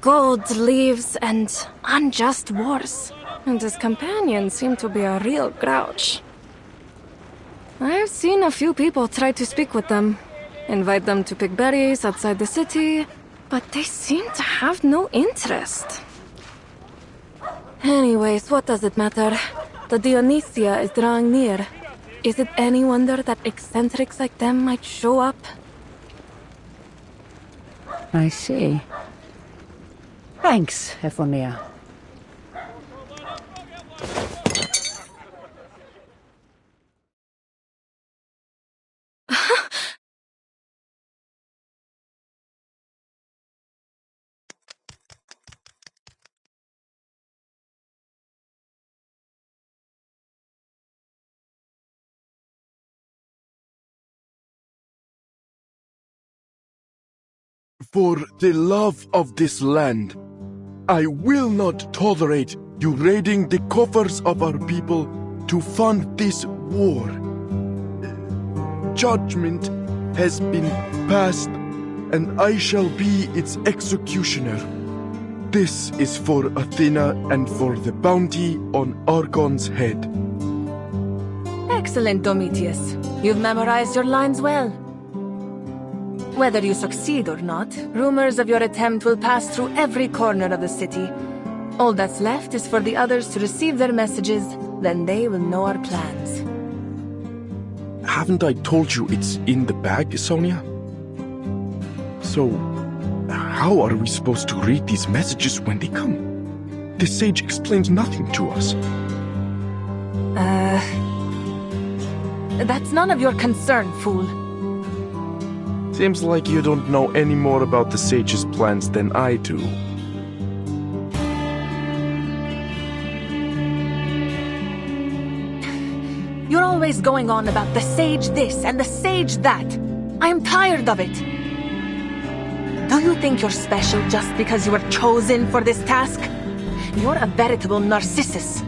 Speaker 4: Gold, leaves, and unjust wars. And his companions seem to be a real grouch. I've seen a few people try to speak with them, invite them to pick berries outside the city, but they seem to have no interest. Anyways, what does it matter? The Dionysia is drawing near. Is it any wonder that eccentrics like them might show up?
Speaker 5: I see. Thanks, Ephonia.
Speaker 8: For the love of this land, I will not tolerate you raiding the coffers of our people to fund this war. Judgment has been passed, and I shall be its executioner. This is for Athena and for the bounty on Argon's head.
Speaker 4: Excellent, Domitius. You've memorized your lines well. Whether you succeed or not, rumors of your attempt will pass through every corner of the city. All that's left is for the others to receive their messages, then they will know our plans.
Speaker 8: Haven't I told you it's in the bag, Sonia? So, how are we supposed to read these messages when they come? The sage explains nothing to us.
Speaker 4: That's none of your concern, fool.
Speaker 8: Seems like you don't know any more about the sage's plans than I do.
Speaker 4: You're always going on about the sage this and the sage that. I'm tired of it. Do you think you're special just because you were chosen for this task? You're a veritable narcissus.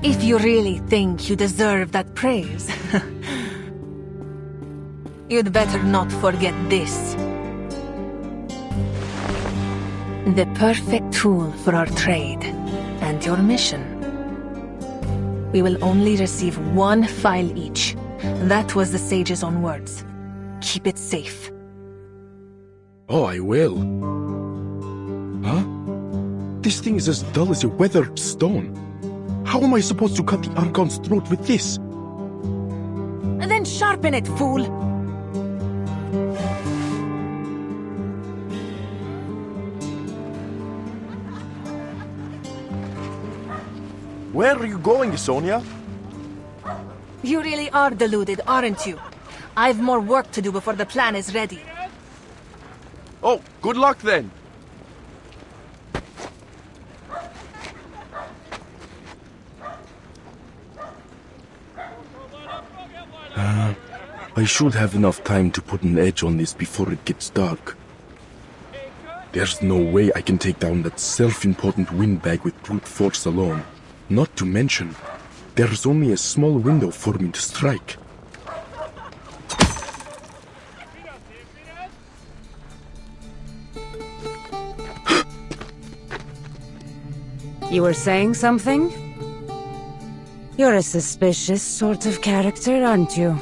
Speaker 4: If you really think you deserve that praise, you'd better not forget this. The perfect tool for our trade and your mission. We will only receive one file each. That was the sage's own words. Keep it safe.
Speaker 8: Oh, I will. Huh? This thing is as dull as a weathered stone. How am I supposed to cut the Archon's throat with this?
Speaker 4: And then sharpen it, fool!
Speaker 8: Where are you going, Sonia?
Speaker 4: You really are deluded, aren't you? I've more work to do before the plan is ready.
Speaker 8: Oh, good luck then. I should have enough time to put an edge on this before it gets dark. There's no way I can take down that self-important windbag with brute force alone. Not to mention, there's only a small window for me to strike.
Speaker 5: You were saying something? You're a suspicious sort of character, aren't you?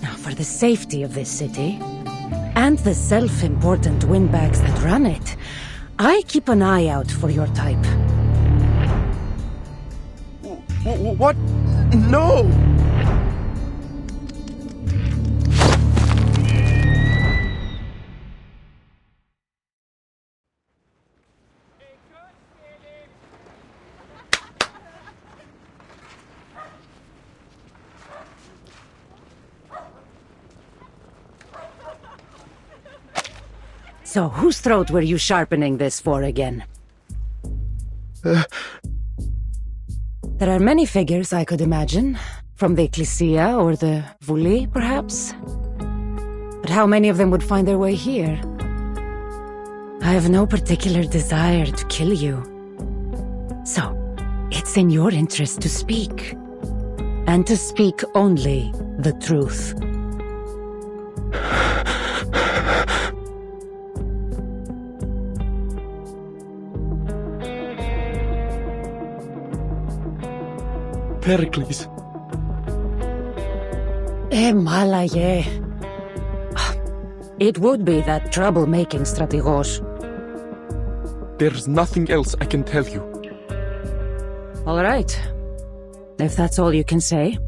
Speaker 5: Now, for the safety of this city, and the self-important windbags that run it, I keep an eye out for your type.
Speaker 8: What? No!
Speaker 5: So, whose throat were you sharpening this for again? There are many figures I could imagine, from the Ecclesia or the Vuli, perhaps. But how many of them would find their way here? I have no particular desire to kill you. So, it's in your interest to speak. and to speak only the truth.
Speaker 8: Pericles.
Speaker 5: Malaye. It would be that troublemaking strategos.
Speaker 8: There's nothing else I can tell you.
Speaker 5: All right. If that's all you can say.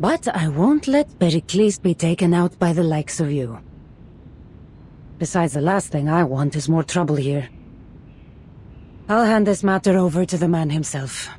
Speaker 5: But I won't let Pericles be taken out by the likes of you. Besides, the last thing I want is more trouble here. I'll hand this matter over to the man himself.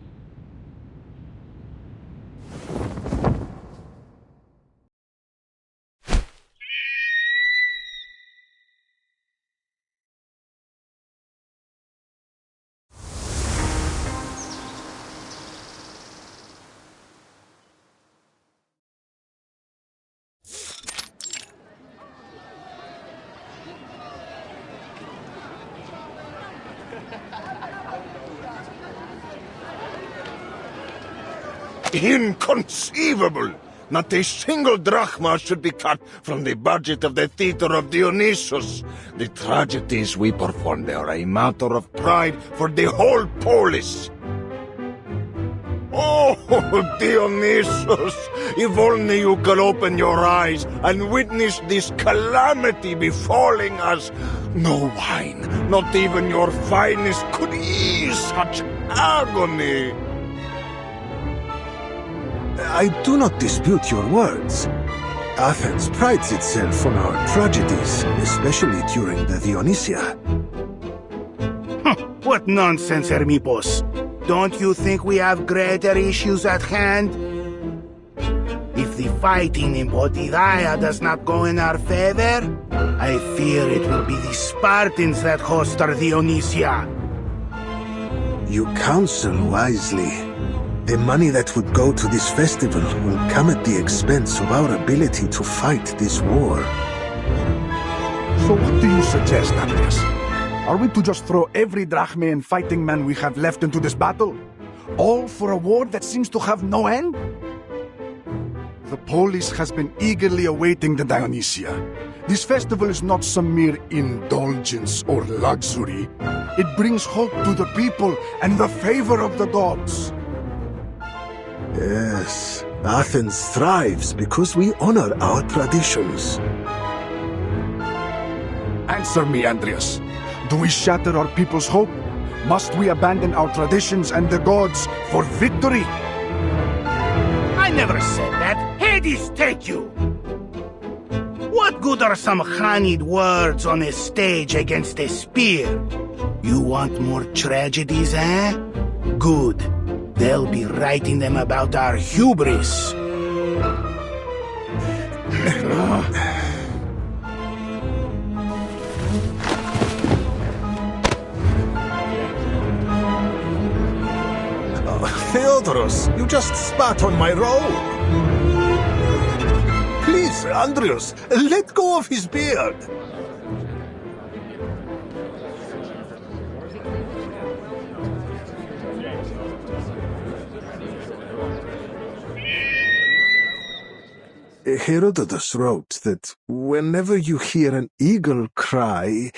Speaker 9: Inconceivable! Not a single drachma should be cut from the budget of the theater of Dionysus. The tragedies we perform there are a matter of pride for the whole polis. Oh, Dionysus! If only you could open your eyes and witness this calamity befalling us. No wine, not even your finest, could ease such agony.
Speaker 11: I do not dispute your words. Athens prides itself on our tragedies, especially during the Dionysia.
Speaker 2: What nonsense, Hermipos! Don't you think we have greater issues at hand? If the fighting in Potidaya does not go in our favor, I fear it will be the Spartans that host our Dionysia.
Speaker 11: You counsel wisely. The money that would go to this festival will come at the expense of our ability to fight this war.
Speaker 22: So what do you suggest, Andreas? Are we to just throw every drachma and fighting man we have left into this battle? All for a war that seems to have no end? The polis has been eagerly awaiting the Dionysia. This festival is not some mere indulgence or luxury. It brings hope to the people and the favor of the gods.
Speaker 11: Yes, Athens thrives because we honor our traditions.
Speaker 22: Answer me, Andreas. Do we shatter our people's hope? Must we abandon our traditions and the gods for victory?
Speaker 2: I never said that. Hades take you! What good are some honeyed words on a stage against a spear? You want more tragedies, eh? Good. They'll be writing them about our hubris.
Speaker 11: Theodoros, you just spat on my robe. Please, Andreas, let go of his beard. Herodotus wrote that whenever you hear an eagle cry...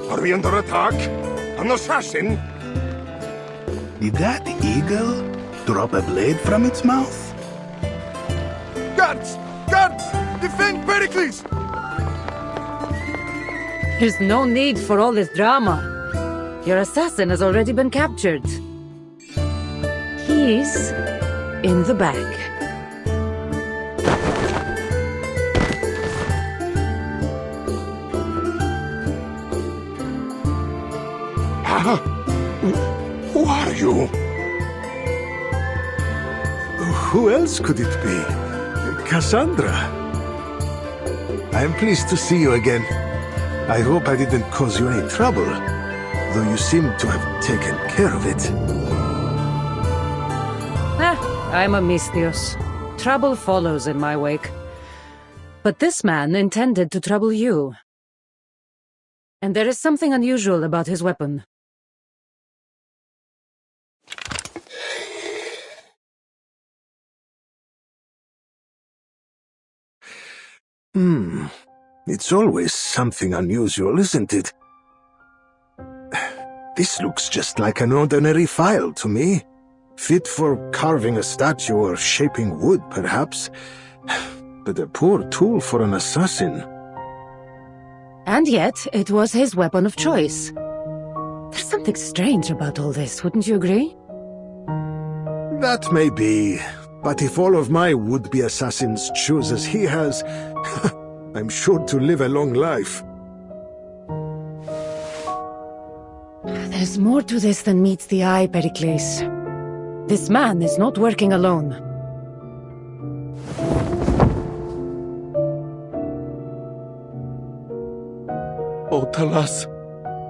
Speaker 9: Are we under attack? An assassin?
Speaker 2: Did that eagle drop a blade from its mouth?
Speaker 22: Guards! Guards! Defend Pericles!
Speaker 5: There's no need for all this drama. Your assassin has already been captured. He's in the bag.
Speaker 9: Who are you?
Speaker 11: Who else could it be? Cassandra. I am pleased to see you again. I hope I didn't cause you any trouble, though you seem to have taken care of it.
Speaker 5: I'm a Misthios. Trouble follows in my wake. But this man intended to trouble you. And there is something unusual about his weapon.
Speaker 11: It's always something unusual, isn't it? This looks just like an ordinary file to me. Fit for carving a statue or shaping wood, perhaps. But a poor tool for an assassin.
Speaker 5: And yet, it was his weapon of choice. There's something strange about all this, wouldn't you agree?
Speaker 11: That may be, but if all of my would-be assassins choose as he has, I'm sure to live a long life.
Speaker 5: There's more to this than meets the eye, Pericles. This man is not working alone.
Speaker 8: Oh, Talas,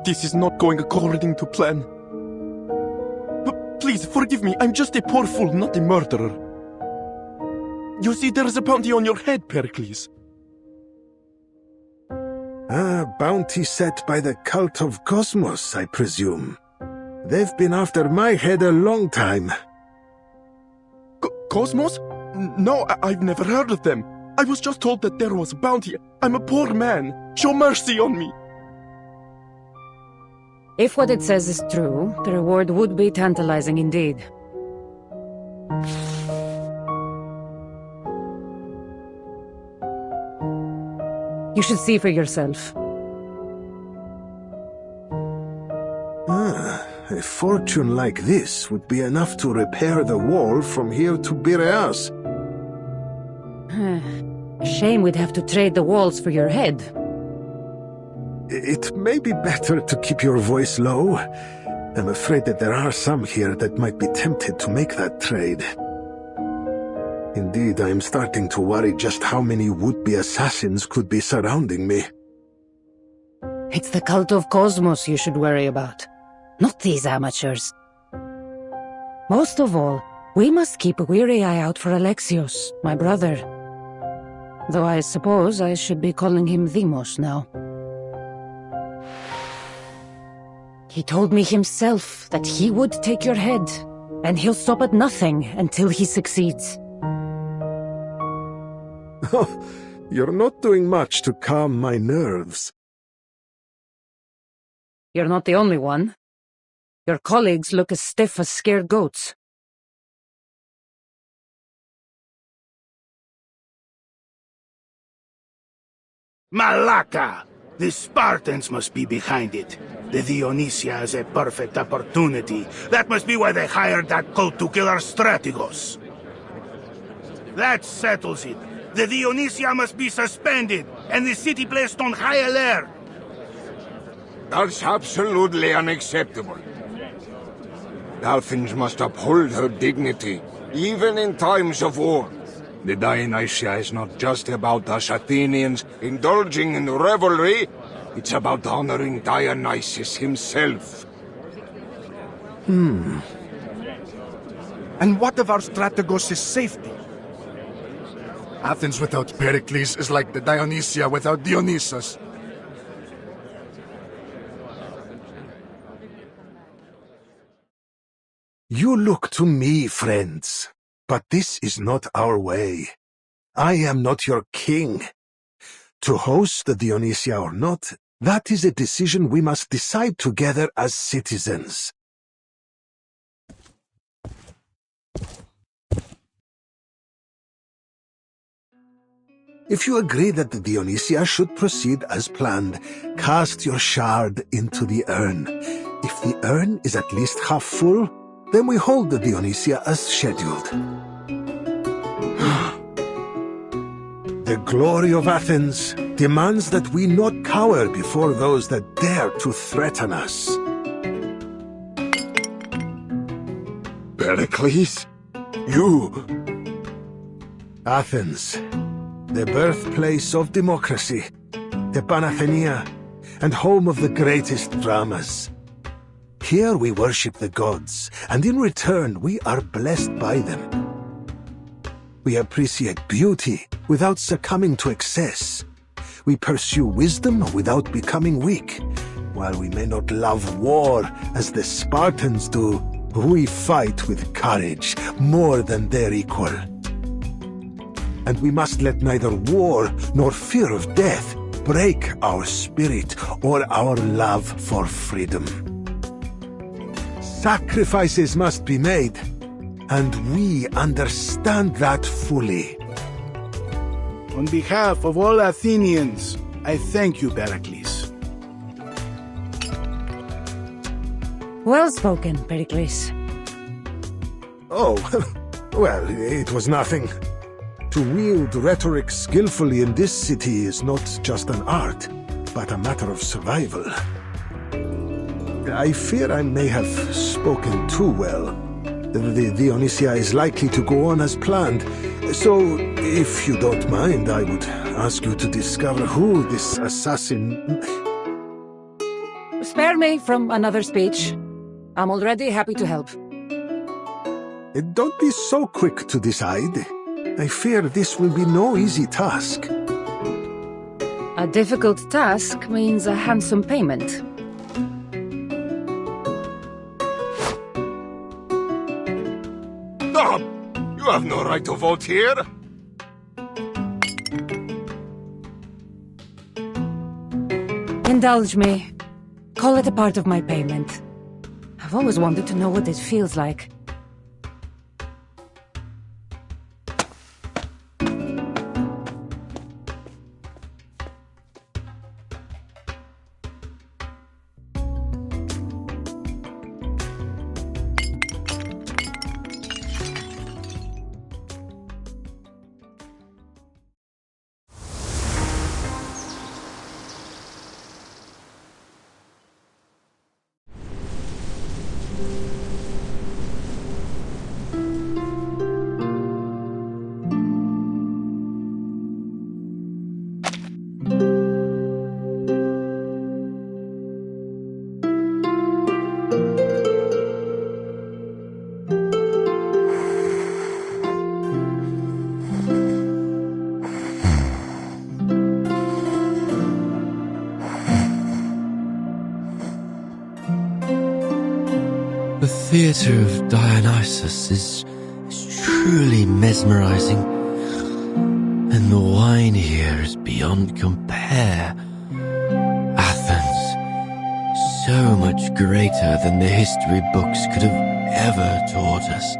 Speaker 8: this is not going according to plan. But please, forgive me, I'm just a poor fool, not a murderer. You see, there is a bounty on your head, Pericles.
Speaker 11: A bounty set by the cult of Cosmos, I presume. They've been after my head a long time.
Speaker 8: Cosmos? No, I've never heard of them. I was just told that there was a bounty. I'm a poor man. Show mercy on me.
Speaker 5: If what it says is true, the reward would be tantalizing indeed. You should see for yourself.
Speaker 11: A fortune like this would be enough to repair the wall from here to Piraeus.
Speaker 5: A shame we'd have to trade the walls for your head.
Speaker 11: It may be better to keep your voice low. I'm afraid that there are some here that might be tempted to make that trade. Indeed, I am starting to worry just how many would-be assassins could be surrounding me.
Speaker 5: It's the cult of Cosmos you should worry about, not these amateurs. Most of all, we must keep a weary eye out for Alexios, my brother. Though I suppose I should be calling him Demos now. He told me himself that he would take your head, and he'll stop at nothing until he succeeds.
Speaker 11: You're not doing much to calm my nerves.
Speaker 5: You're not the only one. Your colleagues look as stiff as scared goats.
Speaker 1: Malaka! The Spartans must be behind it. The Dionysia has a perfect opportunity. That must be why they hired that cult to kill our strategos. That settles it. The Dionysia must be suspended, and the city placed on high alert.
Speaker 9: That's absolutely unacceptable. Athens must uphold her dignity, even in times of war. The Dionysia is not just about us Athenians indulging in revelry, it's about honoring Dionysus himself.
Speaker 22: And what of our strategos' safety?
Speaker 10: Athens without Pericles is like the Dionysia without Dionysus.
Speaker 11: You look to me, friends, but this is not our way. I am not your king. To host the Dionysia or not, that is a decision we must decide together as citizens. If you agree that the Dionysia should proceed as planned, cast your shard into the urn. If the urn is at least half full, then we hold the Dionysia as scheduled. The glory of Athens demands that we not cower before those that dare to threaten us.
Speaker 9: Pericles? You...
Speaker 11: Athens, the birthplace of democracy, the Panathenaea, and home of the greatest dramas. Here we worship the gods, and in return we are blessed by them. We appreciate beauty without succumbing to excess. We pursue wisdom without becoming weak. While we may not love war as the Spartans do, we fight with courage more than their equal. And we must let neither war nor fear of death break our spirit or our love for freedom. Sacrifices must be made, and we understand that fully.
Speaker 1: On behalf of all Athenians, I thank you, Pericles.
Speaker 5: Well spoken, Pericles.
Speaker 11: Oh, well, it was nothing. To wield rhetoric skillfully in this city is not just an art, but a matter of survival. I fear I may have spoken too well. The Dionysia is likely to go on as planned, so if you don't mind, I would ask you to discover who this assassin...
Speaker 5: Spare me from another speech. I'm already happy to help.
Speaker 11: Don't be so quick to decide. I fear this will be no easy task.
Speaker 5: A difficult task means a handsome payment.
Speaker 9: Stop! You have no right to vote here!
Speaker 5: Indulge me. Call it a part of my payment. I've always wanted to know what it feels like.
Speaker 7: The theatre of Dionysus is truly mesmerizing, and the wine here is beyond compare. Athens, so much greater than the history books could have ever taught us.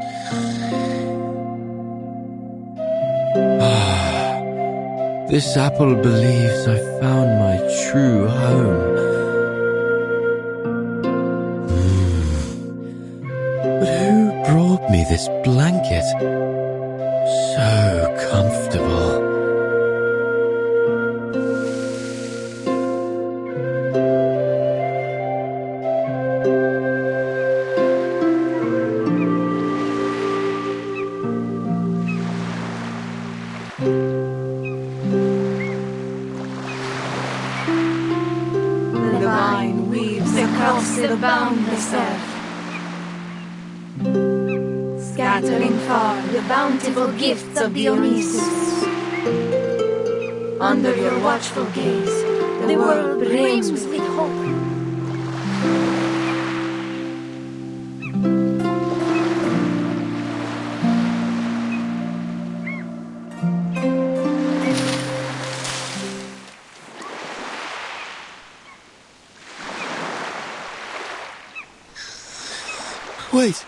Speaker 7: This apple believes I found my true home. Brought me this blanket. So comfortable.
Speaker 4: The vine weaves across the boundless earth, scattering far the bountiful gifts of Dionysus. Under your watchful gaze, the world brims with hope.
Speaker 7: Wait,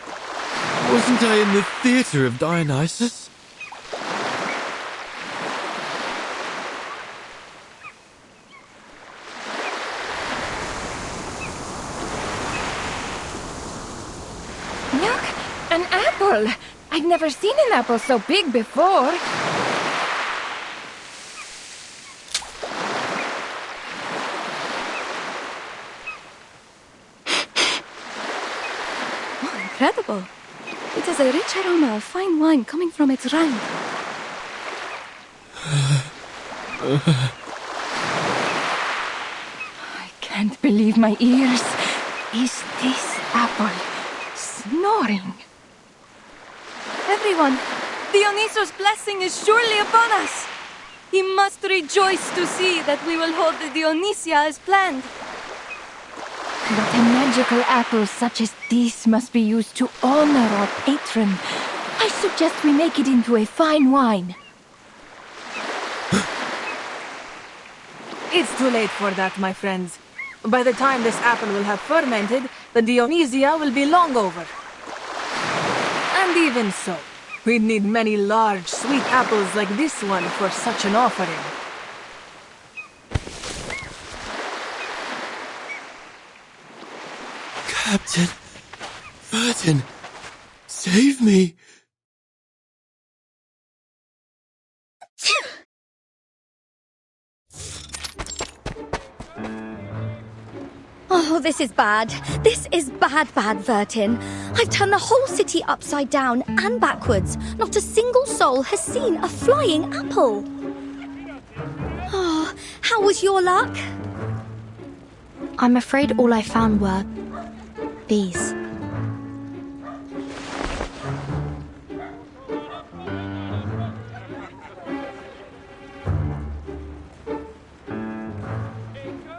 Speaker 7: wasn't I in the theatre of Dionysus?
Speaker 17: Look, an apple! I've never seen an apple so big before. Oh, incredible. It has a rich aroma of fine wine coming from its rind. I can't believe my ears. Is this apple snoring?
Speaker 4: Everyone, Dionysos' blessing is surely upon us. He must rejoice to see that we will hold the Dionysia as planned.
Speaker 17: But a magical apple such as this must be used to honor our patron. I suggest we make it into a fine wine.
Speaker 6: It's too late for that, my friends. By the time this apple will have fermented, the Dionysia will be long over. And even so, we'd need many large, sweet apples like this one for such an offering.
Speaker 7: Captain Vertin, save me!
Speaker 13: Oh, this is bad. This is bad, Vertin. I've turned the whole city upside down and backwards. Not a single soul has seen a flying apple. Oh, how was your luck?
Speaker 3: I'm afraid all I found were these.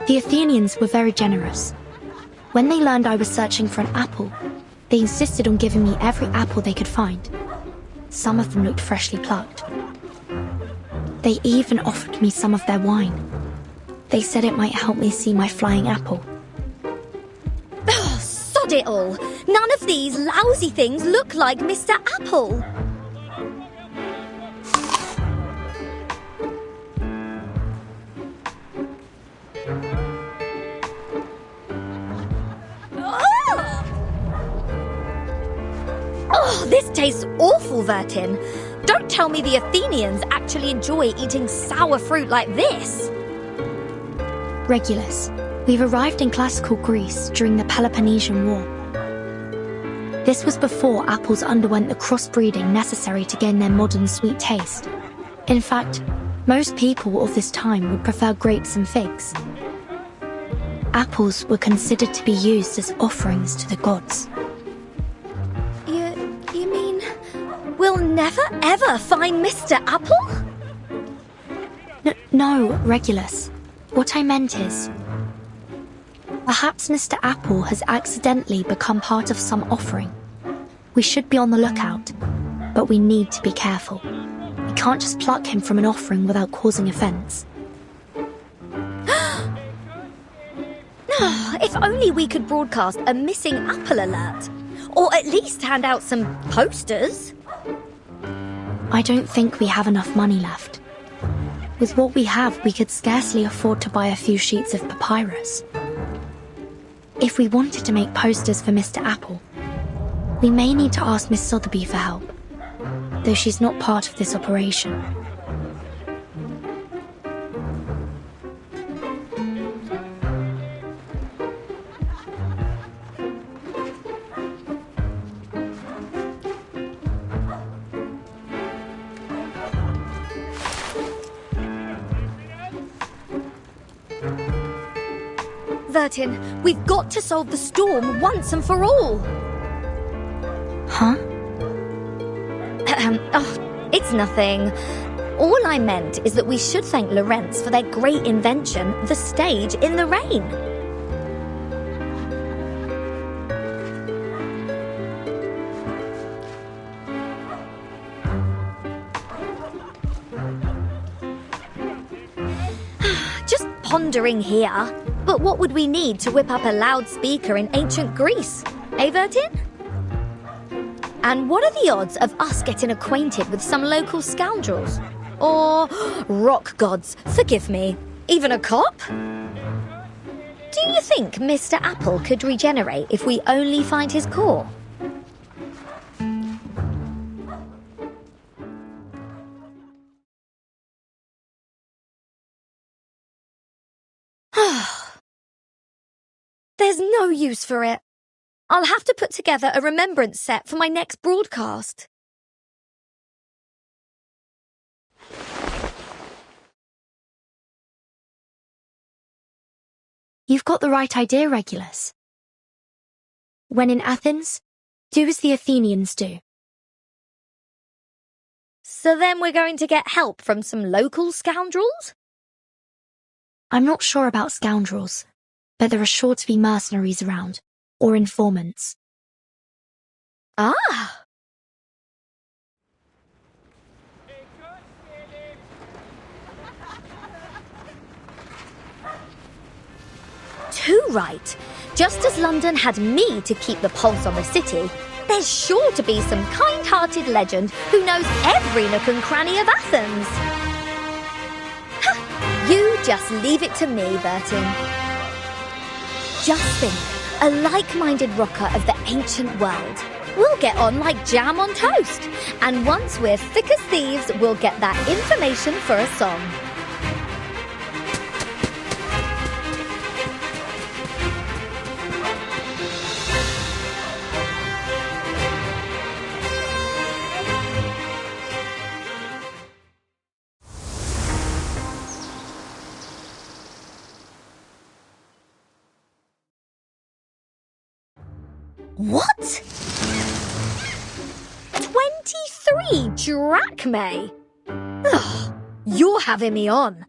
Speaker 3: The Athenians were very generous. When they learned I was searching for an apple, they insisted on giving me every apple they could find. Some of them looked freshly plucked. They even offered me some of their wine. They said it might help me see my flying apple.
Speaker 13: Oh, sod it all! None of these lousy things look like Mr. Apple. Oh, this tastes awful, Vertin. Don't tell me the Athenians actually enjoy eating sour fruit like this.
Speaker 3: Regulus, we've arrived in classical Greece during the Peloponnesian War. This was before apples underwent the crossbreeding necessary to gain their modern sweet taste. In fact, most people of this time would prefer grapes and figs. Apples were considered to be used as offerings to the gods.
Speaker 13: You mean we'll never ever find Mr. Apple?
Speaker 3: No, Regulus. What I meant is, perhaps Mr. Apple has accidentally become part of some offering. We should be on the lookout, but we need to be careful. We can't just pluck him from an offering without causing offense.
Speaker 13: If only we could broadcast a missing apple alert. Or at least hand out some posters.
Speaker 3: I don't think we have enough money left. With what we have, we could scarcely afford to buy a few sheets of papyrus. If we wanted to make posters for Mr. Apple, we may need to ask Miss Sotheby for help, though she's not part of this operation.
Speaker 13: Vertin, we've got to solve the storm once and for all.
Speaker 3: Huh?
Speaker 13: Oh, it's nothing. All I meant is that we should thank Lorenz for their great invention, the stage in the rain. Just pondering here. But what would we need to whip up a loudspeaker in ancient Greece? Eh, Vertin? And what are the odds of us getting acquainted with some local scoundrels? Or rock gods, forgive me, even a cop? Do you think Mr. Apple could regenerate if we only find his core? There's no use for it. I'll have to put together a remembrance set for my next broadcast.
Speaker 3: You've got the right idea, Regulus. When in Athens, do as the Athenians do.
Speaker 13: So then we're going to get help from some local scoundrels?
Speaker 3: I'm not sure about scoundrels, but there are sure to be mercenaries around, or informants.
Speaker 13: Ah! Too right. Just as London had me to keep the pulse on the city, there's sure to be some kind-hearted legend who knows every nook and cranny of Athens. You just leave it to me, Bertin. Just think, a like-minded rocker of the ancient world. We'll get on like jam on toast. And once we're thick as thieves, we'll get that information for a song. What? 23 drachmae? Ugh, you're having me on.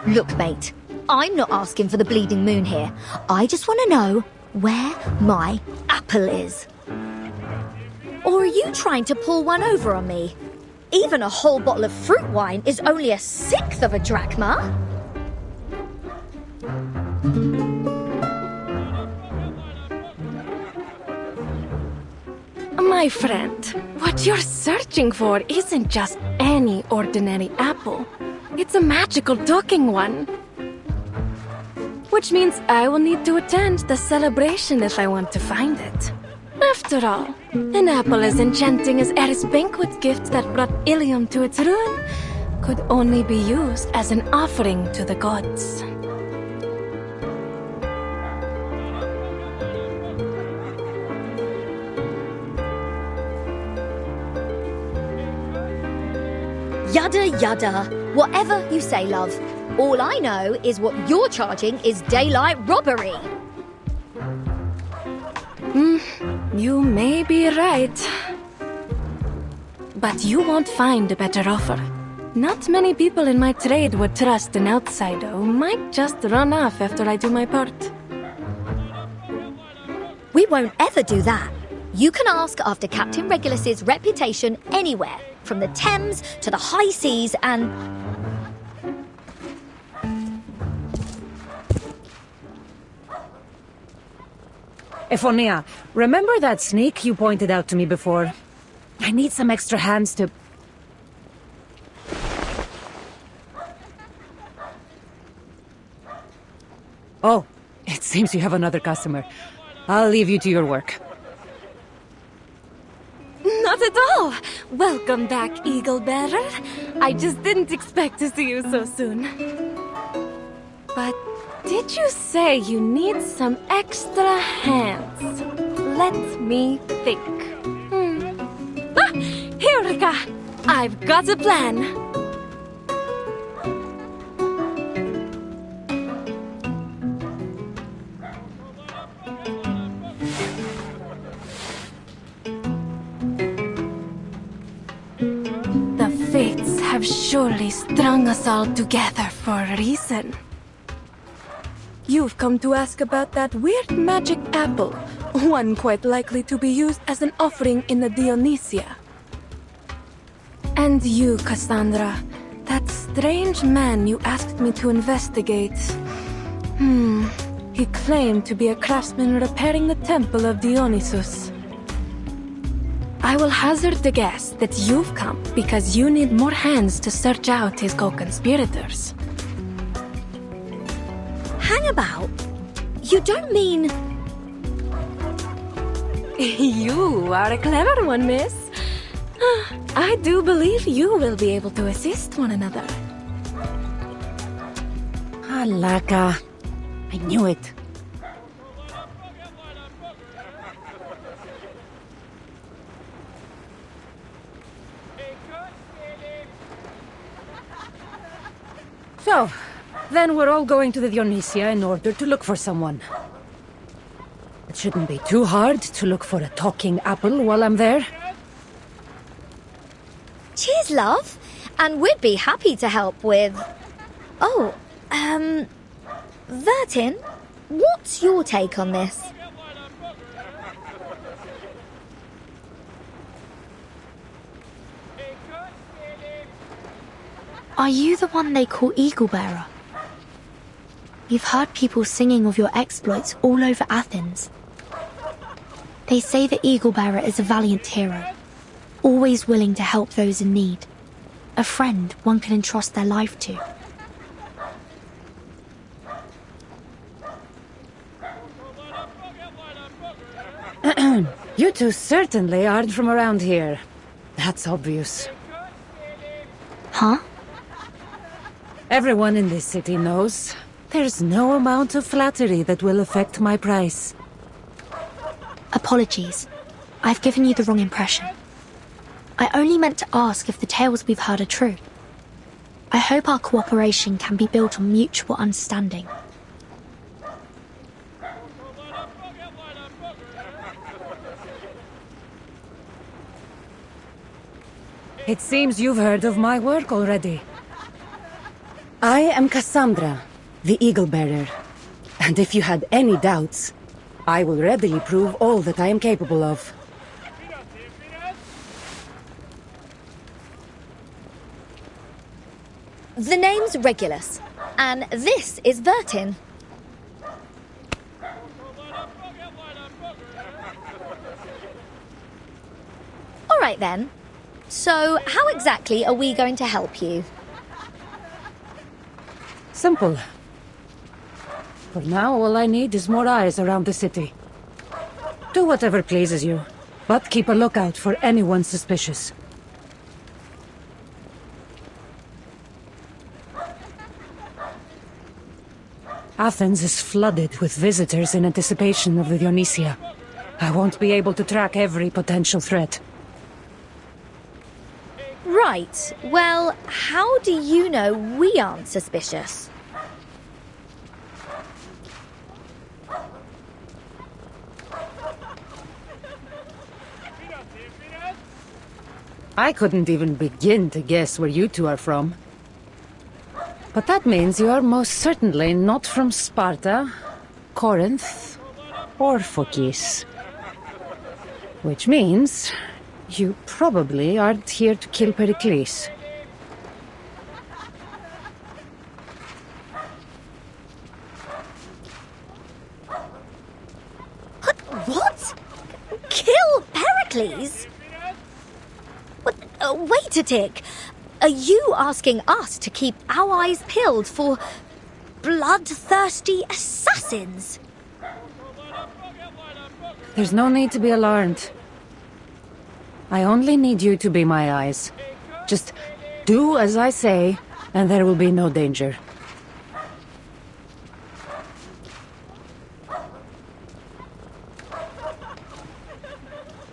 Speaker 13: Look, mate, I'm not asking for the bleeding moon here. I just want to know where my apple is. Or are you trying to pull one over on me? Even a whole bottle of fruit wine is only 1/6 of a drachma.
Speaker 4: My friend, what you're searching for isn't just any ordinary apple. It's a magical talking one. Which means I will need to attend the celebration if I want to find it. After all, an apple as enchanting as Eris' banquet gift that brought Ilium to its ruin could only be used as an offering to the gods.
Speaker 13: Yada yada. Whatever you say, love. All I know is what you're charging is daylight robbery.
Speaker 4: You may be right. But you won't find a better offer. Not many people in my trade would trust an outsider who might just run off after I do my part.
Speaker 13: We won't ever do that. You can ask after Captain Regulus's reputation anywhere, from the Thames to the high seas and...
Speaker 5: Ephonia, remember that sneak you pointed out to me before? I need some extra hands to... Oh, it seems you have another customer. I'll leave you to your work.
Speaker 4: Not at all! Welcome back, Eagle Bearer. I just didn't expect to see you so soon. But did you say you need some extra hands? Let me think. Ah, Eureka! I've got a plan. The fates have surely strung us all together for a reason. You've come to ask about that weird magic apple, one quite likely to be used as an offering in the Dionysia. And you, Cassandra, that strange man you asked me to investigate. He claimed to be a craftsman repairing the temple of Dionysus. I will hazard the guess that you've come because you need more hands to search out his co-conspirators.
Speaker 13: Hang about? You don't mean...
Speaker 4: You are a clever one, miss. I do believe you will be able to assist one another.
Speaker 5: Alaka. I knew it. So, then we're all going to the Dionysia in order to look for someone. It shouldn't be too hard to look for a talking apple while I'm there.
Speaker 13: Cheers, love. And we'd be happy to help with... Oh, Vertin, what's your take on this?
Speaker 3: Are you the one they call Eagle Bearer? You've heard people singing of your exploits all over Athens. They say the Eagle Bearer is a valiant hero, always willing to help those in need. A friend one can entrust their life to.
Speaker 5: You two certainly aren't from around here. That's obvious.
Speaker 3: Huh?
Speaker 5: Everyone in this city knows there's no amount of flattery that will affect my price.
Speaker 3: Apologies. I've given you the wrong impression. I only meant to ask if the tales we've heard are true. I hope our cooperation can be built on mutual understanding.
Speaker 5: It seems you've heard of my work already. I am Cassandra, the Eagle Bearer. And if you had any doubts, I will readily prove all that I am capable of.
Speaker 13: The name's Regulus, and this is Vertin. All right then. So, how exactly are we going to help you?
Speaker 5: Simple. For now, all I need is more eyes around the city. Do whatever pleases you, but keep a lookout for anyone suspicious. Athens is flooded with visitors in anticipation of the Dionysia. I won't be able to track every potential threat.
Speaker 13: Right. Well, how do you know we aren't suspicious?
Speaker 5: I couldn't even begin to guess where you two are from. But that means you are most certainly not from Sparta, Corinth, or Phokis. Which means you probably aren't here to kill Pericles.
Speaker 13: What? Kill Pericles? What? Wait a tick. Are you asking us to keep our eyes peeled for bloodthirsty assassins?
Speaker 5: There's no need to be alarmed. I only need you to be my eyes. Just do as I say, and there will be no danger.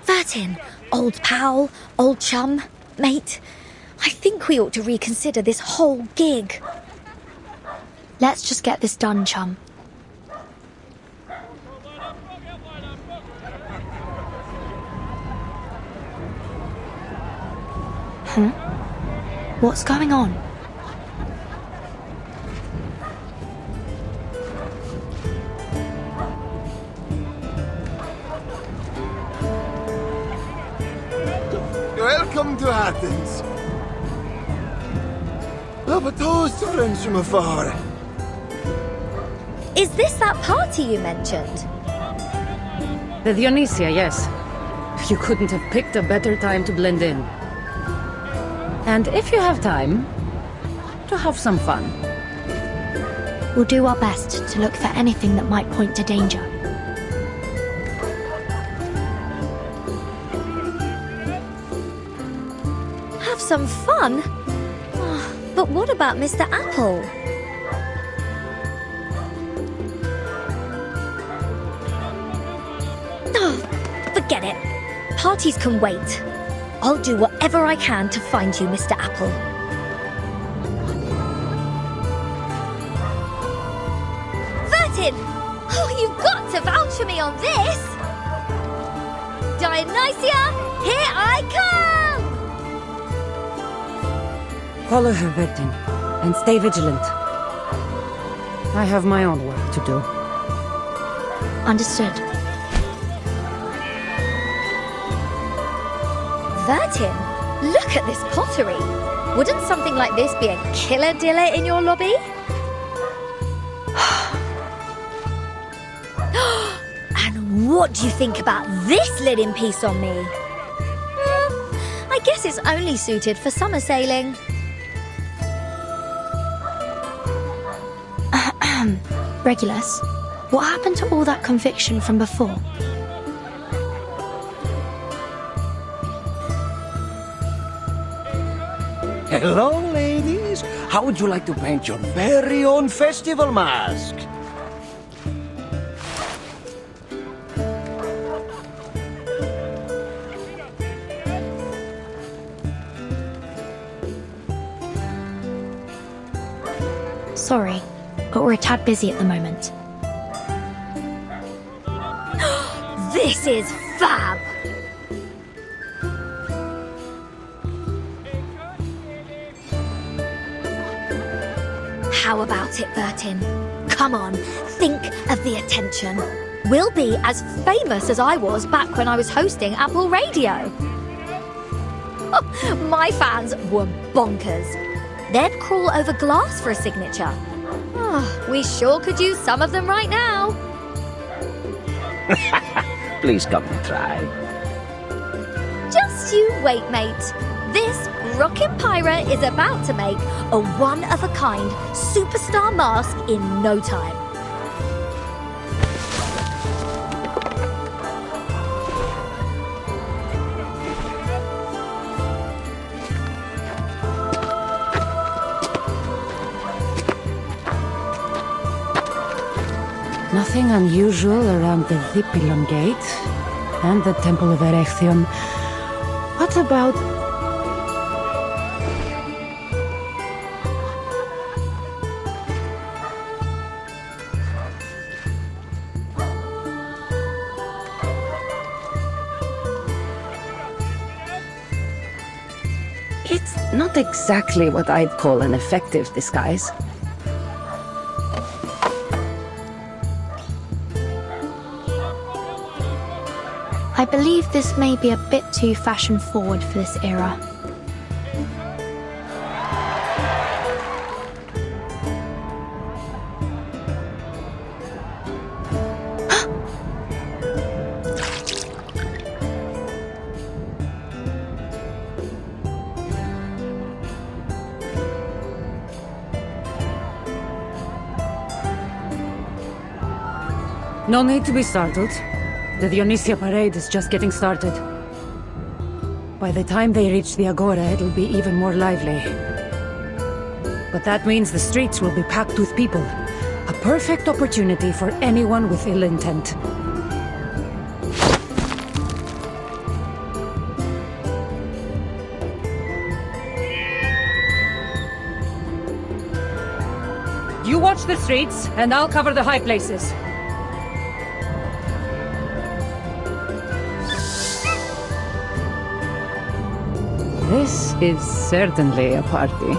Speaker 13: Vertin, old pal, old chum, mate. I think we ought to reconsider this whole gig.
Speaker 3: Let's just get this done, chum. Huh? What's going on?
Speaker 9: Welcome to Athens. Love a toast to friends from afar.
Speaker 13: Is this that party you mentioned?
Speaker 5: The Dionysia, yes. You couldn't have picked a better time to blend in. And if you have time, to have some fun.
Speaker 3: We'll do our best to look for anything that might point to danger.
Speaker 13: Have some fun? But what about Mr. Apple? Oh, forget it. Parties can wait. I'll do whatever I can to find you, Mr. Apple. lecture me on this! Dionysia, here I come!
Speaker 5: Follow her, Vertin, and stay vigilant. I have my own work to do.
Speaker 3: Understood.
Speaker 13: Vertin, look at this pottery. Wouldn't something like this be a killer diller in your lobby? And what do you think about this linen piece on me? I guess it's only suited for summer sailing.
Speaker 3: Regulus, what happened to all that conviction from before?
Speaker 15: Hello, ladies. How would you like to paint your very own festival mask?
Speaker 3: Sorry, but we're a tad busy at the moment.
Speaker 13: This is fab! How about it, Vertin? Come on, think of the attention. We'll be as famous as I was back when I was hosting Apple Radio. My fans were bonkers. They'd crawl over glass for a signature. We sure could use some of them right now.
Speaker 15: Please come and try.
Speaker 13: Just you wait, mate. This rockin' pirate is about to make a one-of-a-kind superstar mask in no time.
Speaker 5: Nothing unusual around the Hippilon Gate and the Temple of Erection. What about... It's not exactly what I'd call an effective disguise.
Speaker 3: I believe this may be a bit too fashion-forward for this era.
Speaker 5: No need to be startled. The Dionysia parade is just getting started. By the time they reach the Agora, it'll be even more lively. But that means the streets will be packed with people. A perfect opportunity for anyone with ill intent. You watch the streets, and I'll cover the high places. This is certainly a party.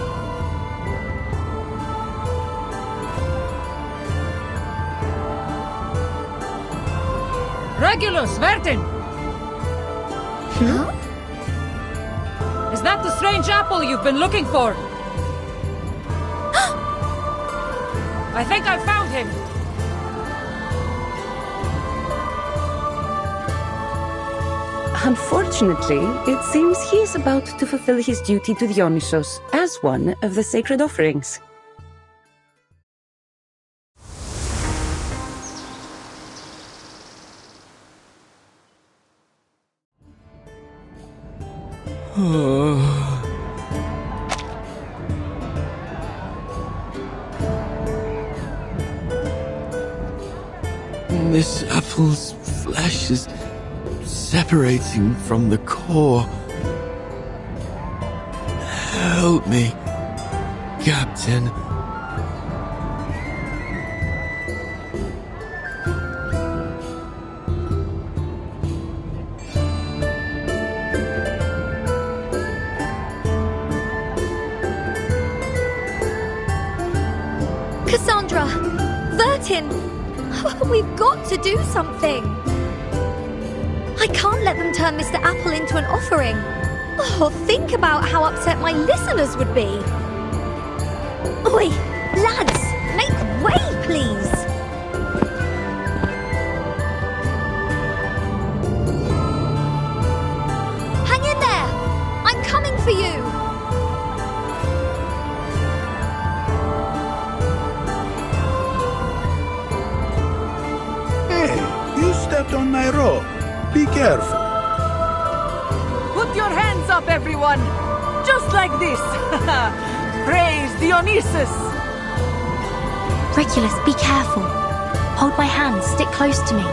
Speaker 5: Regulus, Vertin!
Speaker 13: Huh?
Speaker 5: Is that the strange apple you've been looking for? I think I found him! Unfortunately, it seems he is about to fulfill his duty to Dionysos as one of the sacred offerings.
Speaker 7: This apple's flesh is separating from the core. Help me, Captain.
Speaker 13: Cassandra! Vertin! We've got to do something! I can't let them turn Mr. Apple into an offering. Oh, think about how upset my listeners would be. Oi, lads, make way, please! Hang in there! I'm coming for you!
Speaker 1: Hey, you stepped on my rope. Be careful.
Speaker 6: Put your hands up, everyone! Just like this! Praise Dionysus!
Speaker 3: Regulus, be careful. Hold my hand, stick close to me.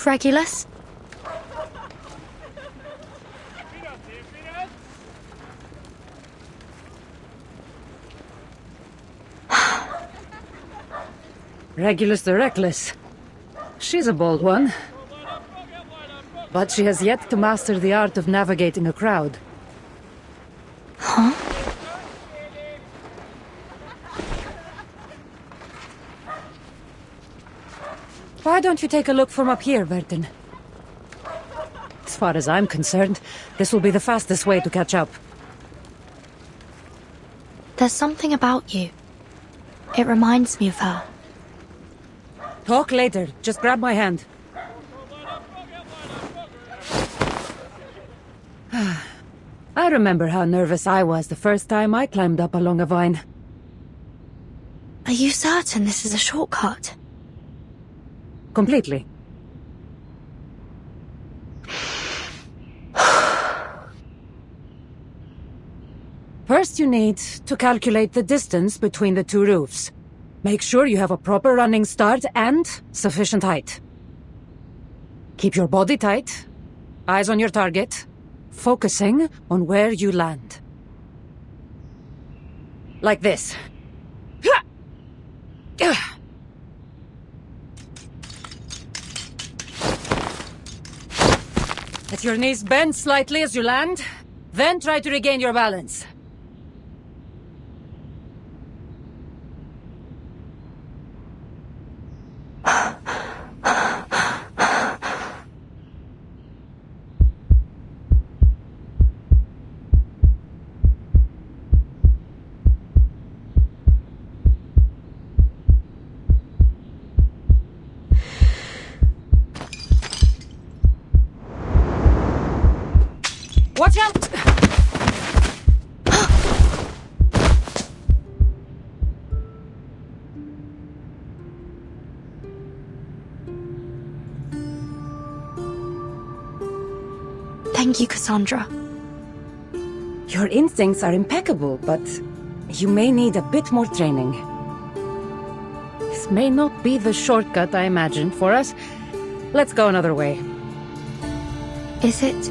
Speaker 3: Regulus?
Speaker 5: Regulus the Reckless. She's a bold one. But she has yet to master the art of navigating a crowd.
Speaker 3: Huh?
Speaker 5: Why don't you take a look from up here, Vertin? As far as I'm concerned, this will be the fastest way to catch up.
Speaker 3: There's something about you. It reminds me of her.
Speaker 5: Talk later. Just grab my hand. I remember how nervous I was the first time I climbed up along a vine.
Speaker 3: Are you certain this is a shortcut?
Speaker 5: Completely. First you need to calculate the distance between the two roofs. Make sure you have a proper running start and sufficient height. Keep your body tight, eyes on your target, focusing on where you land. Like this. Let your knees bend slightly as you land, then try to regain your balance. Watch out!
Speaker 3: Thank you, Cassandra.
Speaker 5: Your instincts are impeccable, but you may need a bit more training. This may not be the shortcut I imagined for us. Let's go another way.
Speaker 3: Is it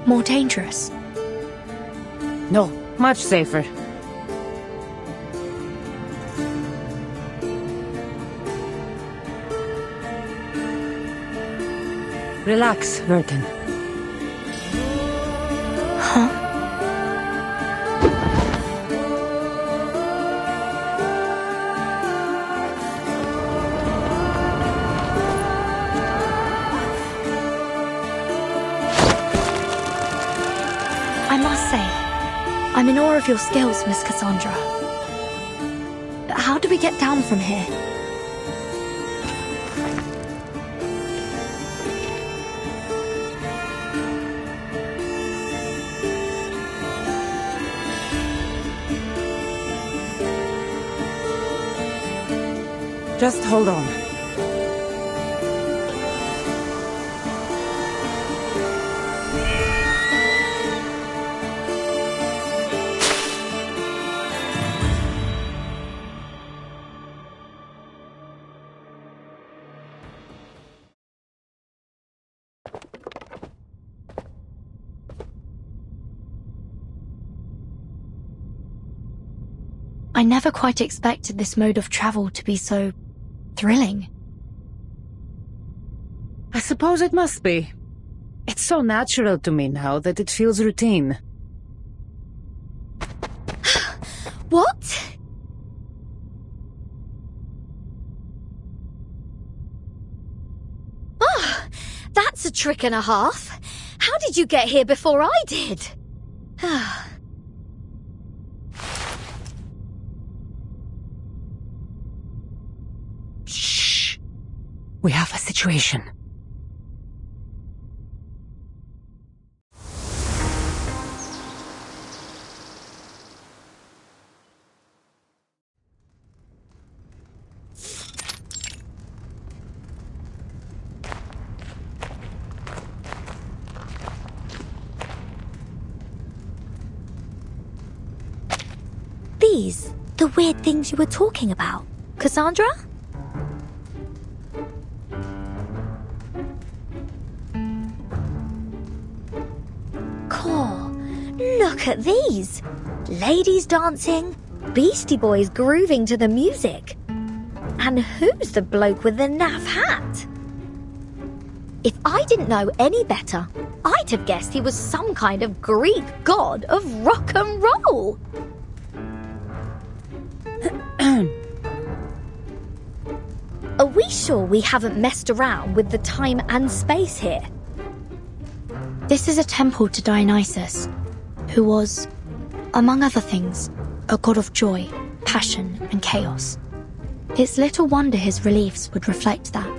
Speaker 3: more dangerous?
Speaker 5: No, much safer. Relax, Vertin.
Speaker 3: Huh? I must say, I'm in awe of your skills, Miss Cassandra. But how do we get down from here?
Speaker 5: Just hold on.
Speaker 3: I never quite expected this mode of travel to be so thrilling.
Speaker 5: I suppose it must be. It's so natural to me now that it feels routine.
Speaker 13: What? Oh, that's a trick and a half. How did you get here before I did?
Speaker 5: Shh. We have a situation.
Speaker 13: These, the weird things you were talking about, Cassandra? Cool. Look at these. Ladies dancing, Beastie Boys grooving to the music. And who's the bloke with the naff hat? If I didn't know any better, I'd have guessed he was some kind of Greek god of rock and roll. Are we sure we haven't messed around with the time and space here?
Speaker 3: This is a temple to Dionysus, who was, among other things, a god of joy, passion, and chaos. It's little wonder his reliefs would reflect that.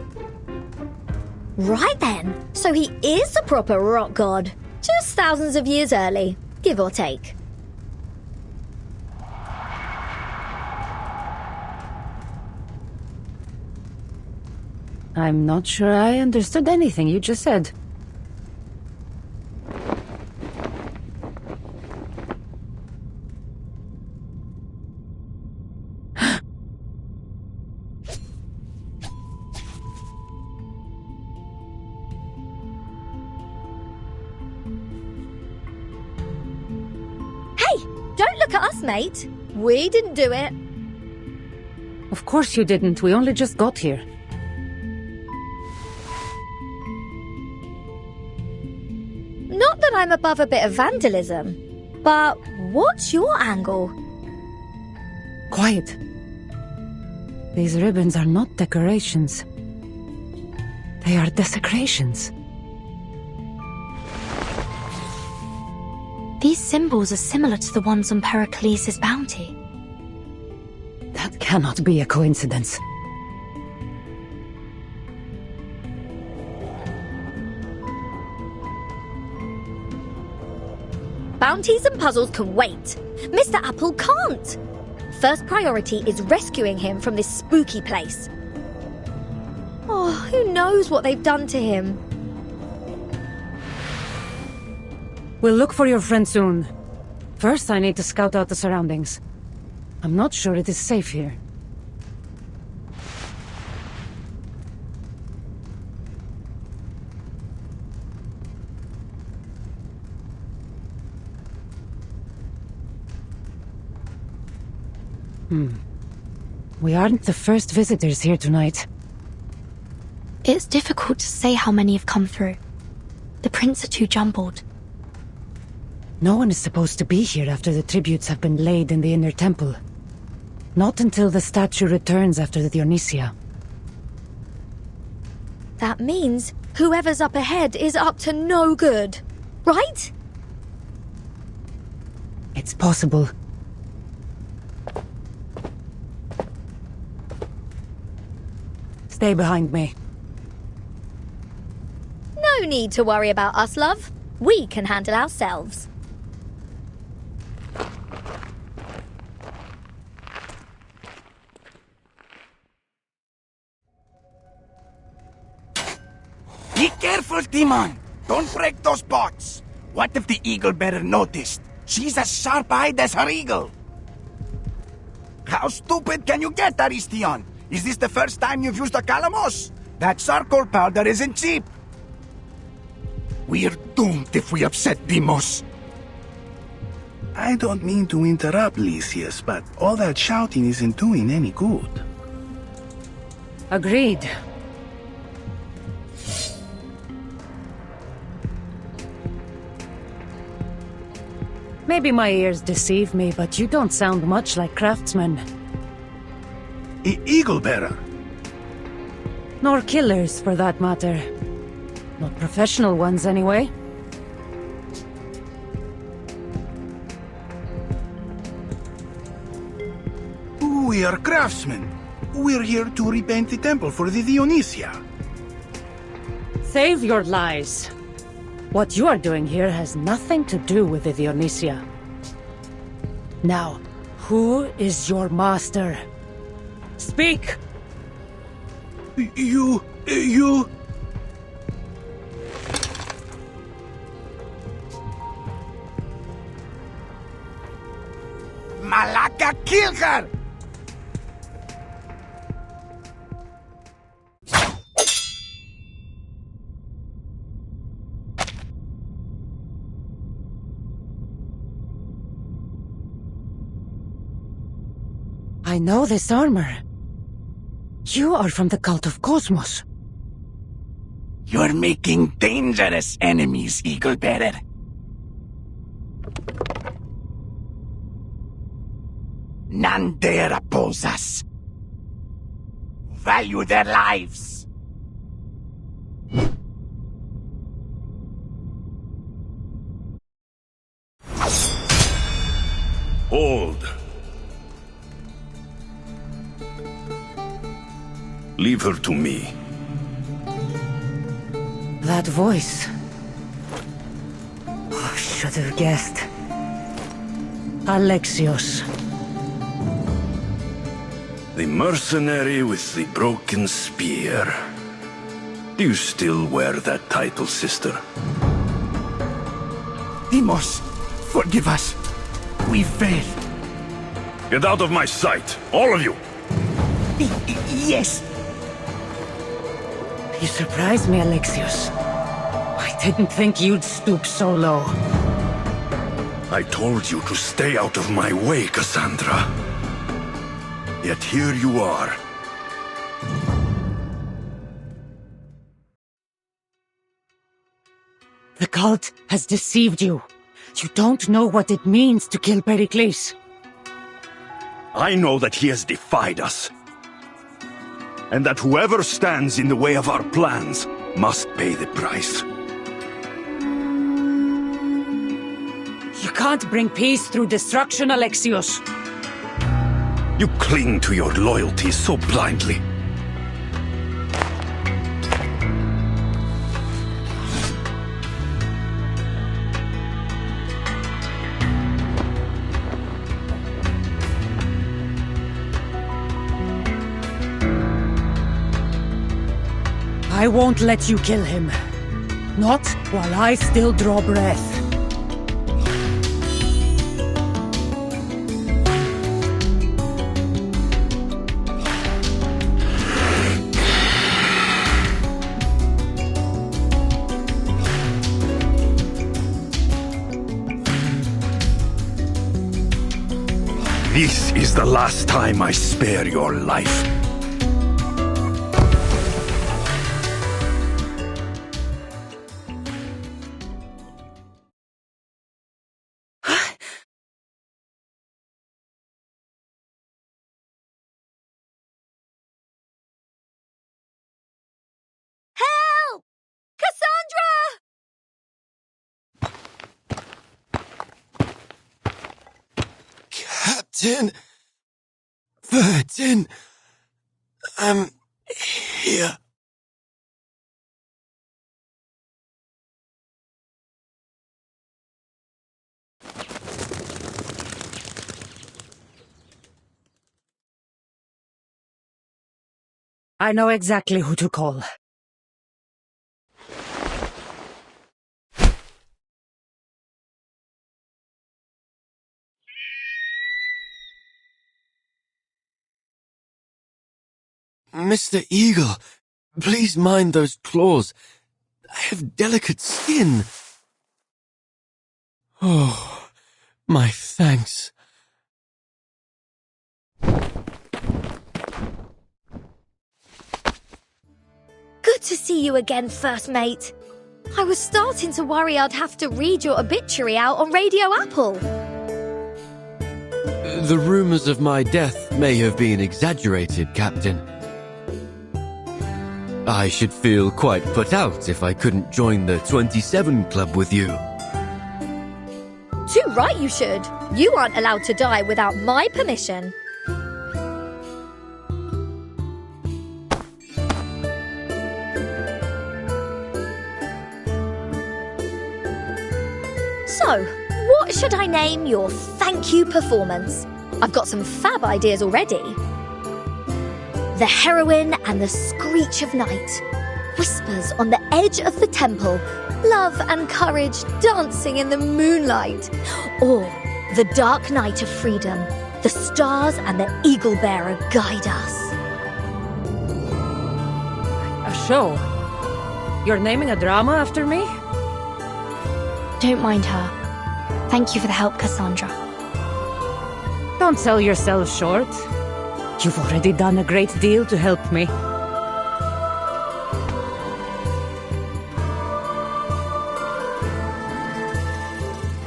Speaker 13: Right then, so he is a proper rock god, just thousands of years early, give or take.
Speaker 5: I'm not sure I understood anything you just said.
Speaker 13: Hey, don't look at us, mate. We didn't do it.
Speaker 5: Of course you didn't. We only just got here.
Speaker 13: Not that I'm above a bit of vandalism, but what's your angle?
Speaker 5: Quiet. These ribbons are not decorations. They are desecrations.
Speaker 3: These symbols are similar to the ones on Pericles' bounty.
Speaker 5: That cannot be a coincidence.
Speaker 13: Bounties and puzzles can wait. Mr. Apple can't. First priority is rescuing him from this spooky place. Oh, who knows what they've done to him?
Speaker 5: We'll look for your friend soon. First, I need to scout out the surroundings. I'm not sure it is safe here. We aren't the first visitors here tonight.
Speaker 3: It's difficult to say how many have come through. The prints are too jumbled.
Speaker 5: No one is supposed to be here after the tributes have been laid in the inner temple. Not until the statue returns after the Dionysia.
Speaker 13: That means whoever's up ahead is up to no good, right?
Speaker 5: It's possible. Stay behind me.
Speaker 13: No need to worry about us, love. We can handle ourselves.
Speaker 18: Be careful, Timon! Don't break those pots! What if the eagle bearer noticed? She's as sharp-eyed as her eagle! How stupid can you get, Aristion? Is this the first time you've used a calamos? That charcoal powder isn't cheap! We're doomed if we upset Deimos.
Speaker 1: I don't mean to interrupt, Lysias, but all that shouting isn't doing any good.
Speaker 5: Agreed. Maybe my ears deceive me, but you don't sound much like craftsmen.
Speaker 1: Eagle Bearer!
Speaker 5: Nor killers, for that matter. Not professional ones, anyway.
Speaker 1: We are craftsmen. We're here to repaint the temple for the Dionysia.
Speaker 5: Save your lies. What you are doing here has nothing to do with the Dionysia. Now, who is your master? Speak!
Speaker 1: You...
Speaker 18: Malaka, kill her!
Speaker 5: I know this armor. You are from the cult of Cosmos.
Speaker 18: You're making dangerous enemies, Eagle Bearer. None dare oppose us. Value their lives.
Speaker 16: Hold. Leave her to me.
Speaker 5: That voice. Oh, should have guessed. Alexios.
Speaker 16: The mercenary with the broken spear. Do you still wear that title, sister?
Speaker 18: Deimos, forgive us. We failed.
Speaker 16: Get out of my sight, all of you!
Speaker 18: Yes.
Speaker 5: You surprised me, Alexios. I didn't think you'd stoop so low.
Speaker 16: I told you to stay out of my way, Cassandra. Yet here you are.
Speaker 5: The cult has deceived you. You don't know what it means to kill Pericles.
Speaker 16: I know that he has defied us. And that whoever stands in the way of our plans must pay the price.
Speaker 5: You can't bring peace through destruction, Alexios.
Speaker 16: You cling to your loyalty so blindly.
Speaker 5: I won't let you kill him. Not while I still draw breath.
Speaker 16: This is the last time I spare your life.
Speaker 13: Help! Cassandra!
Speaker 19: Captain... Virgin... I'm here.
Speaker 5: I know exactly who to call.
Speaker 19: Mr. Eagle, please mind those claws. I have delicate skin. Oh, My thanks.
Speaker 13: Good to see you again, First Mate. I was starting to worry I'd have to read your obituary out on Radio Apple.
Speaker 19: The rumors of my death may have been exaggerated, Captain. I should feel quite put out if I couldn't join the 27 Club with you.
Speaker 13: Too right you should. You aren't allowed to die without my permission. So, what should I name your thank you performance? I've got some fab ideas already. The heroine and the screech of night. Whispers on the edge of the temple. Love and courage dancing in the moonlight. Or the dark night of freedom. The stars and the eagle bearer guide us.
Speaker 5: A show? You're naming a drama after me?
Speaker 3: Don't mind her. Thank you for the help, Cassandra.
Speaker 5: Don't sell yourself short. You've already done a great deal to help me.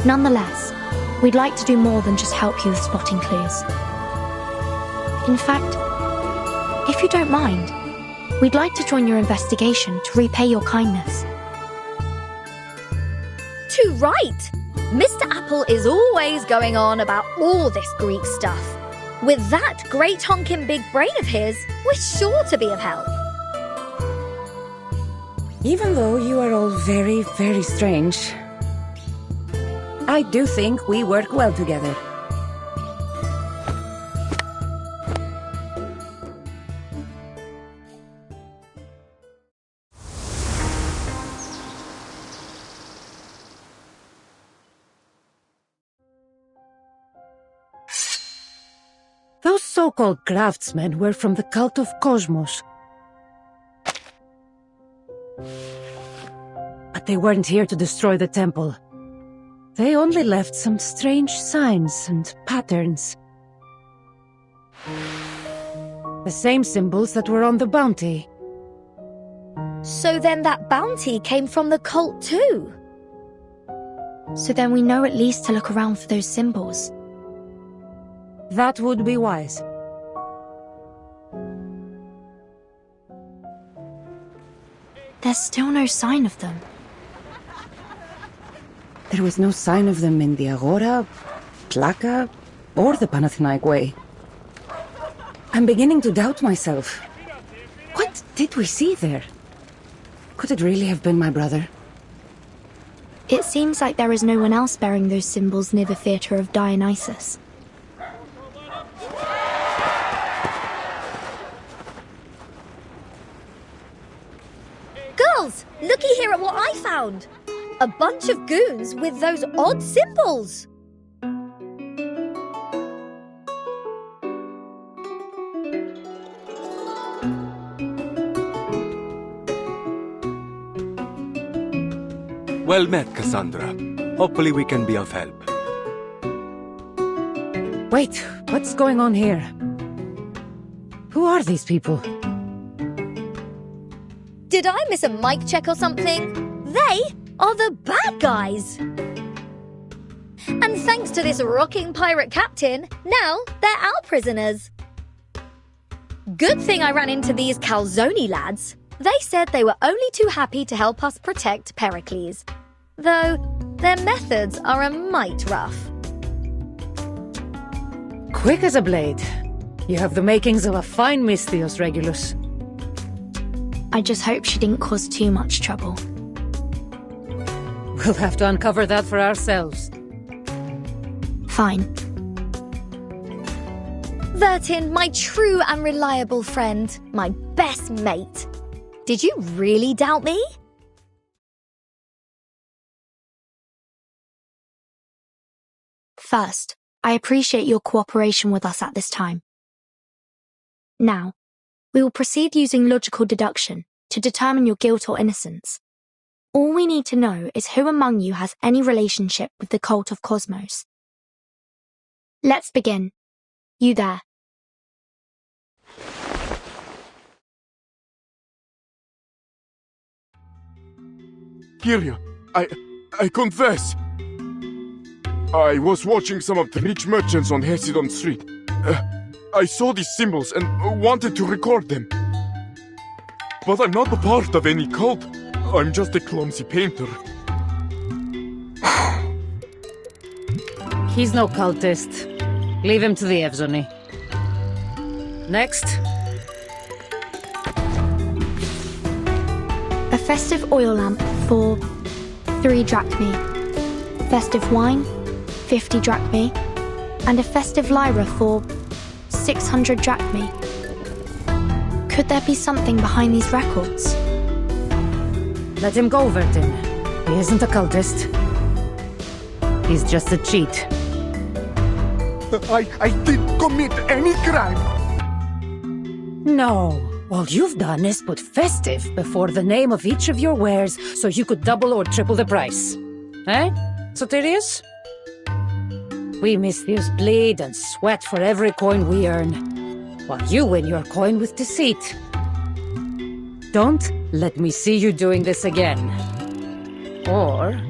Speaker 3: Nonetheless, we'd like to do more than just help you with spotting clues. In fact, if you don't mind, we'd like to join your investigation to repay your kindness.
Speaker 13: Too right! Mr. Apple is always going on about all this Greek stuff. With that great honking big brain of his, we're sure to be of help.
Speaker 5: Even though you are all very, very strange, I do think we work well together. Those so-called craftsmen were from the cult of Cosmos. But they weren't here to destroy the temple. They only left some strange signs and patterns. The same symbols that were on the bounty.
Speaker 13: So then that bounty came from the cult too?
Speaker 3: So then we know at least to look around for those symbols.
Speaker 5: That would be wise.
Speaker 3: There's still no sign of them.
Speaker 5: There was no sign of them in the Agora, Plaka, or the Panathinaik Way. I'm beginning to doubt myself. What did we see there? Could it really have been my brother?
Speaker 3: It seems like there is no one else bearing those symbols near the theatre of Dionysus.
Speaker 13: Girls, looky here at what I found. A bunch of goons with those odd symbols.
Speaker 16: Well met, Cassandra. Hopefully we can be of help.
Speaker 5: Wait, what's going on here? Who are these people?
Speaker 13: Did I miss a mic check or something? They are the bad guys. And thanks to this rocking pirate captain, now they're our prisoners. Good thing I ran into these Calzone lads. They said they were only too happy to help us protect Pericles. Though their methods are a mite rough.
Speaker 5: Quick as a blade. You have the makings of a fine Miss Theos Regulus.
Speaker 3: I just hope she didn't cause too much trouble.
Speaker 5: We'll have to uncover that for ourselves.
Speaker 3: Fine.
Speaker 13: Vertin, my true and reliable friend, my best mate. Did you really doubt me?
Speaker 3: First, I appreciate your cooperation with us at this time. Now, we will proceed using logical deduction to determine your guilt or innocence. All we need to know is who among you has any relationship with the cult of Cosmos. Let's begin. You there.
Speaker 8: Kyria, I confess. I was watching some of the rich merchants on Hesidon Street. I saw these symbols and wanted to record them. But I'm not a part of any cult. I'm just a clumsy painter.
Speaker 5: He's no cultist. Leave him to the Evzoni. Next.
Speaker 3: A festive oil lamp for 3 drachmae. Festive wine, 50 drachmae. And a festive lyra for 600 drachmae. Could there be something behind these records?
Speaker 5: Let him go, Vertin. He isn't a cultist. He's just a cheat.
Speaker 22: I didn't commit any crime.
Speaker 5: No. All you've done is put festive before the name of each of your wares so you could double or triple the price. Eh, Soterius? We Misthius bleed and sweat for every coin we earn, while you win your coin with deceit. Don't let me see you doing this again. Or...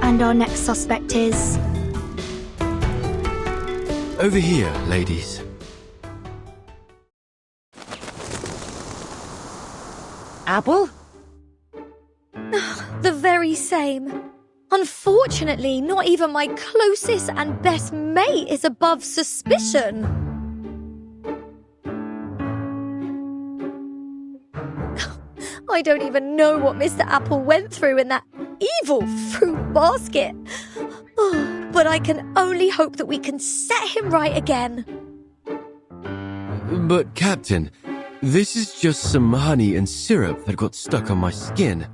Speaker 3: And our next suspect is...
Speaker 7: Over here, ladies.
Speaker 5: Apple?
Speaker 13: The very same. Unfortunately, not even my closest and best mate is above suspicion. I don't even know what Mr. Apple went through in that evil fruit basket. Oh, but I can only hope that we can set him right again.
Speaker 7: But, Captain, this is just some honey and syrup that got stuck on my skin.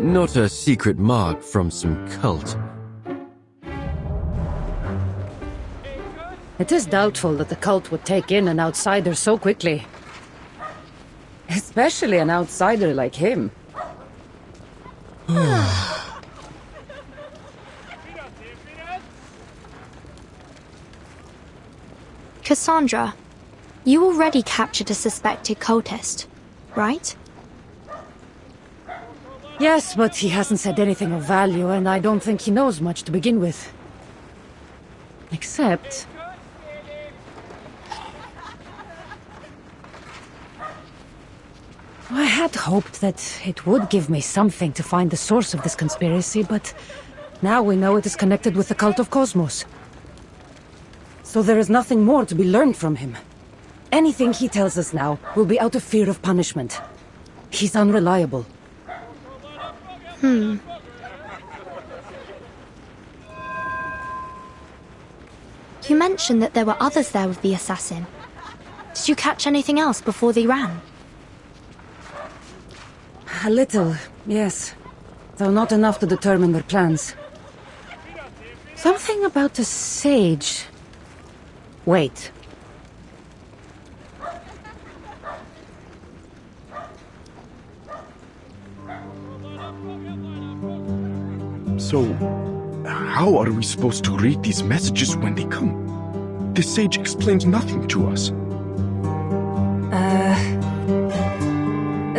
Speaker 7: Not a secret mark from some cult.
Speaker 5: It is doubtful that the cult would take in an outsider so quickly. Especially an outsider like him.
Speaker 3: Cassandra, you already captured a suspected cultist, right?
Speaker 5: Yes, but he hasn't said anything of value, and I don't think he knows much to begin with. Except... I had hoped that it would give me something to find the source of this conspiracy, but now we know it is connected with the cult of Cosmos. So there is nothing more to be learned from him. Anything he tells us now will be out of fear of punishment. He's unreliable.
Speaker 3: You mentioned that there were others there with the assassin. Did you catch anything else before they ran?
Speaker 5: A little, yes. Though not enough to determine their plans. Something about the sage. Wait.
Speaker 8: So, how are we supposed to read these messages when they come? The sage explains nothing to us.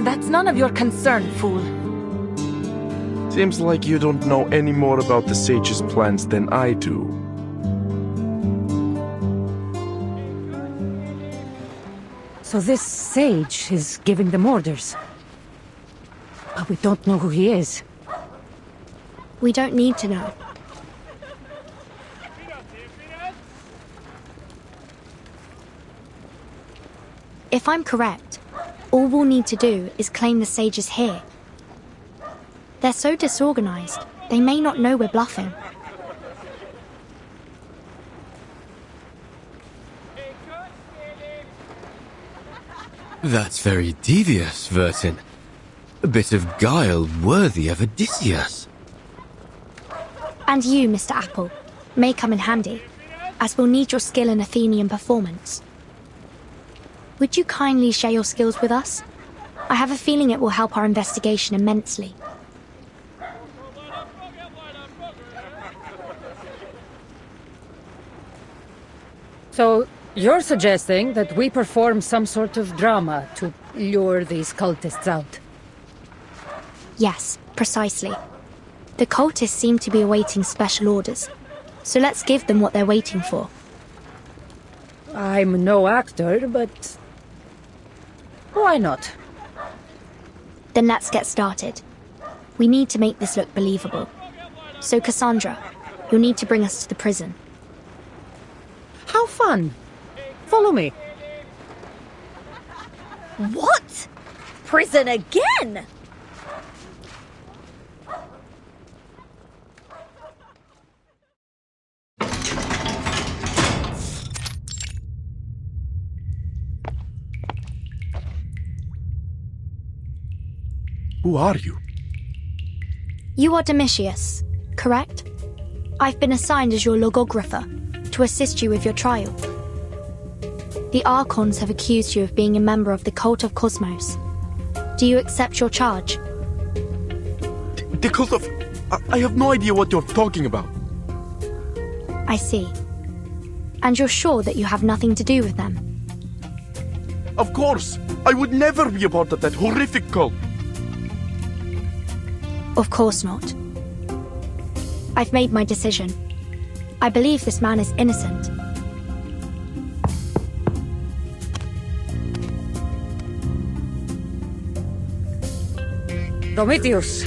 Speaker 6: That's none of your concern, fool.
Speaker 8: Seems like you don't know any more about the sage's plans than I do.
Speaker 5: So this sage is giving them orders. But we don't know who he is.
Speaker 3: We don't need to know. If I'm correct, all we'll need to do is claim the sage is here. They're so disorganized, they may not know we're bluffing.
Speaker 7: That's very devious, Vertin. A bit of guile worthy of Odysseus.
Speaker 3: And you, Mr. Apple, may come in handy, as we'll need your skill in Athenian performance. Would you kindly share your skills with us? I have a feeling it will help our investigation immensely.
Speaker 5: So, you're suggesting that we perform some sort of drama to lure these cultists out?
Speaker 3: Yes, precisely. The cultists seem to be awaiting special orders, so let's give them what they're waiting for.
Speaker 5: I'm no actor, but why not?
Speaker 3: Then let's get started. We need to make this look believable. So Cassandra, you'll need to bring us to the prison.
Speaker 5: How fun! Follow me.
Speaker 13: What? Prison again?
Speaker 8: Who are you?
Speaker 3: You are Domitius, correct? I've been assigned as your logographer to assist you with your trial. The Archons have accused you of being a member of the Cult of Cosmos. Do you accept your charge?
Speaker 8: The Cult of... I have no idea what you're talking about.
Speaker 3: I see. And you're sure that you have nothing to do with them?
Speaker 8: Of course! I would never be a part of that horrific cult!
Speaker 3: Of course not. I've made my decision. I believe this man is innocent.
Speaker 5: Prometheus!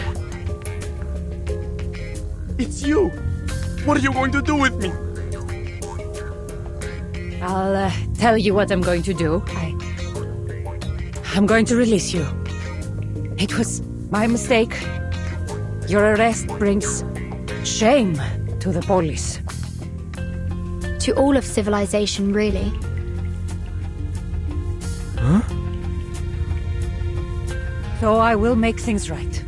Speaker 8: It's you! What are you going to do with me?
Speaker 5: I'll tell you what I'm going to do. I'm going to release you. It was my mistake. Your arrest brings shame to the police.
Speaker 3: To all of civilization, really.
Speaker 8: Huh?
Speaker 5: So I will make things right.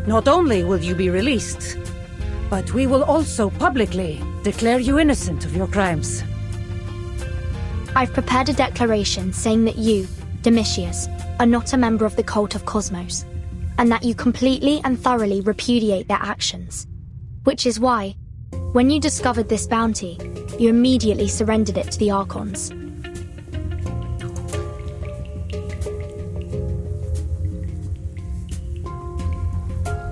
Speaker 5: Not only will you be released, but we will also publicly declare you innocent of your crimes.
Speaker 3: I've prepared a declaration saying that you, Domitius, are not a member of the Cult of Cosmos, and that you completely and thoroughly repudiate their actions. Which is why, when you discovered this bounty, you immediately surrendered it to the Archons.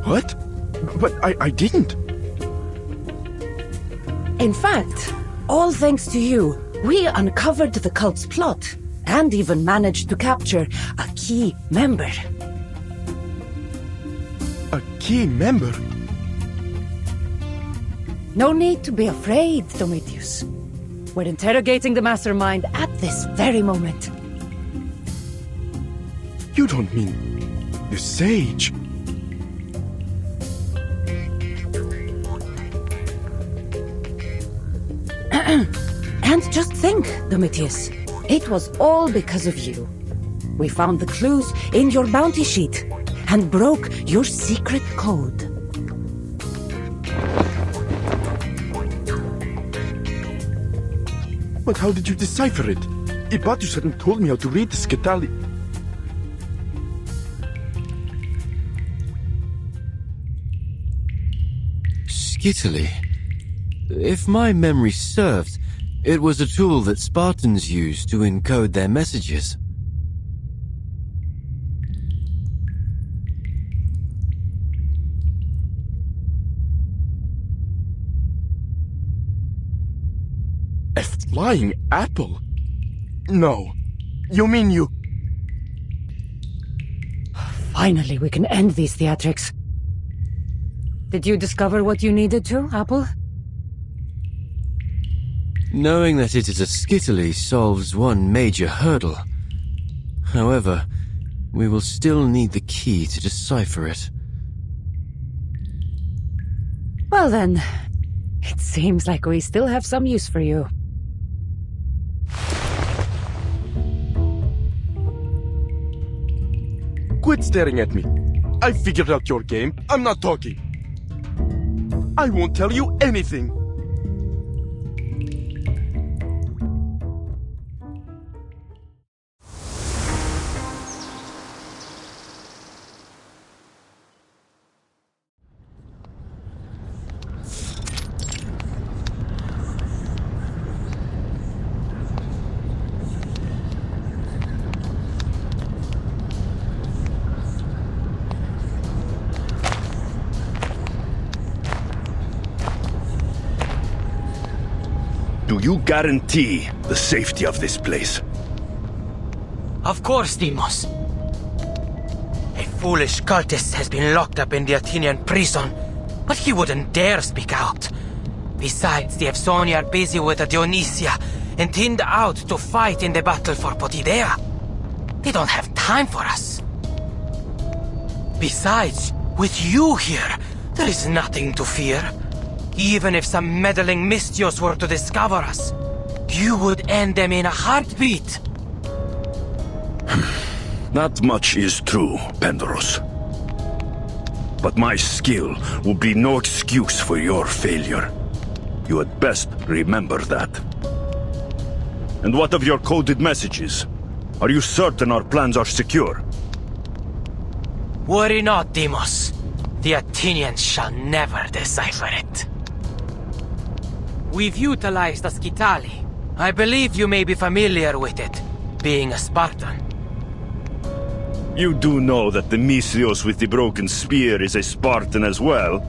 Speaker 8: What? But I didn't.
Speaker 5: In fact, all thanks to you, we uncovered the cult's plot, and even managed to capture a key member.
Speaker 8: A key member?
Speaker 5: No need to be afraid, Prometheus. We're interrogating the mastermind at this very moment.
Speaker 8: You don't mean the sage?
Speaker 5: And just think, Prometheus, it was all because of you. We found the clues in your bounty sheet and broke your secret code.
Speaker 8: But how did you decipher it? Ibatus hadn't told me how to read the Scatali.
Speaker 19: Skittily? If my memory serves, it was a tool that Spartans used to encode their messages.
Speaker 8: A flying apple? No. You mean you...
Speaker 5: Finally, we can end these theatrics. Did you discover what you needed to, Apple?
Speaker 19: Knowing that it is a Skittily solves one major hurdle. However, we will still need the key to decipher it.
Speaker 5: Well then, it seems like we still have some use for you.
Speaker 8: Quit staring at me. I figured out your game. I'm not talking. I won't tell you anything.
Speaker 16: you guarantee the safety of this place?
Speaker 14: Of course, Deimos. A foolish cultist has been locked up in the Athenian prison, but he wouldn't dare speak out. Besides, the Evsoni are busy with the Dionysia and thinned out to fight in the battle for Potidea. They don't have time for us. Besides, with you here, there is nothing to fear. Even if some meddling Mystios were to discover us, you would end them in a heartbeat.
Speaker 16: Not much is true, Pendaros. But my skill will be no excuse for your failure. You had best remember that. And what of your coded messages? Are you certain our plans are secure?
Speaker 14: Worry not, Deimos. The Athenians shall never decipher it. We've utilized the Scitali. I believe you may be familiar with it, being a Spartan.
Speaker 16: You do know that the Mystios with the broken spear is a Spartan as well?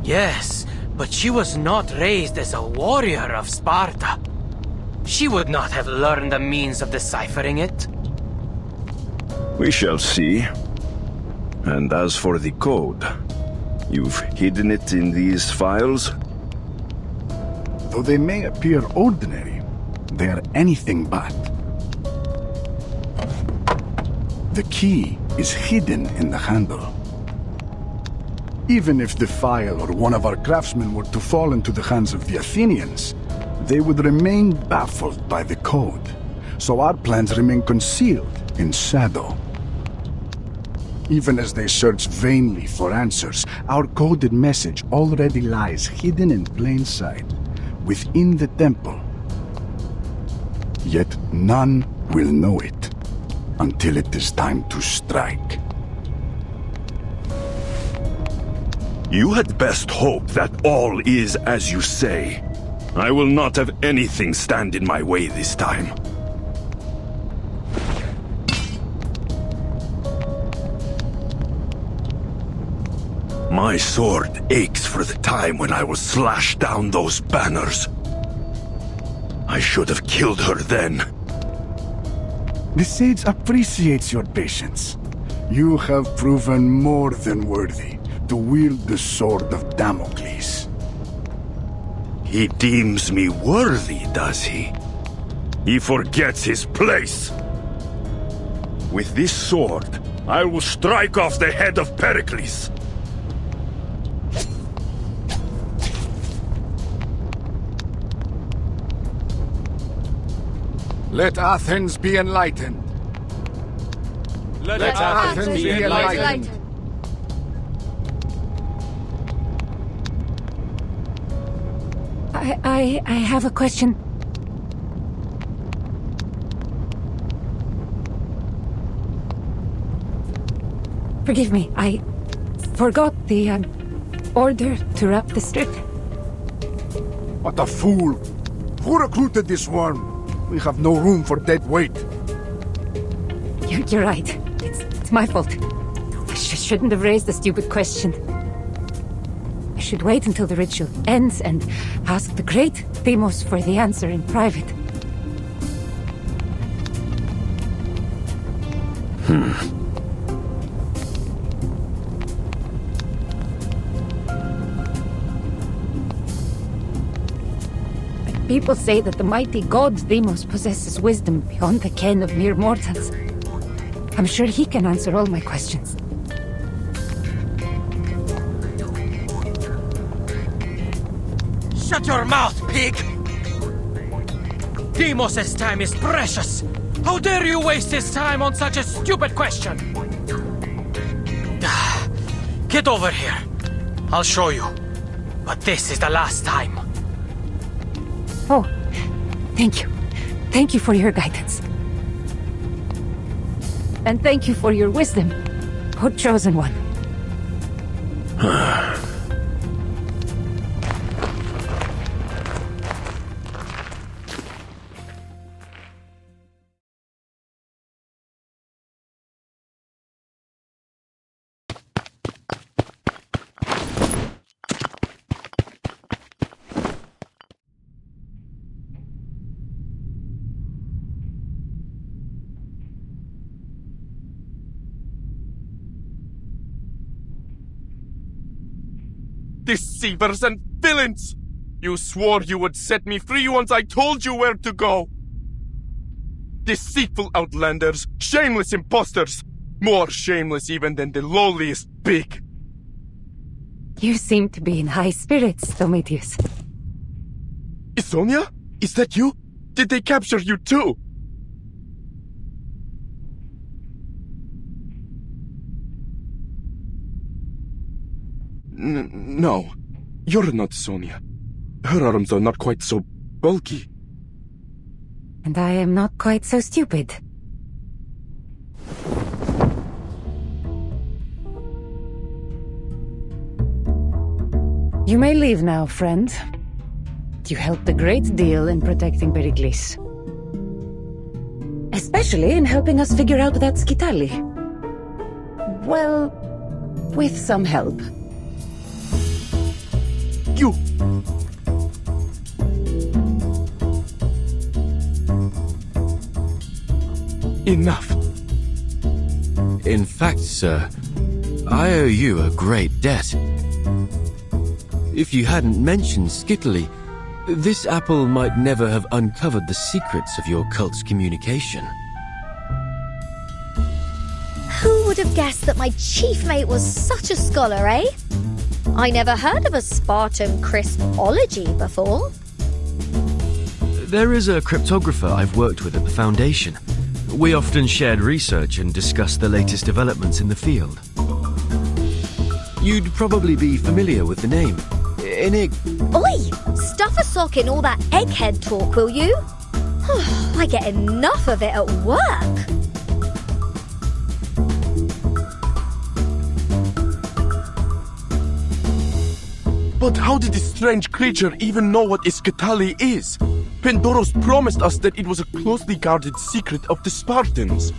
Speaker 14: Yes, but she was not raised as a warrior of Sparta. She would not have learned the means of deciphering it.
Speaker 16: We shall see. And as for the code, you've hidden it in these files?
Speaker 22: Though they may appear ordinary, they are anything but. The key is hidden in the handle. Even if the file or one of our craftsmen were to fall into the hands of the Athenians, they would remain baffled by the code. So our plans remain concealed in shadow. Even as they search vainly for answers, our coded message already lies hidden in plain sight, within the temple. Yet none will know it until it is time to strike.
Speaker 16: You had best hope that all is as you say. I will not have anything stand in my way this time. My sword aches for the time when I will slash down those banners. I should have killed her then.
Speaker 22: The Sage appreciates your patience. You have proven more than worthy to wield the sword of Damocles.
Speaker 16: He deems me worthy, does he? He forgets his place. With this sword, I will strike off the head of Pericles.
Speaker 22: Let Athens be enlightened.
Speaker 18: Let Athens be enlightened.
Speaker 5: I have a question. Forgive me, I forgot the order to wrap the strip.
Speaker 22: What a fool! Who recruited this worm? We have no room for dead weight.
Speaker 5: You're right. It's my fault. I shouldn't have raised the stupid question. I should wait until the ritual ends and ask the great Deimos for the answer in private. People say that the mighty god Deimos possesses wisdom beyond the ken of mere mortals. I'm sure he can answer all my questions.
Speaker 14: Shut your mouth, pig! Deimos' time is precious! How dare you waste his time on such a stupid question? Get over here. I'll show you. But this is the last time.
Speaker 5: Oh, thank you. Thank you for your guidance. And thank you for your wisdom, O Chosen One.
Speaker 8: Deceivers and villains! You swore you would set me free once I told you where to go! Deceitful outlanders, shameless imposters, more shameless even than the lowliest pig!
Speaker 5: You seem to be in high spirits, Prometheus.
Speaker 8: Sonia? Is that you? Did they capture you too? No. You're not Sonia. Her arms are not quite so bulky.
Speaker 5: And I am not quite so stupid. You may leave now, friend. You helped a great deal in protecting Pericles. Especially in helping us figure out that Skitali. Well, with some help.
Speaker 8: You... Enough.
Speaker 19: In fact, sir, I owe you a great debt. If you hadn't mentioned Skitali, this apple might never have uncovered the secrets of your cult's communication.
Speaker 13: Who would have guessed that my chief mate was such a scholar, eh? I never heard of a Spartan crispology before.
Speaker 7: There is a cryptographer I've worked with at the Foundation. We often shared research and discussed the latest developments in the field. You'd probably be familiar with the name.
Speaker 13: Oi! Stuff a sock in all that egghead talk, will you? I get enough of it at work.
Speaker 8: But how did this strange creature even know what Skitali is? Pandoros promised us that it was a closely guarded secret of the Spartans.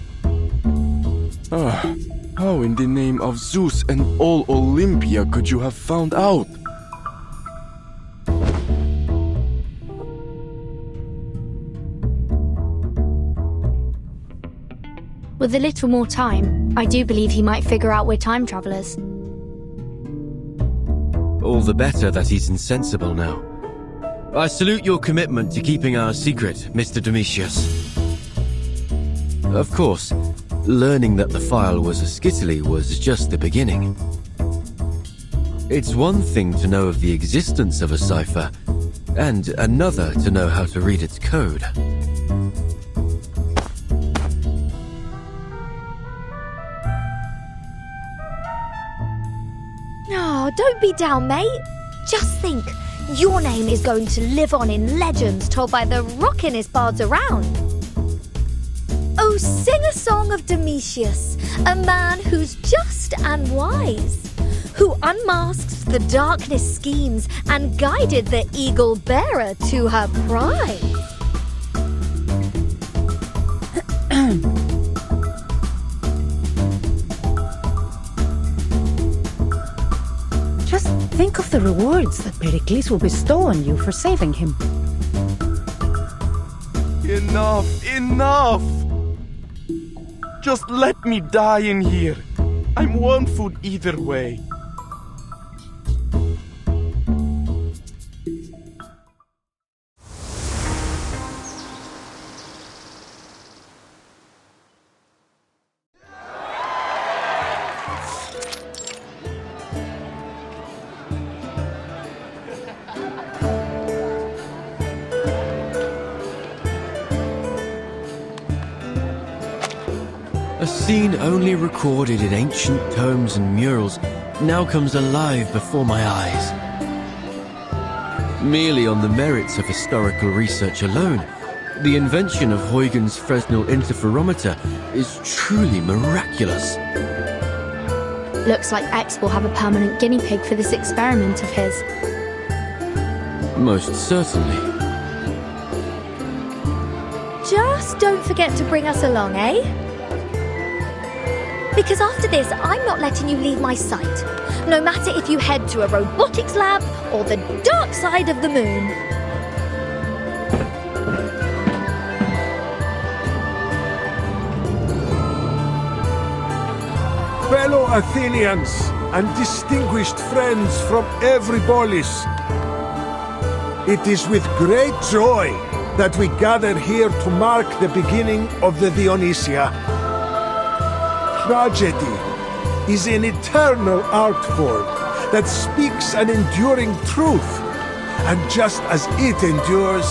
Speaker 8: How in the name of Zeus and all Olympia could you have found out?
Speaker 3: With a little more time, I do believe he might figure out we're time travelers.
Speaker 19: All the better that he's insensible now. I salute your commitment to keeping our secret, Mr. Domitius. Of course, learning that the file was a Skitali was just the beginning. It's one thing to know of the existence of a cipher, and another to know how to read its code.
Speaker 13: Oh, don't be down, mate. Just think, your name is going to live on in legends told by the rockinest bards around. Oh, sing a song of Domitius, a man who's just and wise, who unmasks the darkness schemes and guided the eagle bearer to her prize.
Speaker 5: Just think of the rewards that Pericles will bestow on you for saving him.
Speaker 8: Enough! Enough! Just let me die in here. I'm one food either way.
Speaker 19: A scene only recorded in ancient tomes and murals now comes alive before my eyes. Merely on the merits of historical research alone, the invention of Huygens' Fresnel interferometer is truly miraculous.
Speaker 3: Looks like X will have a permanent guinea pig for this experiment of his.
Speaker 19: Most certainly.
Speaker 13: Just don't forget to bring us along, eh? Because after this, I'm not letting you leave my sight. No matter if you head to a robotics lab or the dark side of the moon.
Speaker 11: Fellow Athenians, and distinguished friends from every polis. It is with great joy that we gather here to mark the beginning of the Dionysia. Tragedy is an eternal art form that speaks an enduring truth, and just as it endures,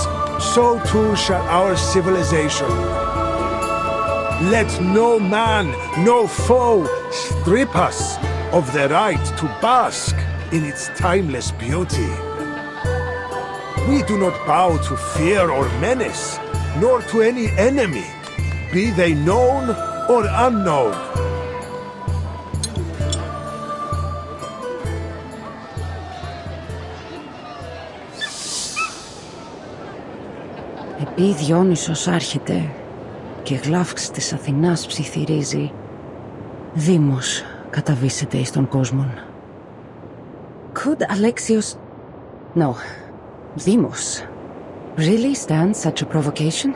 Speaker 11: so too shall our civilization. Let no man, no foe, strip us of the right to bask in its timeless beauty. We do not bow to fear or menace, nor to any enemy, be they known or unknown.
Speaker 5: Επί Διόνυσος άρχεται και γλάφξ της Αθηνάς ψιθυρίζει, Δήμος καταβήσεται εις τον κόσμον. Could Alexios... No, Demos really stand such a provocation?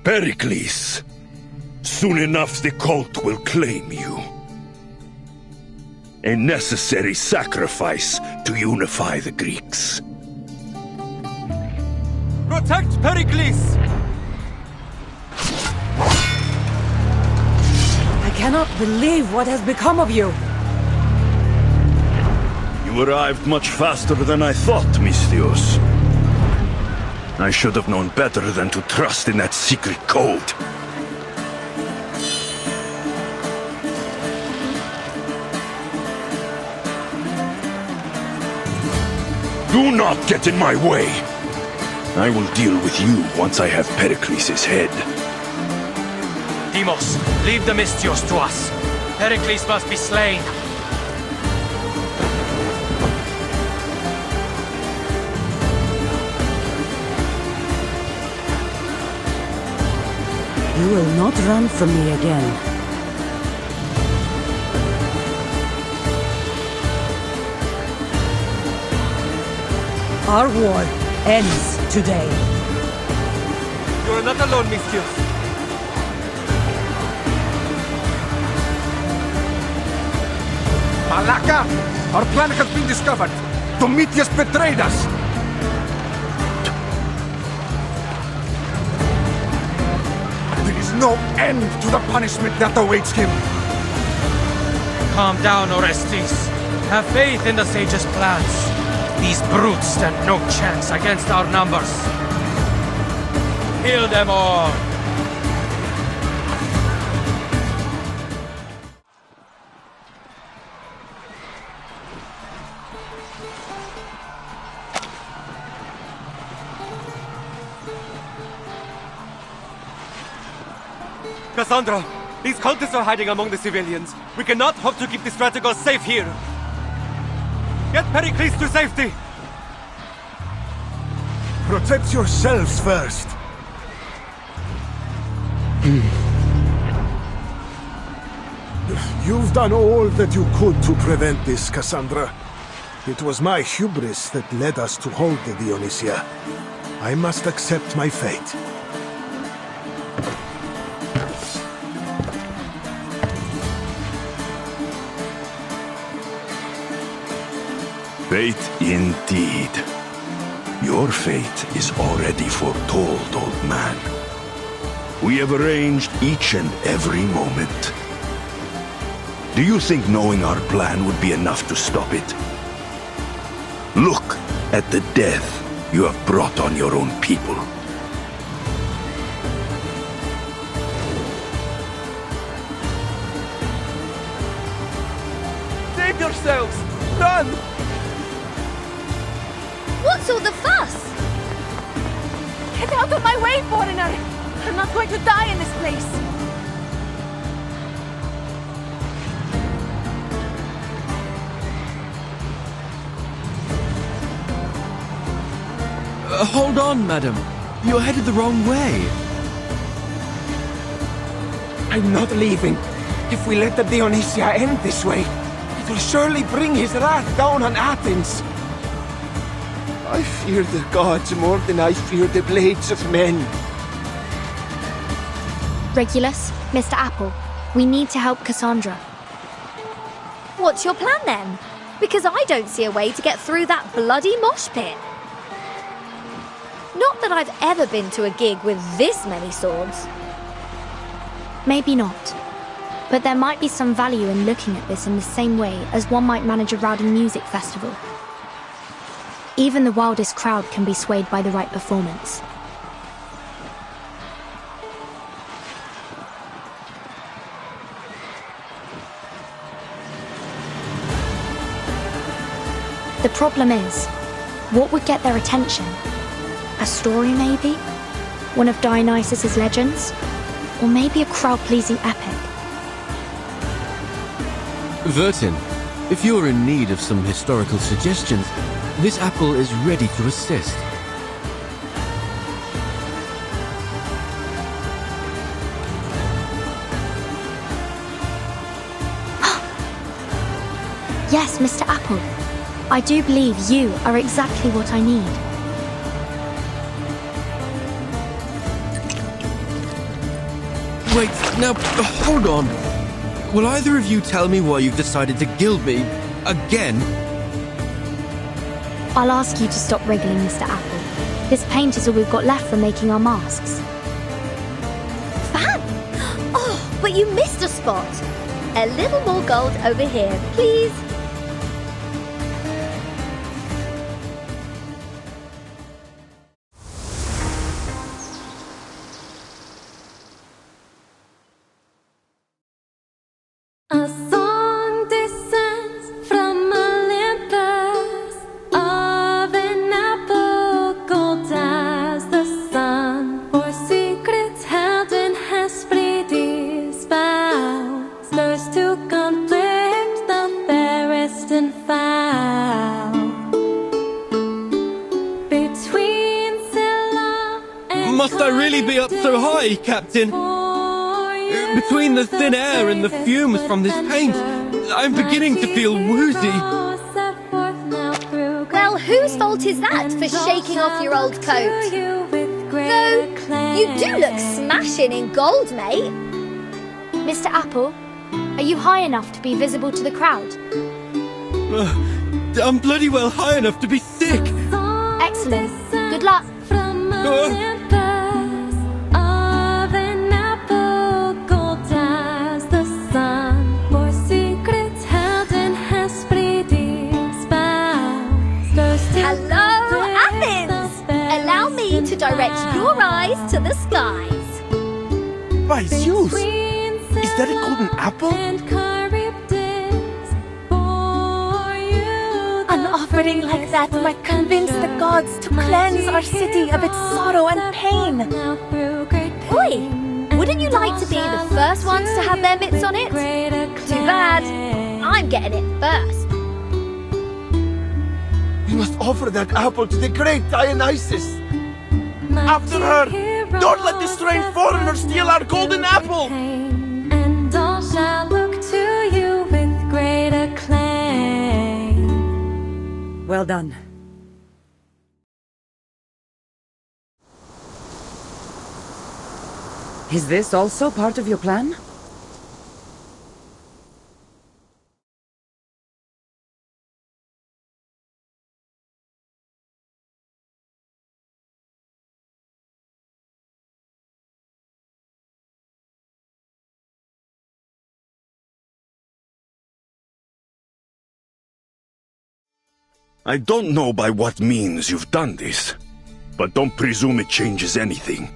Speaker 16: Pericles! Soon enough the cult will claim you. A necessary sacrifice to unify the Greeks.
Speaker 12: Protect Pericles!
Speaker 5: I cannot believe what has become of you.
Speaker 16: You arrived much faster than I thought, Misthios. I should have known better than to trust in that secret code. Do not get in my way! I will deal with you once I have Pericles' head.
Speaker 14: Demos, leave the Misthios to us. Pericles must be slain.
Speaker 5: You will not run from me again. Our war ends today.
Speaker 12: You are not alone, Misthios.
Speaker 22: Malaka! Our plan has been discovered. Prometheus betrayed us. There is no end to the punishment that awaits him.
Speaker 14: Calm down, Orestes. Have faith in the sage's plans. These brutes stand no chance against our numbers. Kill them all!
Speaker 12: Cassandra, these cultists are hiding among the civilians. We cannot hope to keep the strategos safe here. Get Pericles to safety!
Speaker 11: Protect yourselves first. You've done all that you could to prevent this, Cassandra. It was my hubris that led us to hold the Dionysia. I must accept my fate.
Speaker 16: Fate indeed. Your fate is already foretold, old man. We have arranged each and every moment. Do you think knowing our plan would be enough to stop it? Look at the death you have brought on your own people.
Speaker 12: Save yourselves! Run!
Speaker 13: What's all the fuss?
Speaker 6: Get out of my way, foreigner! I'm not going to die in this place!
Speaker 7: Hold on, madam. You're headed the wrong way.
Speaker 18: I'm not leaving. If we let the Dionysia end this way,
Speaker 9: will surely bring his wrath down on Athens. I fear the gods more than I fear the blades of men.
Speaker 3: Regulus, Mr. Apple, we need to help Cassandra.
Speaker 13: What's your plan then? Because I don't see a way to get through that bloody mosh pit. Not that I've ever been to a gig with this many swords.
Speaker 3: Maybe not. But there might be some value in looking at this in the same way as one might manage a rowdy music festival. Even the wildest crowd can be swayed by the right performance. The problem is, what would get their attention? A story, maybe? One of Dionysus's legends? Or maybe a crowd-pleasing epic?
Speaker 19: Vertin, if you're in need of some historical suggestions, this apple is ready to assist.
Speaker 3: Yes, Mr. Apple. I do believe you are exactly what I need.
Speaker 19: Wait, now, hold on. Will either of you tell me why you've decided to gild me again?
Speaker 3: I'll ask you to stop wriggling, Mr. Apple. This paint is all we've got left for making our masks.
Speaker 13: Fan! Oh, but you missed a spot. A little more gold over here, please.
Speaker 4: A song descends from Olympus of an apple gold as the sun, for secrets held in Hesperides vows, those to conflict the fairest and foul. Between Scylla and
Speaker 19: Must I really be up so high, Captain? Between the thin air and the fumes from this paint, I'm beginning to feel woozy.
Speaker 13: Well, whose fault is that for shaking off your old coat? Though, you do look smashing in gold, mate.
Speaker 3: Mr. Apple, are you high enough to be visible to the crowd?
Speaker 19: I'm bloody well high enough to be sick.
Speaker 3: Excellent. Good luck.
Speaker 13: Hello, Athens! Allow me to direct your eyes to the skies.
Speaker 9: By Zeus! Is that a golden apple?
Speaker 20: An offering like that might convince the gods to cleanse our city of its sorrow and pain.
Speaker 13: Oi! Wouldn't you like to be the first ones to have their mitts on it? Too bad. I'm getting it first.
Speaker 9: We must offer that apple to the great Dionysus. After her! Don't let this strange foreigner steal our golden apple!
Speaker 4: And all shall look to you with great acclaim.
Speaker 5: Well done. Is this also part of your plan?
Speaker 16: I don't know by what means you've done this, but don't presume it changes anything.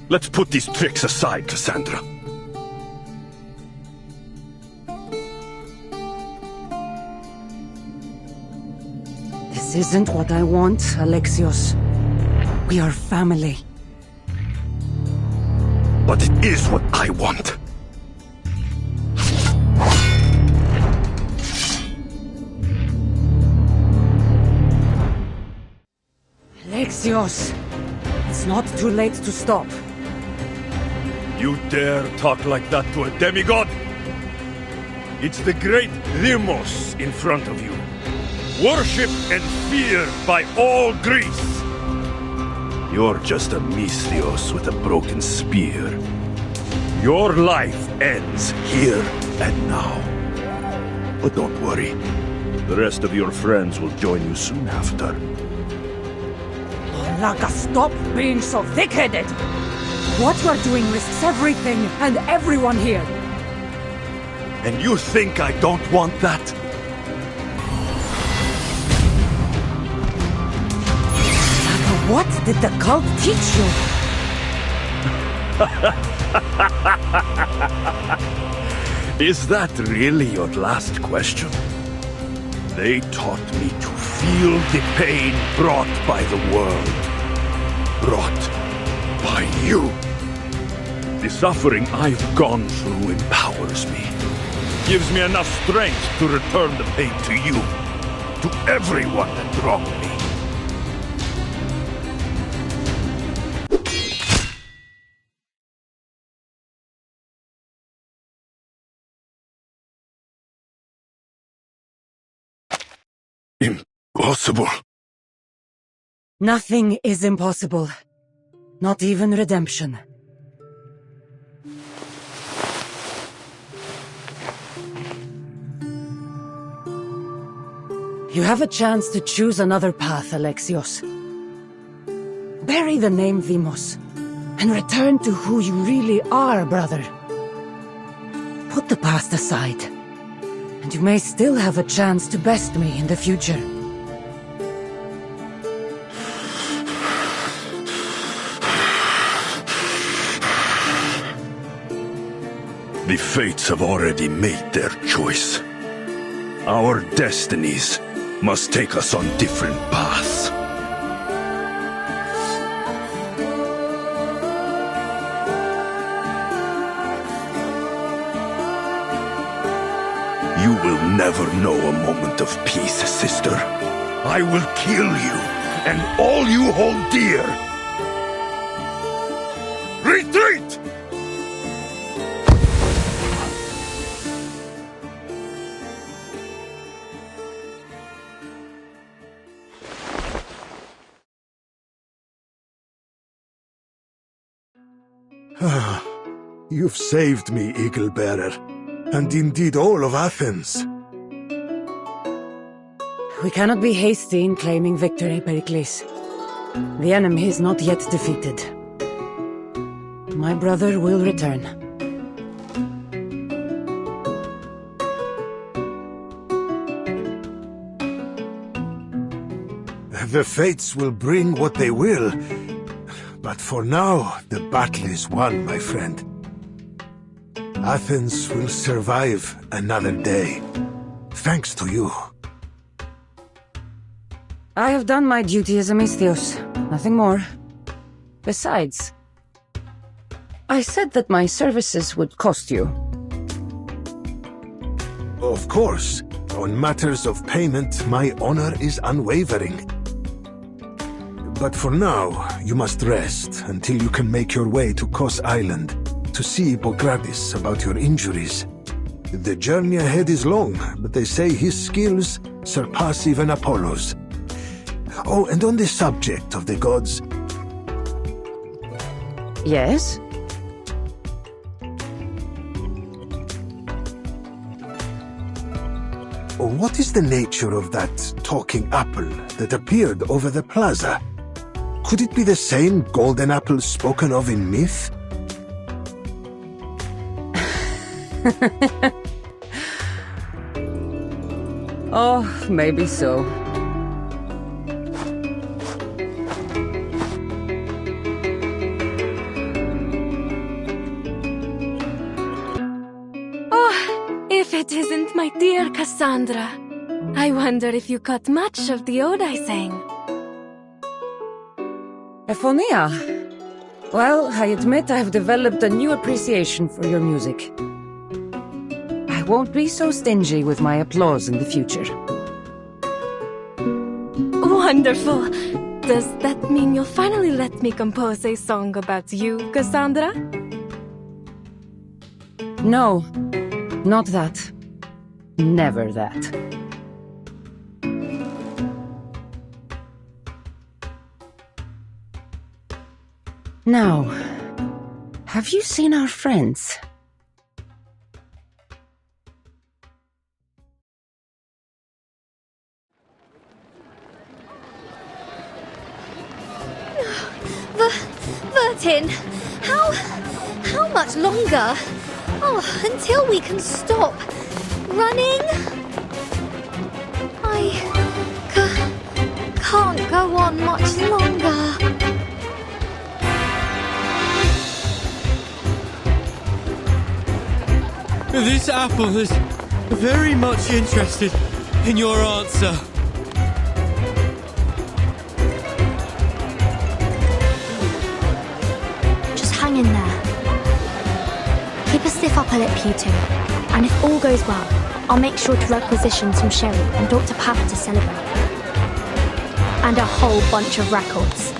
Speaker 16: Let's put these tricks aside, Cassandra.
Speaker 5: This isn't what I want, Alexios. We are family.
Speaker 16: But it is what I want.
Speaker 5: Alexios! It's not too late to stop.
Speaker 16: You dare talk like that to a demigod? It's the great Demos in front of you. Worshipped and feared by all Greece. You're just a Misthios with a broken spear. Your life ends here and now. But don't worry. The rest of your friends will join you soon after.
Speaker 5: Laka, stop being so thick-headed! What you are doing risks everything and everyone here.
Speaker 16: And you think I don't want that?
Speaker 5: Laka, what did the cult teach you?
Speaker 16: Is that really your last question? They taught me to feel the pain brought by the world. Brought by you. The suffering I've gone through empowers me. Gives me enough strength to return the pain to you. To everyone that wronged me. Impossible.
Speaker 5: Nothing is impossible. Not even redemption. You have a chance to choose another path, Alexios. Bury the name Demos, and return to who you really are, brother. Put the past aside, and you may still have a chance to best me in the future.
Speaker 16: The fates have already made their choice. Our destinies must take us on different paths. You will never know a moment of peace, sister. I will kill you, and all you hold dear. Retreat!
Speaker 11: You've saved me, Eagle Bearer, and indeed all of Athens.
Speaker 5: We cannot be hasty in claiming victory, Pericles. The enemy is not yet defeated. My brother will return.
Speaker 11: The fates will bring what they will. But for now, the battle is won, my friend. Athens will survive another day. Thanks to you.
Speaker 5: I have done my duty as a Misthios. Nothing more. Besides, I said that my services would cost you.
Speaker 11: Of course. On matters of payment, my honor is unwavering. But for now, you must rest until you can make your way to Kos Island to see Hippocrates about your injuries. The journey ahead is long, but they say his skills surpass even Apollo's. Oh, and on the subject of the gods...
Speaker 5: Yes?
Speaker 11: What is the nature of that talking apple that appeared over the plaza? Could it be the same golden apple spoken of in myth?
Speaker 5: Oh, maybe so.
Speaker 4: Oh, if it isn't my dear Cassandra. I wonder if you caught much of the ode I sang.
Speaker 5: Ephonia. Well, I admit I've developed a new appreciation for your music. I won't be so stingy with my applause in the future.
Speaker 4: Wonderful! Does that mean you'll finally let me compose a song about you, Cassandra?
Speaker 5: No, not that. Never that. Now, have you seen our friends?
Speaker 13: Vertin, how much longer? Oh, until we can stop running? I can't go on much longer.
Speaker 19: This apple is very much interested in your answer.
Speaker 3: Just hang in there. Keep a stiff upper lip, you two. And if all goes well, I'll make sure to requisition some sherry and Dr. Papp to celebrate. And a whole bunch of records.